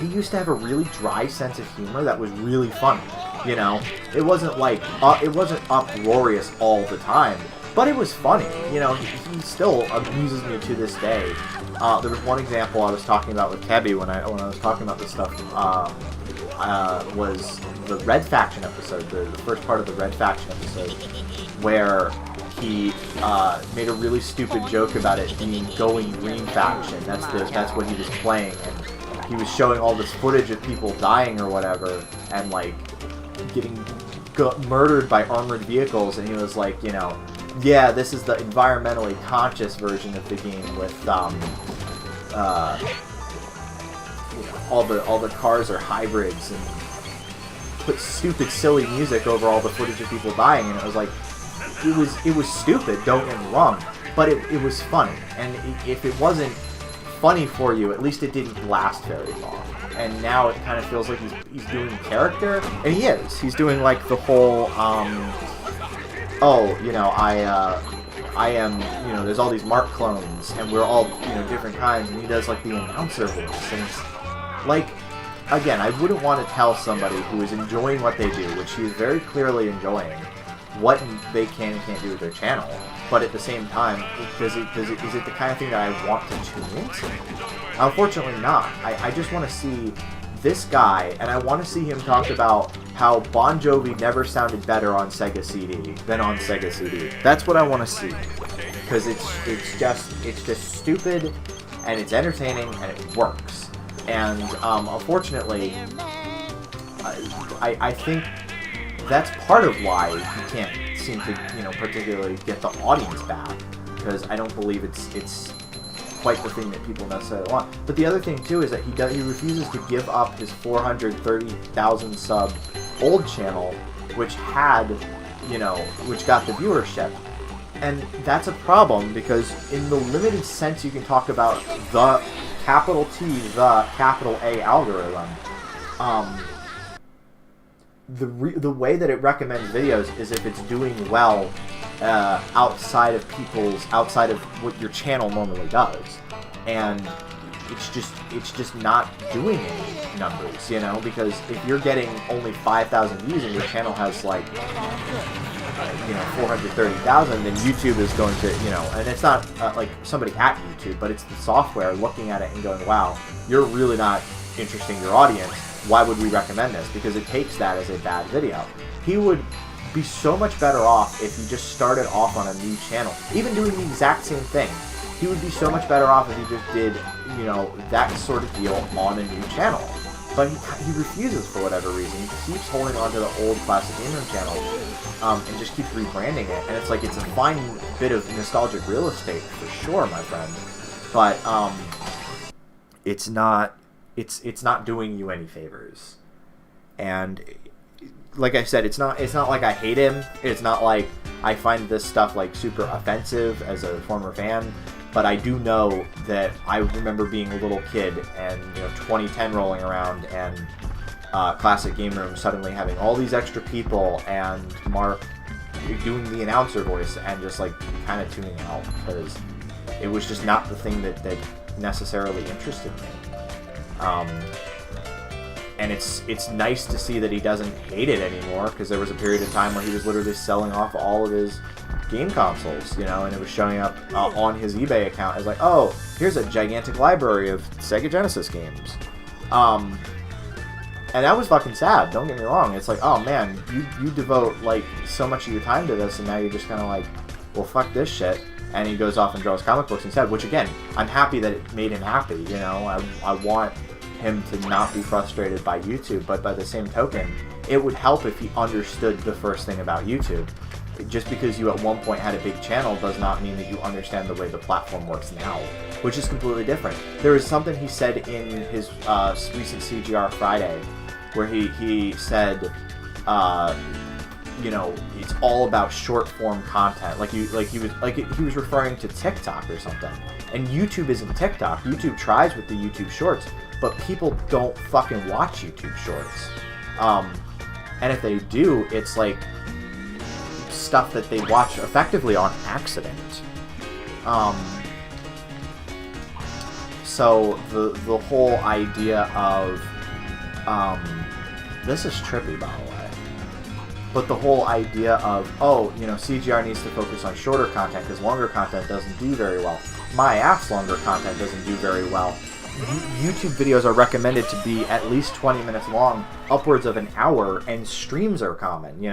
[SPEAKER 1] used to have a really dry sense of humor that was really funny. You know, it wasn't like it wasn't uproarious all the time, but it was funny. You know, he still amuses me to this day. There was one example I was talking about with Kebby when I was talking about this stuff. Was the Red Faction episode, the first part of the Red Faction episode, where he made a really stupid joke about it being Going Green Faction. That's what he was playing, and he was showing all this footage of people dying or whatever, and like getting murdered by armored vehicles, and he was like, you know, yeah, this is the environmentally conscious version of the game with you know, all the cars are hybrids, and put stupid silly music over all the footage of people dying, and it was like, it was stupid, don't get me wrong, but it was funny, and if it wasn't funny for you, at least it didn't last very long. And now it kind of feels like he's doing character, and he is. He's doing like the whole, oh, you know, I am, you know, there's all these Mark clones, and we're all, you know, different kinds, and he does like the announcer voice, and it's like, again, I wouldn't want to tell somebody who is enjoying what they do, which he is very clearly enjoying, what they can and can't do with their channel. But at the same time, is it the kind of thing that I want to tune into? Unfortunately not. I just want to see this guy, and I want to see him talk about how Bon Jovi never sounded better on Sega CD than on Sega CD. That's what I want to see, because it's just stupid, and it's entertaining, and it works. And unfortunately, I think that's part of why he can't seem to, you know, particularly get the audience back, because I don't believe it's quite the thing that people necessarily want. But the other thing too is that he refuses to give up his 430,000 sub old channel, which had, you know, which got the viewership. And that's a problem, because in the limited sense you can talk about the capital T, the capital A algorithm, the way that it recommends videos is if it's doing well outside of what your channel normally does, and it's just not doing any numbers, you know, because if you're getting only 5,000 views and your channel has like 430,000, then YouTube is going to, and it's not like somebody at YouTube, but it's the software looking at it and going, wow, you're really not interesting your audience. Why would we recommend this? Because it takes that as a bad video. He would be so much better off if he just started off on a new channel, even doing the exact same thing. He would be so much better off if he just did, that sort of deal on a new channel. But he refuses for whatever reason. He keeps holding on to the old Classic Game Room channel and just keeps rebranding it. And it's like, it's a fine bit of nostalgic real estate for sure, my friend. But it's not doing you any favors. And like I said, it's not like I hate him. It's not like I find this stuff like super offensive as a former fan. But I do know that I remember being a little kid and 2010 rolling around and Classic Game Room suddenly having all these extra people and Mark doing the announcer voice and just like kind of tuning out because it was just not the thing that necessarily interested me. And it's nice to see that he doesn't hate it anymore, because there was a period of time where he was literally selling off all of his game consoles, and it was showing up on his eBay account as like, oh, here's a gigantic library of Sega Genesis games. And that was fucking sad, don't get me wrong. It's like, oh man, you devote like so much of your time to this, and now you're just kind of like, well, fuck this shit. And he goes off and draws comic books instead, which again, I'm happy that it made him happy, I want him to not be frustrated by YouTube, but by the same token, it would help if he understood the first thing about YouTube. Just because you at one point had a big channel does not mean that you understand the way the platform works now, which is completely different. There was something he said in his recent CGR Friday, where he said, it's all about short form content. He was referring to TikTok or something. And YouTube isn't TikTok. YouTube tries with the YouTube Shorts, but people don't fucking watch YouTube Shorts. And if they do, it's like stuff that they watch effectively on accident. So the whole idea of this is trippy, by the way, but the whole idea of CGR needs to focus on shorter content because longer content doesn't do very well. My ass, longer content doesn't do very well. YouTube videos are recommended to be at least 20 minutes long, upwards of an hour, and streams are common,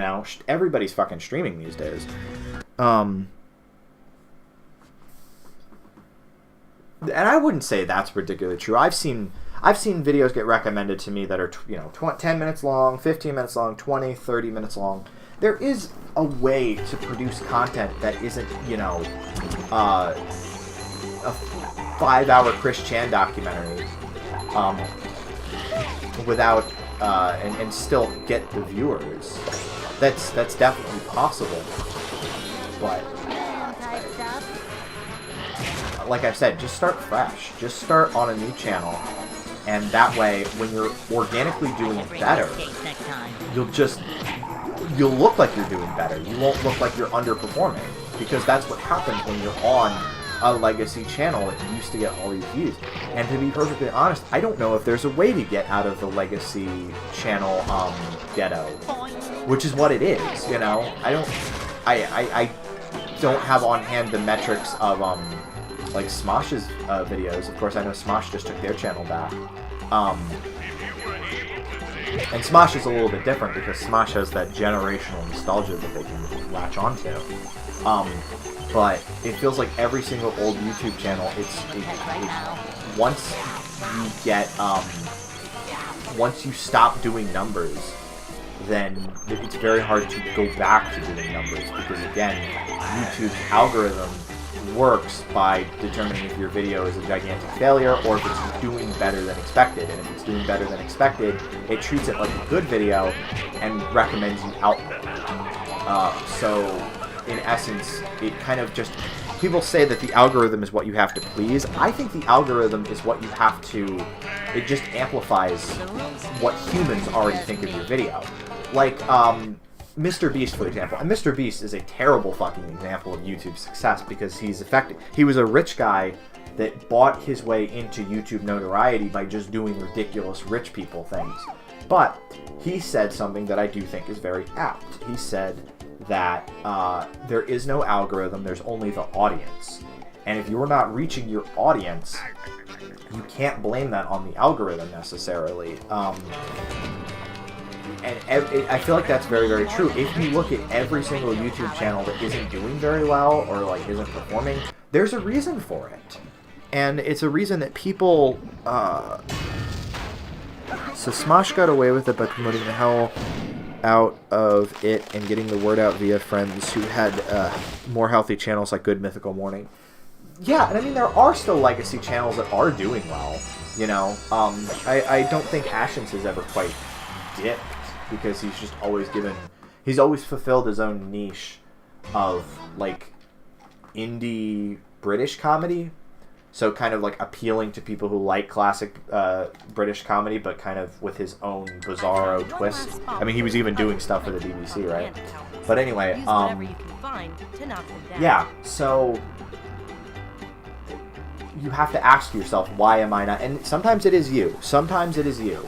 [SPEAKER 1] everybody's fucking streaming these days. And I wouldn't say that's particularly true. I've seen videos get recommended to me that are 10 minutes long, 15 minutes long, 20, 30 minutes long. There is a way to produce content that isn't, a 5-hour Chris Chan documentary without and still get the viewers. That's definitely possible. But like I said, just start fresh. Just start on a new channel, and that way, when you're organically doing better, you'll look like you're doing better. You won't look like you're underperforming, because that's what happens when you're on a legacy channel that used to get all these views. And to be perfectly honest, I don't know if there's a way to get out of the legacy channel ghetto, which is what it is. I don't have on hand the metrics of like Smosh's videos. Of course, I know Smosh just took their channel back. And Smosh is a little bit different because Smosh has that generational nostalgia that they can latch onto. But it feels like every single old YouTube channel, once you stop doing numbers, then it's very hard to go back to doing numbers, because again, YouTube's algorithm works by determining if your video is a gigantic failure or if it's doing better than expected. And if it's doing better than expected, it treats it like a good video and recommends you out more. So in essence, it kind of just, people say that the algorithm is what you have to please. I think the algorithm is what you have to, it just amplifies what humans already think of your video. Like, Mr. Beast, for example. And Mr. Beast is a terrible fucking example of YouTube's success because he's effective. He was a rich guy that bought his way into YouTube notoriety by just doing ridiculous rich people things. But he said something that I do think is very apt. He said that there is no algorithm, there's only the audience. And if you're not reaching your audience, you can't blame that on the algorithm necessarily. And I feel like that's very, very true. If you look at every single YouTube channel that isn't doing very well or like isn't performing, there's a reason for it. And it's a reason that people... So Smosh got away with it by promoting the hell out of it and getting the word out via friends who had more healthy channels like Good Mythical Morning. Yeah, and I mean, there are still legacy channels that are doing well, you know. I don't think Ashens has ever quite dipped because he's just always he's always fulfilled his own niche of, like, indie British comedy. So kind of like appealing to people who like classic British comedy, but kind of with his own bizarro twist. I mean, he was even doing stuff for the BBC, right? But anyway, yeah, so you have to ask yourself, why am I not? And sometimes it is you. Sometimes it is you.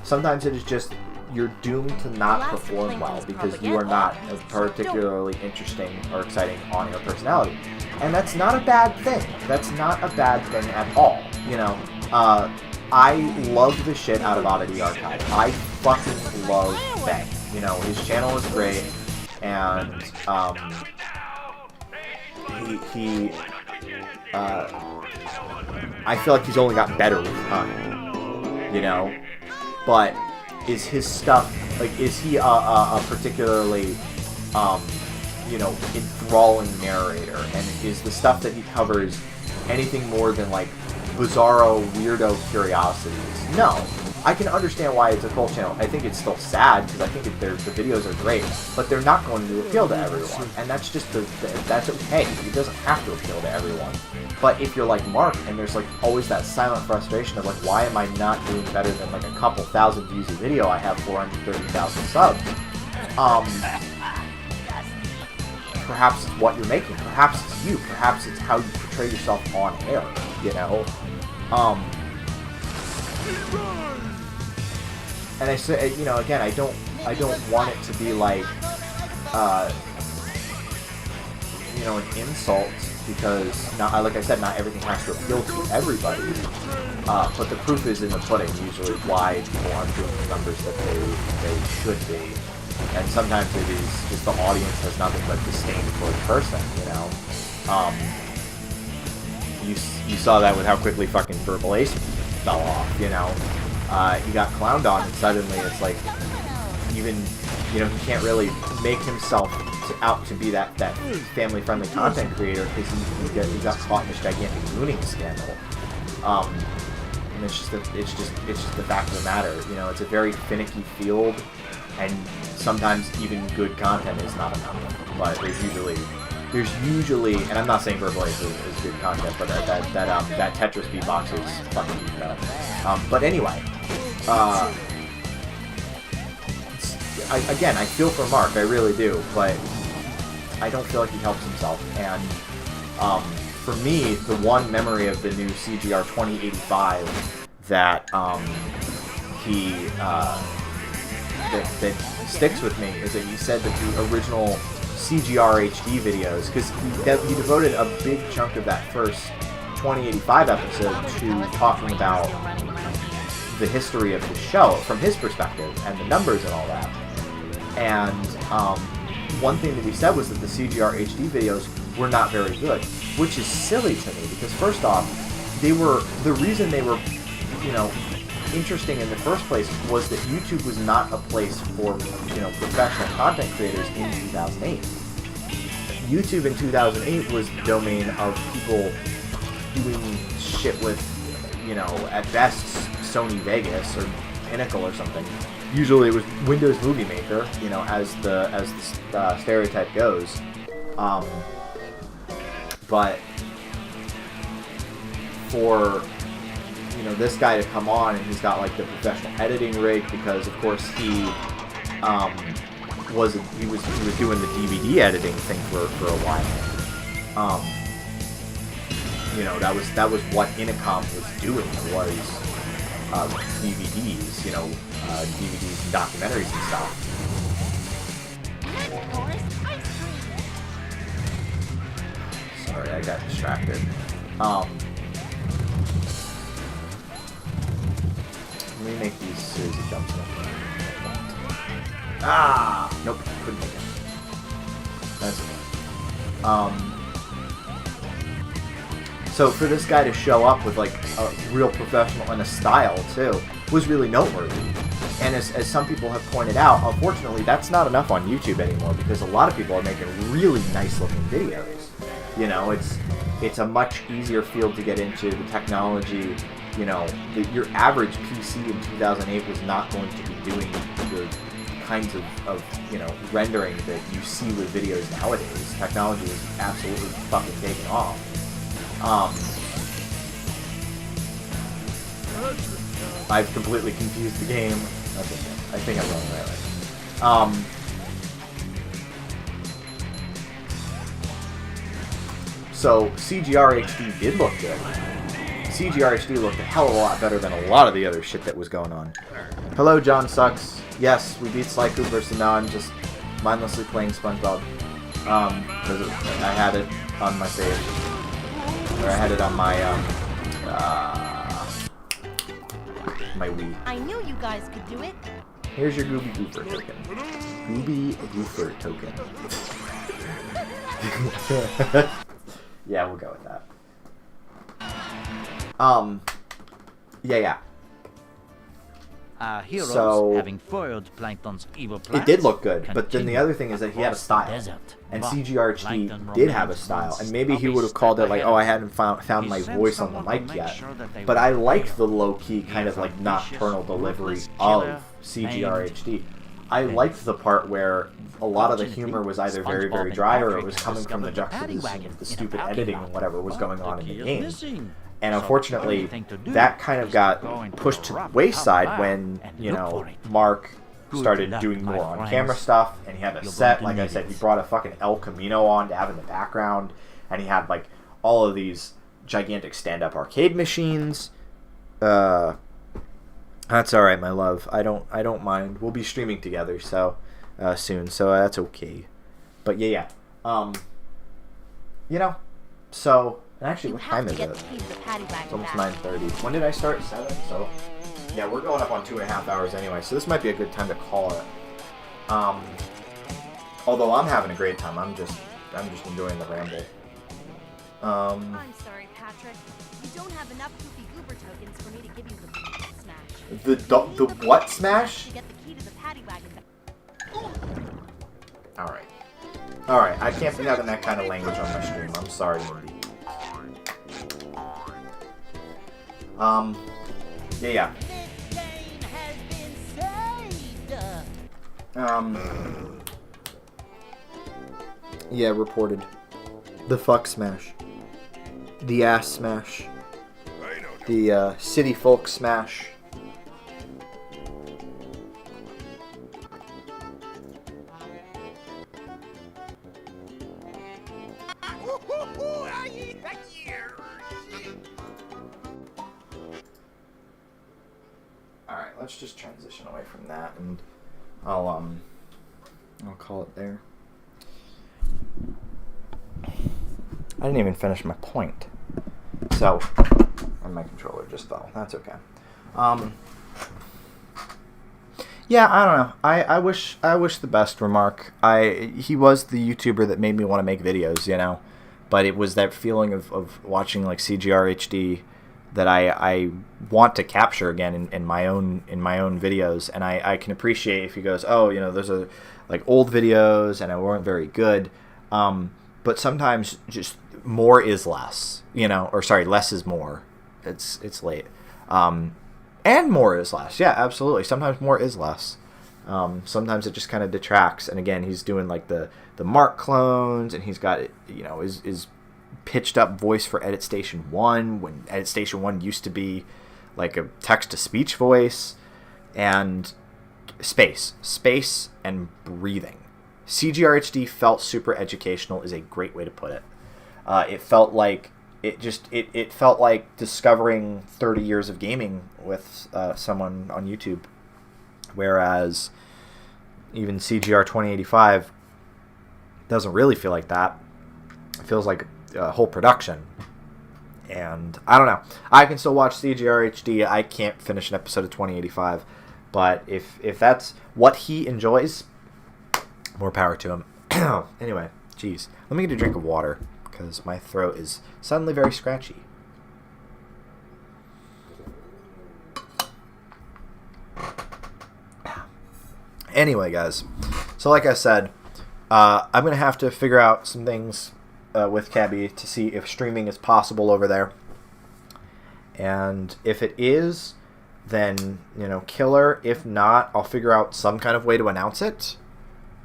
[SPEAKER 1] Sometimes it is just you're doomed to not perform well because you are not a particularly interesting or exciting on-air personality. And that's not a bad thing. That's not a bad thing at all. You know, I love the shit out of Oddity Archive. I fucking love Bang. You know, his channel is great, and I feel like he's only gotten better with time. You know, but is his stuff, like, is he a particularly you know, enthralling narrator, and is the stuff that he covers anything more than, like, bizarro, weirdo curiosities? No. I can understand why it's a cult channel. I think it's still sad, because I think the videos are great, but they're not going to appeal to everyone, and that's just that's okay. It doesn't have to appeal to everyone. But if you're like Mark, and there's, like, always that silent frustration of, like, why am I not doing better than, like, a couple thousand views a video? I have 430,000 subs. Perhaps it's what you're making. Perhaps it's you. Perhaps it's how you portray yourself on air. You know. And I say, you know, again, I don't want it to be like, you know, an insult because, not, like I said, not everything has to appeal to everybody. But the proof is in the pudding. Usually, why people aren't doing the numbers that they should be. And sometimes it is just the audience has nothing but disdain for the person, you know? You saw that with how quickly fucking Verbal Ace fell off, you know? He got clowned on, and suddenly it's like, even, you know, he can't really make himself out to be that family-friendly content creator because he got caught in this gigantic mooning scandal. And it's just the fact of the matter, you know? It's a very finicky field, and sometimes even good content is not enough. But there's usually, and I'm not saying Verbal Ace is good content, but that Tetris beatbox is fucking better. But anyway, again, I feel for Mark, I really do, but I don't feel like he helps himself. And for me, the one memory of the new CGR 2085 that that sticks with me is that he said that the original CGR HD videos, because he devoted a big chunk of that first 2085 episode to talking about the history of the show from his perspective and the numbers and all that. And one thing that he said was that the CGR HD videos were not very good, which is silly to me because first off, the reason they were, you know, interesting in the first place was that YouTube was not a place for, you know, professional content creators in 2008. YouTube in 2008 was the domain of people doing shit with, you know, at best Sony Vegas or Pinnacle or something. Usually it was Windows Movie Maker, you know, as the stereotype goes. But for, you know, this guy to come on and he's got like the professional editing rig because of course he he was doing the DVD editing thing for a while. You know, that was what Intercom was doing, was DVDs, you know, DVDs and documentaries and stuff. Sorry, I got distracted. Let me make these series of jumps. Ah! Nope, couldn't make it. That's okay. So for this guy to show up with like a real professional and a style too was really noteworthy. And as some people have pointed out, unfortunately that's not enough on YouTube anymore, because a lot of people are making really nice looking videos. You know, it's a much easier field to get into. The technology, you know, your average PC in 2008 was not going to be doing the kinds of you know, rendering that you see with videos nowadays. Technology is absolutely fucking taking off. I've completely confused the game. That's okay. I think I'm going right. So CGR HD did look good. CGR HD looked a hell of a lot better than a lot of the other shit that was going on. Hello, John Sucks. Yes, we beat Sly Cooper, so now I'm just mindlessly playing SpongeBob. Because I had it on my save. Or I had it on my, my Wii.
[SPEAKER 9] I knew you guys could do it.
[SPEAKER 1] Here's your Gooby Goofer token. Gooby Goofer token. Yeah, we'll go with that. Yeah.
[SPEAKER 10] Heroes,
[SPEAKER 1] so,
[SPEAKER 10] having foiled Plankton's evil plans,
[SPEAKER 1] it did look good, but then the other thing is that he had a style, and CGRHD did have a style, and maybe he would have called it like, oh, I hadn't found my voice on the mic yet, but I liked the low-key kind of like nocturnal delivery of CGRHD. I liked the part where a lot of the humor was either very, very dry, or it was coming from the juxtaposition of the stupid editing and whatever was going on in the game. And unfortunately, that kind of got pushed to the wayside when, you know, Mark started doing more on-camera stuff, and he had a set. Like I said, he brought a fucking El Camino on to have in the background, and he had, like, all of these gigantic stand-up arcade machines. That's alright, my love. I don't mind. We'll be streaming together, so, soon, so that's okay. But, yeah. You know, so... And actually, what time is it? It's almost 9:30. When did I start? 7? So, yeah, we're going up on 2.5 hours anyway, so this might be a good time to call it. Although I'm having a great time. I'm just enjoying the ramble.
[SPEAKER 9] I'm sorry, Patrick. You don't have enough Goofy Goober tokens for me to give you the smash.
[SPEAKER 1] The what smash?
[SPEAKER 9] To get the key to the paddy wagon.
[SPEAKER 1] Alright, I can't be having that kind of language on my stream. I'm sorry, indeed. Yeah. Yeah, reported. The fuck smash. The ass smash. The, city folk smash. Alright, let's just transition away from that, and I'll call it there. I didn't even finish my point. So, and my controller just fell. That's okay. Yeah, I don't know. I wish the best for Mark. He was the YouTuber that made me want to make videos, you know. But it was that feeling of watching like CGR HD that I want to capture again in my own videos, and I can appreciate if he goes, oh, you know, those are like old videos and I weren't very good, but sometimes just more is less, you know, or sorry, less is more. It's late, and more is less. Yeah, absolutely. Sometimes more is less. Sometimes it just kind of detracts, and again, he's doing like the Mark clones, and he's got, you know, his pitched up voice for Edit Station 1 when Edit Station 1 used to be like a text-to-speech voice, and space and breathing. CGRHD felt super educational is a great way to put it. It felt like it felt like discovering 30 years of gaming with someone on YouTube, whereas even CGR 2085 doesn't really feel like that. It feels like a whole production. And I don't know. I can still watch CGR HD. I can't finish an episode of 2085. But if that's what he enjoys, more power to him. Anyway, geez. Let me get a drink of water, because my throat is suddenly very scratchy. Anyway, guys. So like I said, I'm going to have to figure out some things with Cabby to see if streaming is possible over there. And if it is, then, killer. If not, I'll figure out some kind of way to announce it.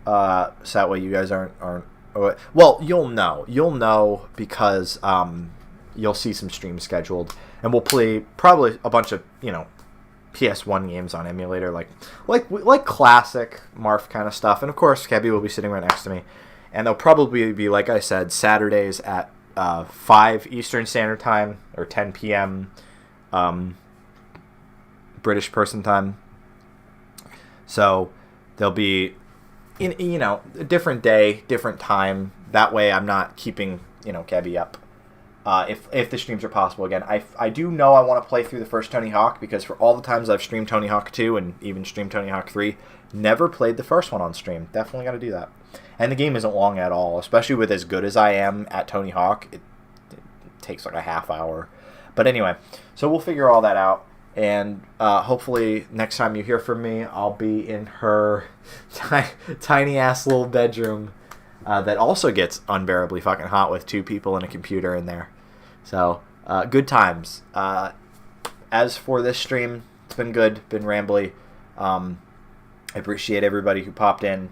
[SPEAKER 1] So that way you guys aren't well, you'll know because you'll see some streams scheduled, and we'll play probably a bunch of PS1 games on emulator, like classic Marf kind of stuff. And of course, Cabby will be sitting right next to me, and they'll probably be, like I said, Saturdays at 5 Eastern Standard Time or 10 p.m. British person time. So they'll be in a different day, different time. That way, I'm not keeping Cabby up. If the streams are possible again. I do know I want to play through the first Tony Hawk, because for all the times I've streamed Tony Hawk 2 and even streamed Tony Hawk 3, never played the first one on stream. Definitely got to do that. And the game isn't long at all, especially with as good as I am at Tony Hawk. It takes like a half hour. But anyway, so we'll figure all that out. And hopefully next time you hear from me, I'll be in her tiny-ass little bedroom that also gets unbearably fucking hot with 2 people and a computer in there. So, good times. As for this stream, it's been good, been rambly. I appreciate everybody who popped in,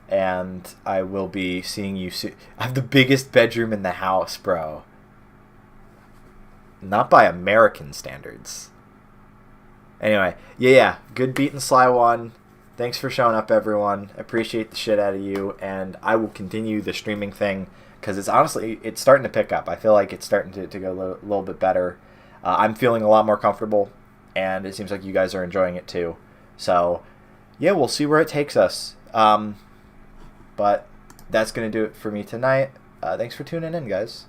[SPEAKER 1] and I will be seeing you soon. I have the biggest bedroom in the house, bro. Not by American standards. Anyway, yeah, good beat and Sly 1. Thanks for showing up, everyone. Appreciate the shit out of you, and I will continue the streaming thing, because it's starting to pick up. I feel like it's starting to go a little bit better. I'm feeling a lot more comfortable, and it seems like you guys are enjoying it too. So, yeah, we'll see where it takes us. But that's going to do it for me tonight. Thanks for tuning in, guys.